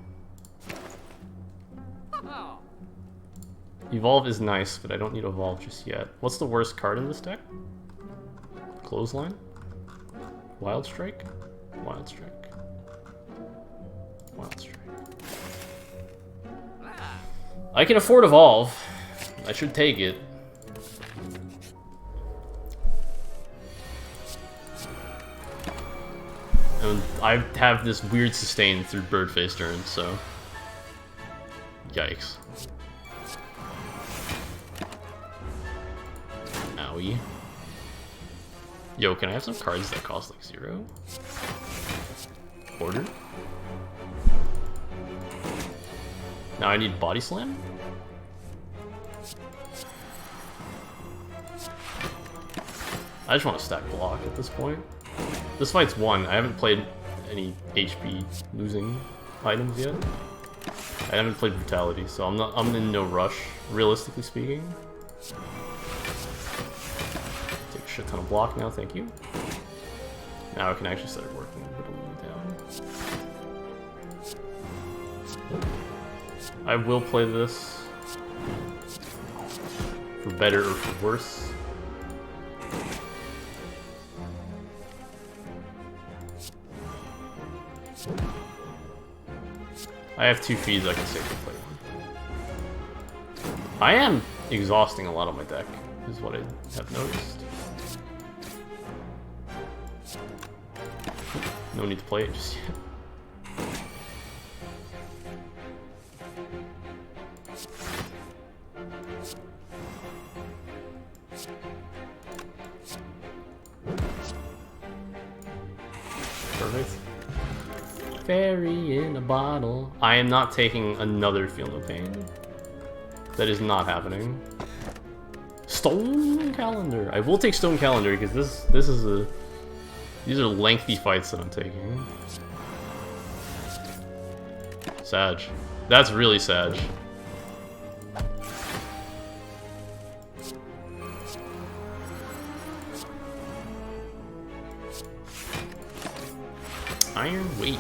Evolve is nice, but I don't need Evolve just yet. What's the worst card in this deck? Clothesline? Wild Strike? Wild Strike. Wild Strike. I can afford Evolve. I should take it. And I have this weird sustain through Birdface turn, so... Yikes. Owie. Yo, can I have some cards that cost like 0? Order? Now I need Body Slam? I just want to stack block at this point. This fight's won. I haven't played any HP losing items yet. I haven't played Brutality, so I'm in no rush, realistically speaking. Take a shit ton of block now, thank you. Now I can actually start working a little down. I will play this for better or for worse. I have 2 feeds, I can safely play 1. I am exhausting a lot of my deck, is what I have noticed. No need to play it just yet. Perfect. Fairy in a bottle. I am not taking another Feel No Pain. That is not happening. Stone Calendar. I will take Stone Calendar because this is a... These are lengthy fights that I'm taking. Sag. That's really Sag. Iron Wave.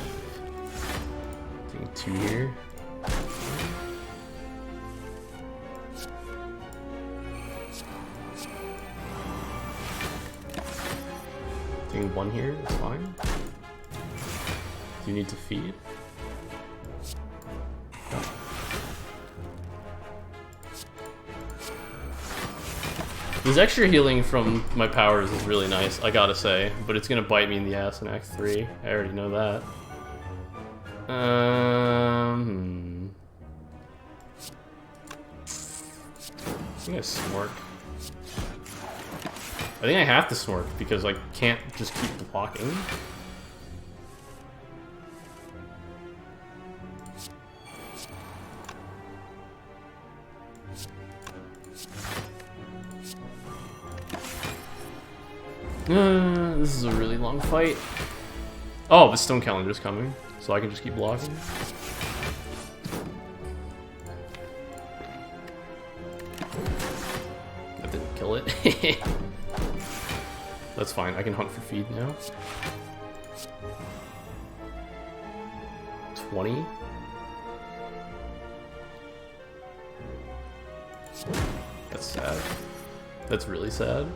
Taking 2 here. Taking 1 here, that's fine. Do you need to feed? No. This extra healing from my powers is really nice, I gotta say, but it's gonna bite me in the ass in Act 3. I already know that. I think I Snork. I think I have to Snork because I can't just keep blocking. This is a really long fight. Oh, the Stone Calendar's coming, so I can just keep blocking. That didn't kill it. That's fine, I can hunt for feed now. 20. That's sad. That's really sad.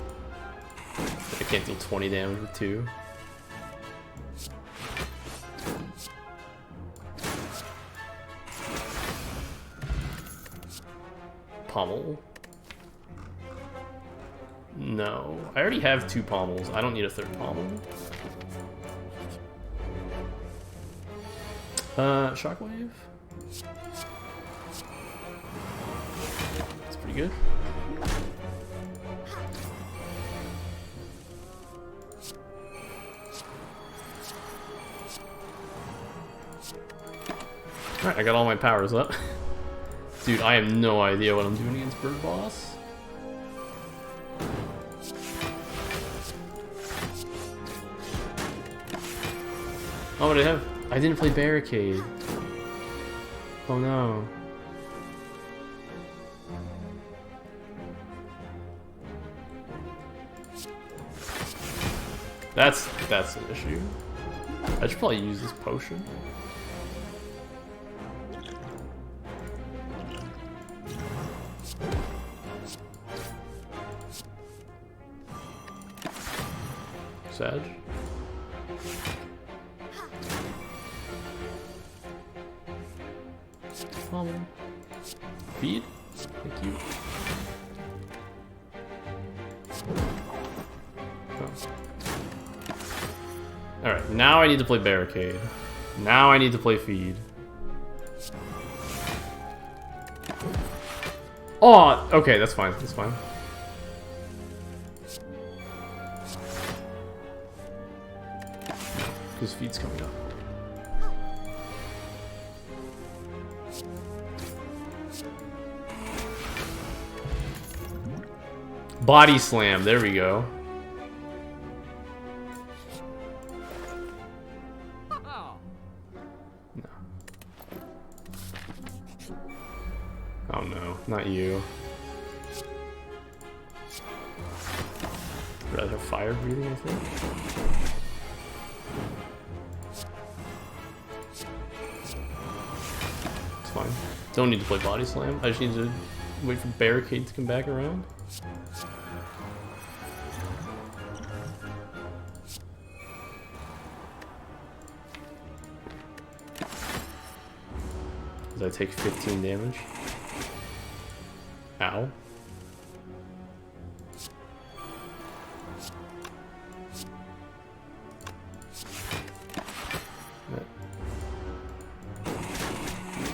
I can't deal 20 damage with 2. Pommel. No. I already have 2 pommels. I don't need a 3rd pommel. Shockwave. That's pretty good. Alright, I got all my powers up. Dude, I have no idea what I'm doing against Bird Boss. Oh, what did I have? I didn't play Barricade. Oh no. That's an issue. I should probably use this potion. Sag. Feed? Thank you. Oh. Alright, now I need to play Barricade. Now I need to play Feed. Oh, okay, that's fine, that's fine. Because Feed's coming up. Body Slam, there we go. No. Oh no, not you. I'd rather have fire breathing, I think. It's fine. Don't need to play Body Slam. I just need to wait for Barricade to come back around. Because I take 15 damage. Ow.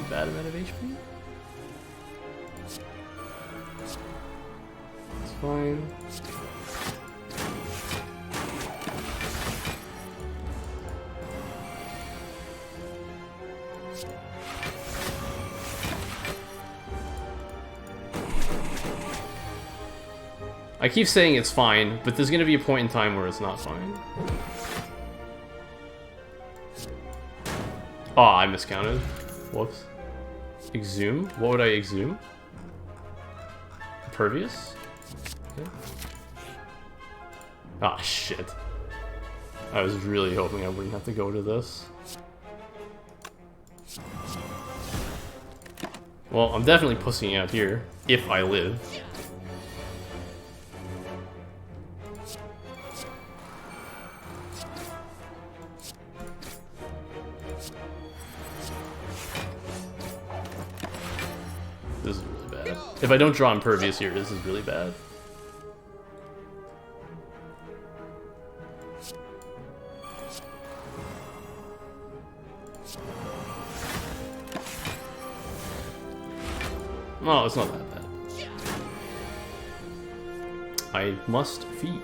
Bad amount of HP. It's fine. I keep saying it's fine, but there's gonna be a point in time where it's not fine. Oh, I miscounted. Whoops. Exhume? What would I exhume? Impervious? Okay. Ah, shit. I was really hoping I wouldn't have to go to this. Well, I'm definitely pussying out here, if I live. This is really bad. If I don't draw Impervious here, this is really bad. Oh, it's not that bad. I must feed.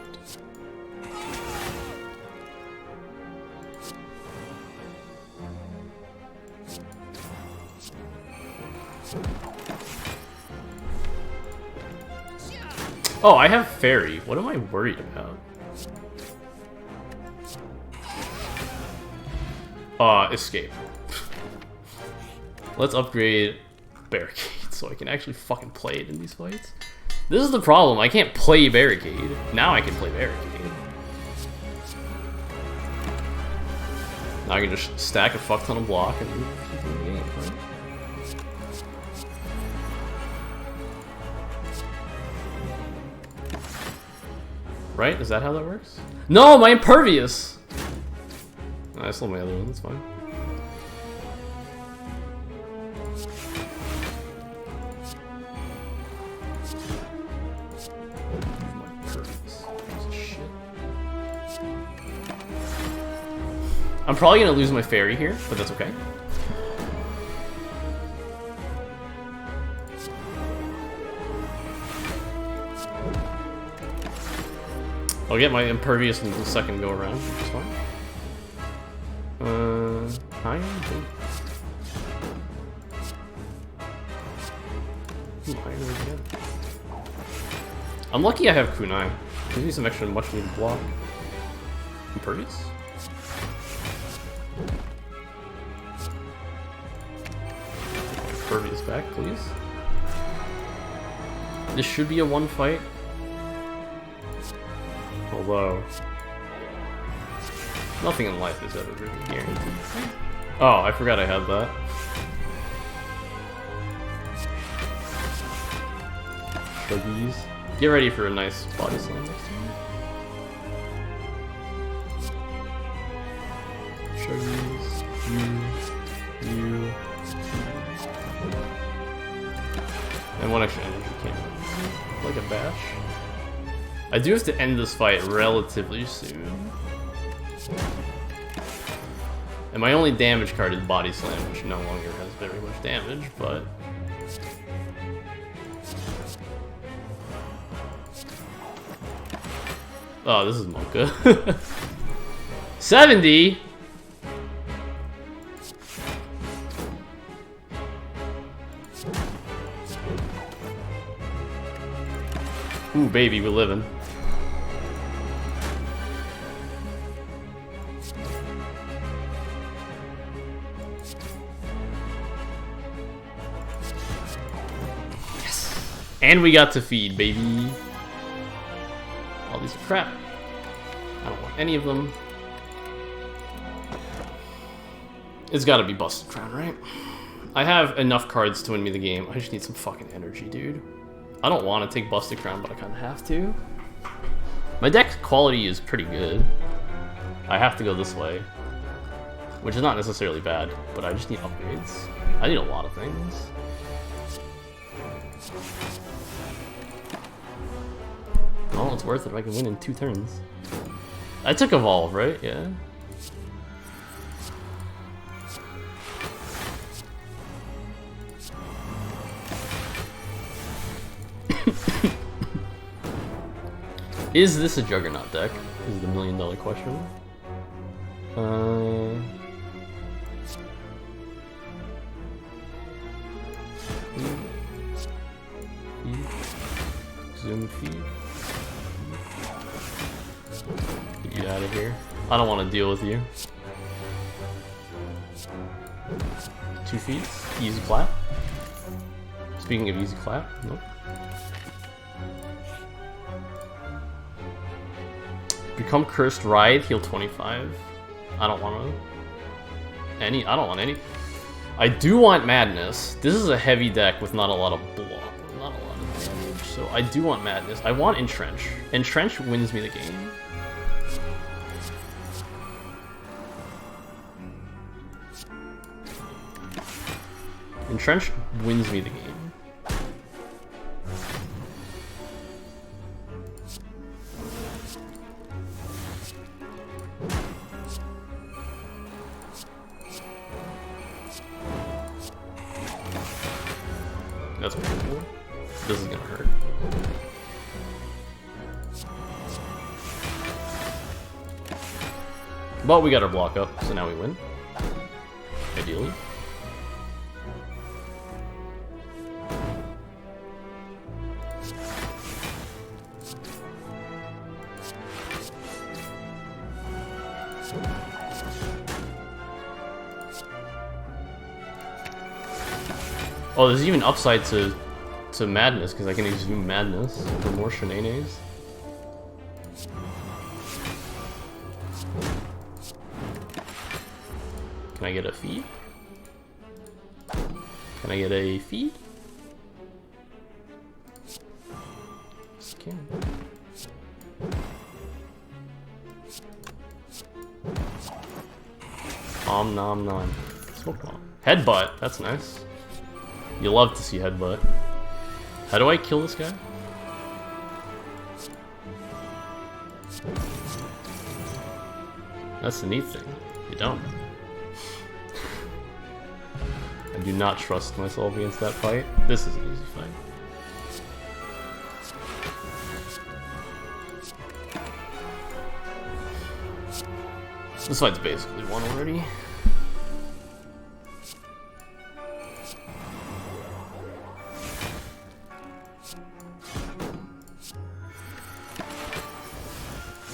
Oh, I have Fairy. What am I worried about? Escape. Let's upgrade Barricade so I can actually fucking play it in these fights. This is the problem. I can't play Barricade. Now I can play Barricade. Now I can just stack a fuck ton of block and keep doing the game, right? Right? Is that how that works? No, my Impervious! I stole my other one, that's fine. I'm probably gonna lose my Fairy here, but that's okay. I'll get my Impervious in the second go around, which is fine. Iron Blade. Iron again. I'm lucky I have Kunai. Gives me some extra much needed block. Impervious? Impervious back, please. This should be a one fight. Although, nothing in life is ever really guaranteed. Oh, I forgot I had that. Shuggies. Get ready for a nice body slam next time. Shuggies. You. And one extra energy cannon. Like a bash. I do have to end this fight relatively soon. And my only damage card is Body Slam, which no longer has very much damage, but... Oh, this is Monka. 70?! Ooh, baby, we're living. And we got to feed, baby. All these are crap. I don't want any of them. It's gotta be Busted Crown, right? I have enough cards to win me the game. I just need some fucking energy, dude. I don't want to take Busted Crown, but I kind of have to. My deck quality is pretty good. I have to go this way. Which is not necessarily bad, but I just need upgrades. I need a lot of things. Oh, it's worth it if I can win in 2 turns. I took Evolve, right? Yeah. Is this a Juggernaut deck? Is the $1 million question. Zoom feed. Get you out of here. I don't want to deal with you. 2 feet. Easy clap. Speaking of easy clap, nope. Become Cursed Ride, heal 25. I don't want any. I don't want any. I do want Madness. This is a heavy deck with not a lot of block, not a lot of damage. So I do want Madness. I want Entrench. Entrench wins me the game. Entrench wins me the game. That's pretty cool. This is gonna hurt. But we got our block up, so now we win. Ideally. Oh, there's even upside to Madness, because I can Exhume Madness for more shenanigans. Can I get a feed? Can I get a feed? Yes, I can. Om nom nom. Smoke bomb. Headbutt, that's nice. You love to see Headbutt. How do I kill this guy? That's the neat thing. You don't. I do not trust myself against that fight. This is an easy fight. This fight's basically won already.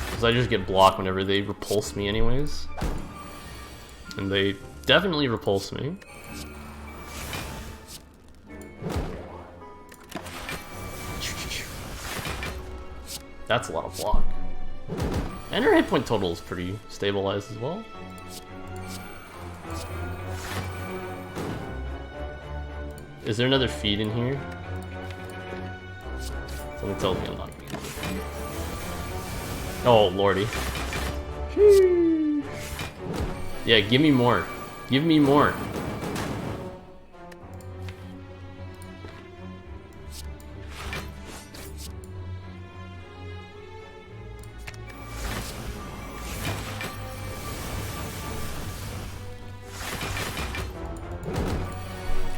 Because I just get blocked whenever they repulse me anyways. And they definitely repulse me. That's a lot of block. And her hit point total is pretty stabilized as well. Is there another feed in here? Someone tells me I'm not getting another feed. Oh, lordy. Yeah, give me more. Give me more.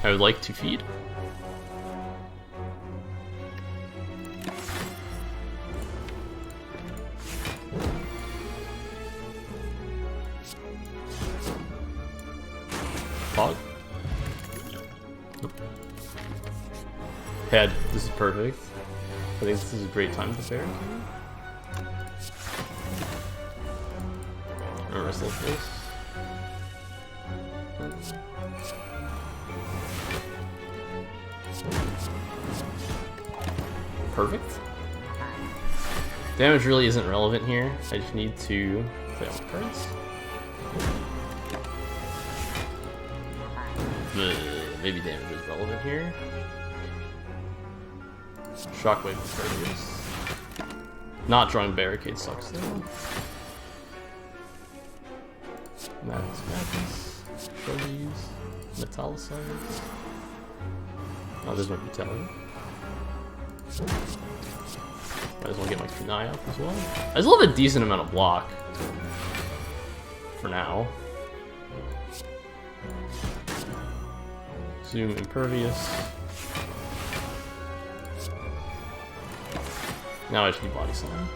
I would like to feed. Fog. Nope. Head. This is perfect. I think this is a great time to barricade. Or wrestle this. Perfect. Damage really isn't relevant here. I just need to play all my cards. Maybe damage is relevant here. Shockwave discourages. Not drawing barricade sucks though. Madness. Show these. Metallicize. Oh, there's my Brutality. Might as well get my Kunai up as well. I still have a decent amount of block. For now. Zoom Impervious. Now I just need Body Slam.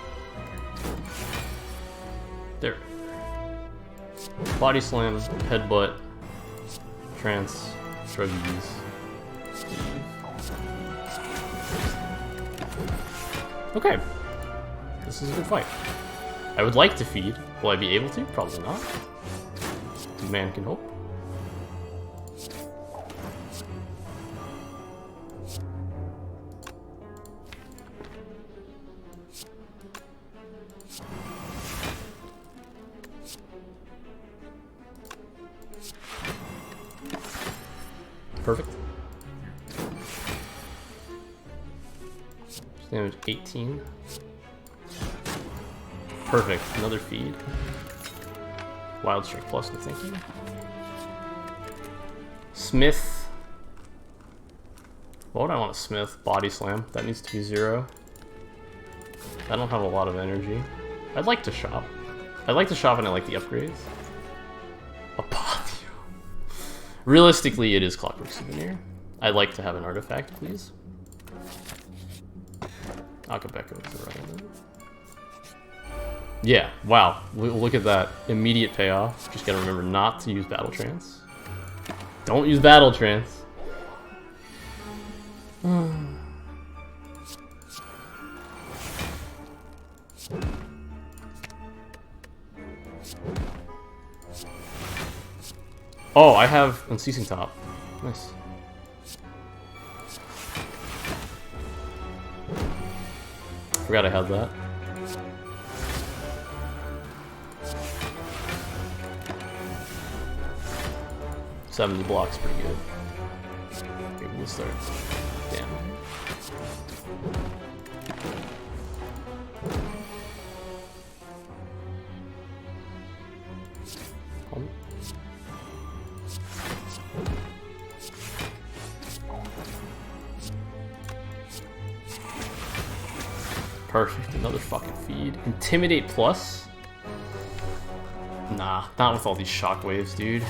There. Body Slam, Headbutt, Trance, Shruggies. Okay. This is a good fight. I would like to feed. Will I be able to? Probably not. Man can hope. Perfect. Damage 18. Perfect. Another feed. Wild Strike plus, no thank you. Smith. What would I want to Smith? Body Slam. That needs to be 0. I don't have a lot of energy. I'd like to shop. I'd like to shop and I like the upgrades. Apollo. Realistically, it is Clockwork Souvenir. I'd like to have an artifact, please. Akabeko is irrelevant. Yeah, wow. Look at that. Immediate payoff. Just gotta remember not to use Battle Trance. Don't use Battle Trance. Oh, I have Unceasing Top. Nice. Forgot I had that. Seven blocks pretty good. Okay, we'll start. Damn. Perfect, another fucking feed. Intimidate plus? Nah, not with all these shockwaves, dude.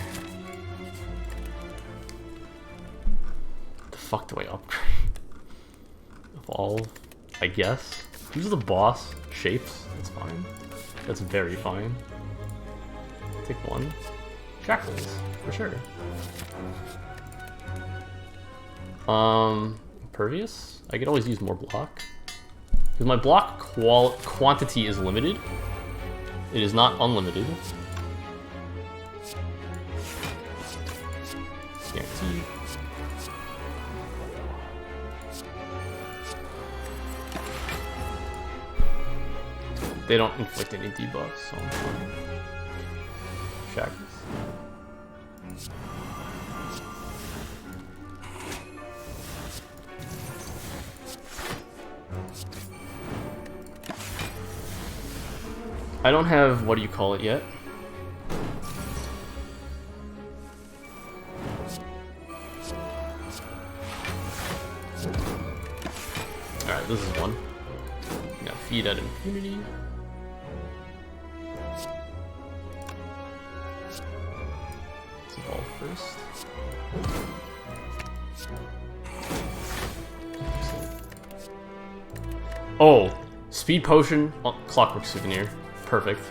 The fuck do I upgrade? Evolve, I guess. Who's the boss? Shapes, that's fine. That's very fine. Take one. Shackles, for sure. Impervious? I could always use more block. Because my block quantity is limited. It is not unlimited. Guaranteed. They don't inflict any debuffs, so I'm fine. Shackles. I don't have what do you call it yet. Alright, this is one. Now feed at impunity. Let's evolve first. Oh, speed potion, clockwork souvenir. Perfect.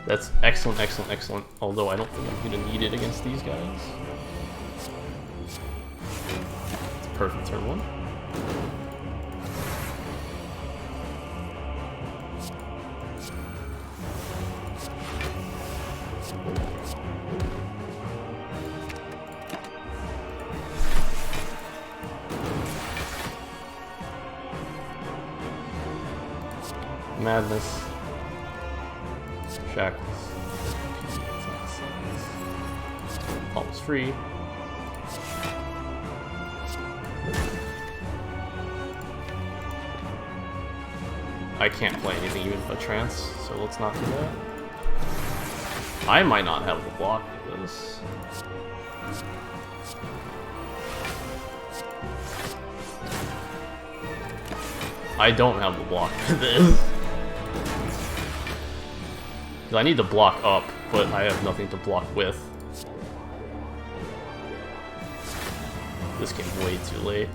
That's excellent, excellent, excellent. Although I don't think I'm gonna need it against these guys. It's a perfect turn one. Madness. Shackles. Almost free. I can't play anything even if I trance, so let's not do that. I might not have the block for this. I don't have the block for this. I need to block up, but I have nothing to block with. This came way too late.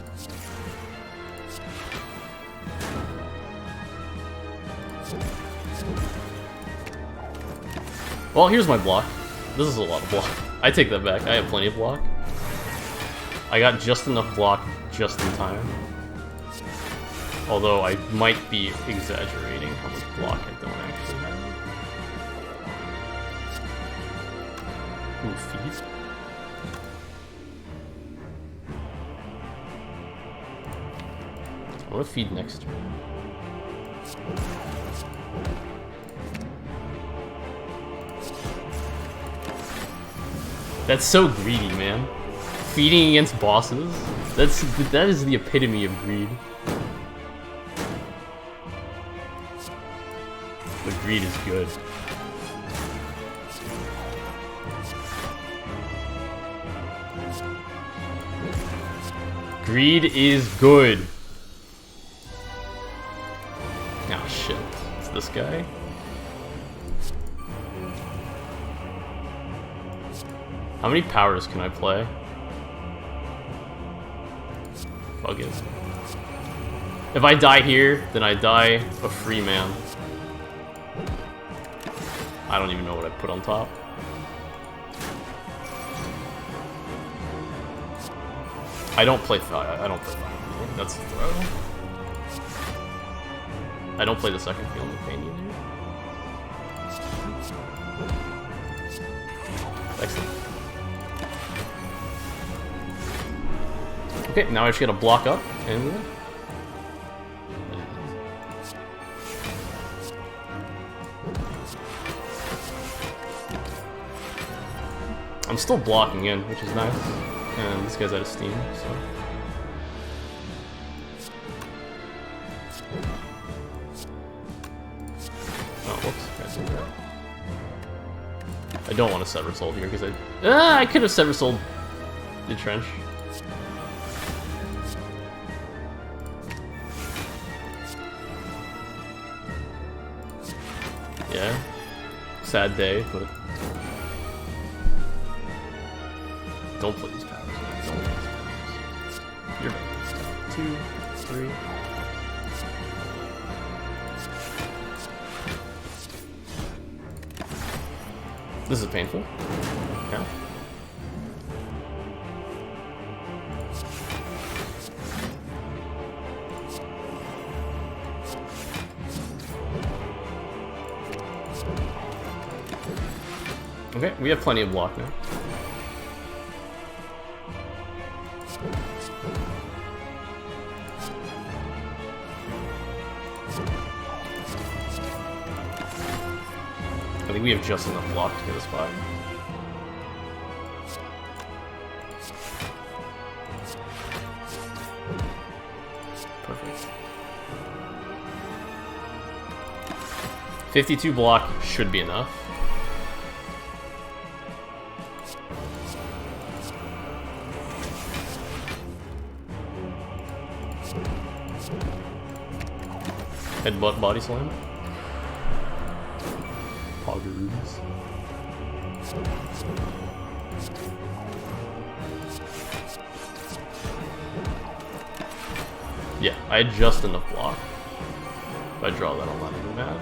Well, here's my block. This is a lot of block. I take that back. I have plenty of block. I got just enough block just in time. Although I might be exaggerating how much block I don't actually have. Ooh, feet. I want to feed next turn. That's so greedy, man. Feeding against bosses? That is the epitome of greed. But greed is good. Greed is good. Oh shit. It's this guy. How many powers can I play? Fuck it. If I die here, then I die a free man. I don't even know what I put on top. I don't play fire. I don't play fire. That's a throw. I don't play the second field of pain either. Excellent. Okay, now I just gotta block up and we're I'm still blocking in, which is nice. And this guy's out of steam, so. Oh, whoops. I don't want to Sever Soul here because I could have Sever Souled Entrench. Yeah. Sad day, but don't play these powers. Don't play these powers. You're right. 2, 3. This is painful. Yeah. Okay, we have plenty of block now. I think we have just enough block to get us by. Perfect. 52 block should be enough. Headbutt, body slam. Poggers. Yeah, I had just enough block. If I draw that, I'm not even mad.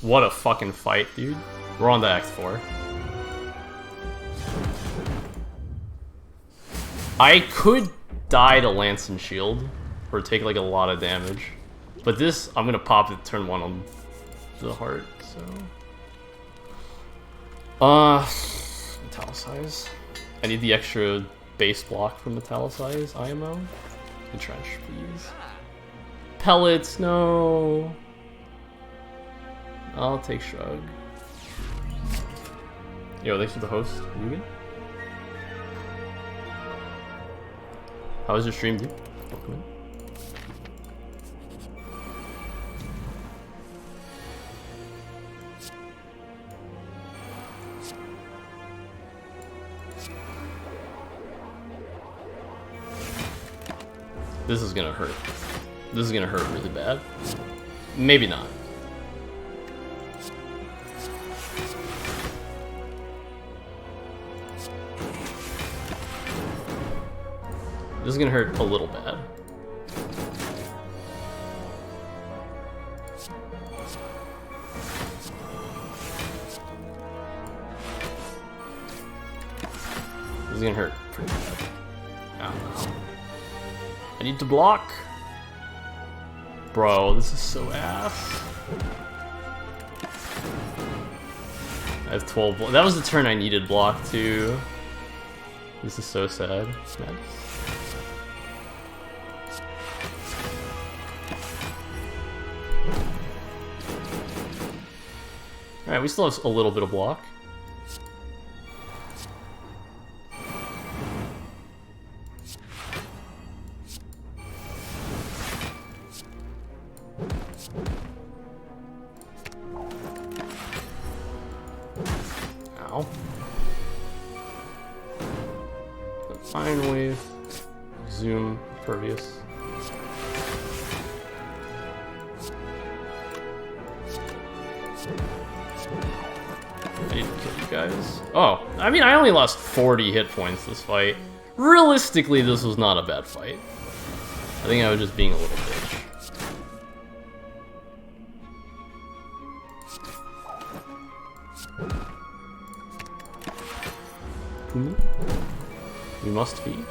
What a fucking fight, dude. We're on to Act 4. I could die to Lance and Shield, or take like a lot of damage. But this, I'm gonna pop it turn 1 on the heart, so... Metallicize. I need the extra base block from Metallicize, IMO. Entrench, please. Pellets, no! I'll take Shrug. Yo, thanks for the host. You good? How was your stream, dude? Welcome in. This is gonna hurt. This is gonna hurt really bad. Maybe not. This is gonna hurt a little bad. This is gonna hurt pretty bad. Ow. I need to block. Bro, this is so ass. I have 12 block. That was the turn I needed block too. This is so sad. Nice. Alright, we still have a little bit of block. Ow. Iron Wave. Exhume. Pervious. I need to kill you guys. Oh, I mean, I only lost 40 hit points this fight. Realistically, this was not a bad fight. I think I was just being a little bitch. We must feed.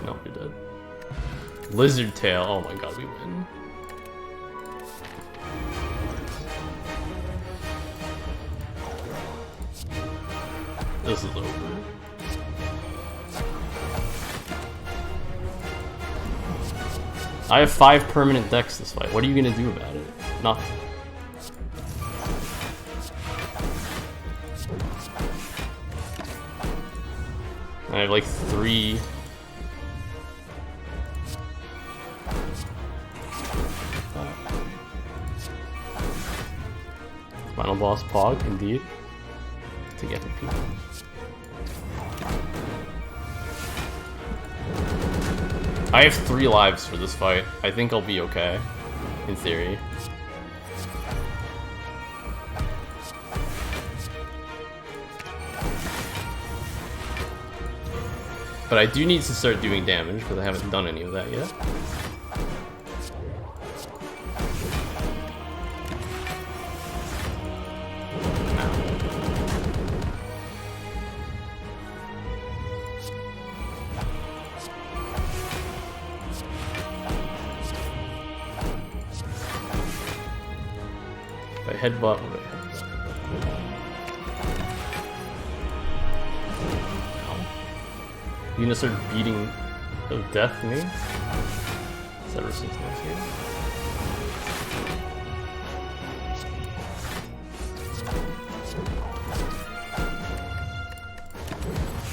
No, you're dead. Lizard tail. Oh my god, we win. This is over. I have 5 permanent decks this fight. What are you gonna do about it? Nothing. I have like 3. Final boss Pog, indeed. Together, people. I have 3 lives for this fight. I think I'll be okay, in theory. But I do need to start doing damage, because I haven't done any of that yet. If I headbutt, what do I headbutt? You gonna start beating of death me? Is that resistance here?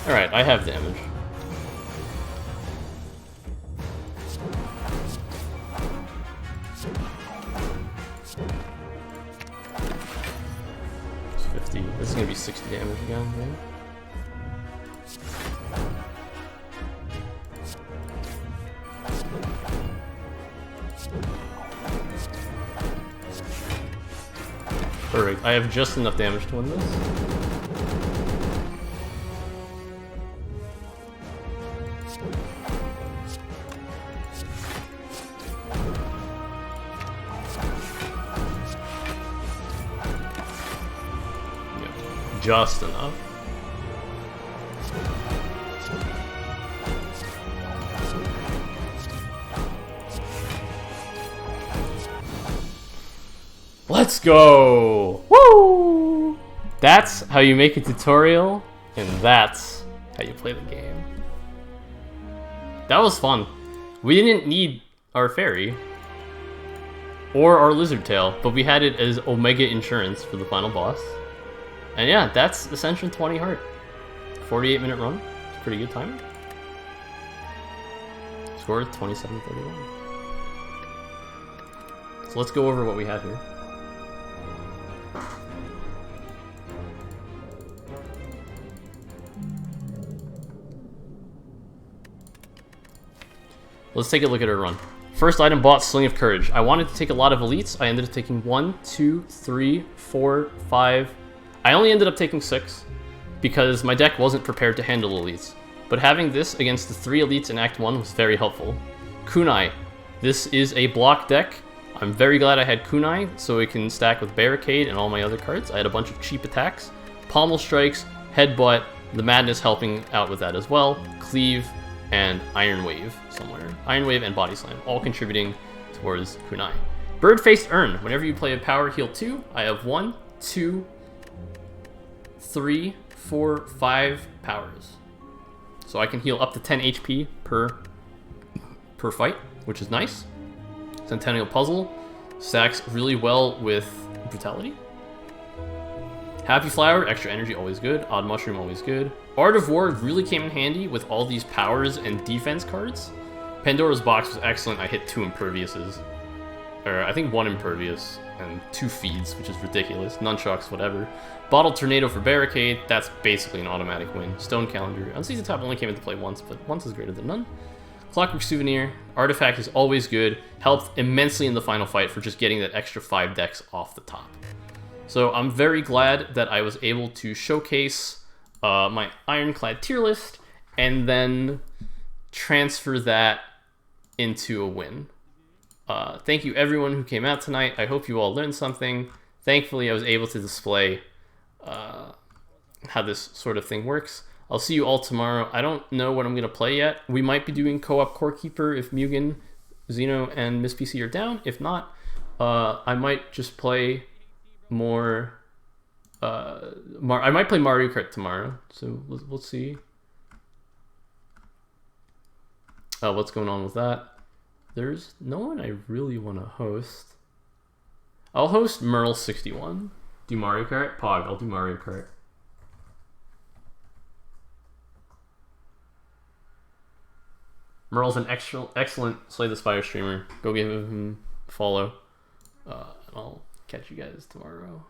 Alright, I have damage. It's 50. This is gonna be 60 damage again, right? Perfect. I have just enough damage to win this. Yep. Just enough. Let's go! Woo! That's how you make a tutorial, and that's how you play the game. That was fun. We didn't need our fairy or our lizard tail, but we had it as Omega Insurance for the final boss. And yeah, that's Ascension 20 Heart. 48-minute run. It's a pretty good time. Score 27-31. So let's go over what we have here. Let's take a look at her run. First item bought, Sling of Courage. I wanted to take a lot of elites. I ended up taking 1, 2, 3, 4, 5. I only ended up taking 6 because my deck wasn't prepared to handle elites. But having this against the 3 elites in Act 1 was very helpful. Kunai. This is a block deck. I'm very glad I had Kunai so it can stack with Barricade and all my other cards. I had a bunch of cheap attacks. Pommel Strikes, Headbutt, the Madness helping out with that as well. Cleave, and Iron Wave somewhere. Iron Wave and Body Slam, all contributing towards Kunai. Bird-Faced Urn. Whenever you play a power, heal 2. I have 1, 2, 3, 4, 5 powers. So I can heal up to 10 HP per fight, which is nice. Centennial Puzzle stacks really well with Brutality. Happy Flower, extra energy, always good. Odd Mushroom, always good. Art of War really came in handy with all these powers and defense cards. Pandora's Box was excellent. I hit 2 Imperviouses. Or I think 1 Impervious and 2 Feeds, which is ridiculous. Nunchucks, whatever. Bottle Tornado for Barricade, that's basically an automatic win. Stone Calendar. Unseasoned Top only came into play once, but once is greater than none. Clockwork Souvenir. Artifact is always good. Helped immensely in the final fight for just getting that extra 5 decks off the top. So I'm very glad that I was able to showcase my Ironclad tier list and then transfer that into a win. Thank you everyone who came out tonight. I hope you all learned something. Thankfully, I was able to display how this sort of thing works. I'll see you all tomorrow. I don't know what I'm going to play yet. We might be doing co-op Core Keeper if Mugen, Xeno, and Miss PC are down. If not, I might just play more... I might play Mario Kart tomorrow, so we'll see what's going on with that. There's no one I really want to host. I'll host Merle61. Do Mario Kart? Pog, I'll do Mario Kart. Merle's an excellent Slay the Spire streamer. Go give him a follow. And I'll catch you guys tomorrow.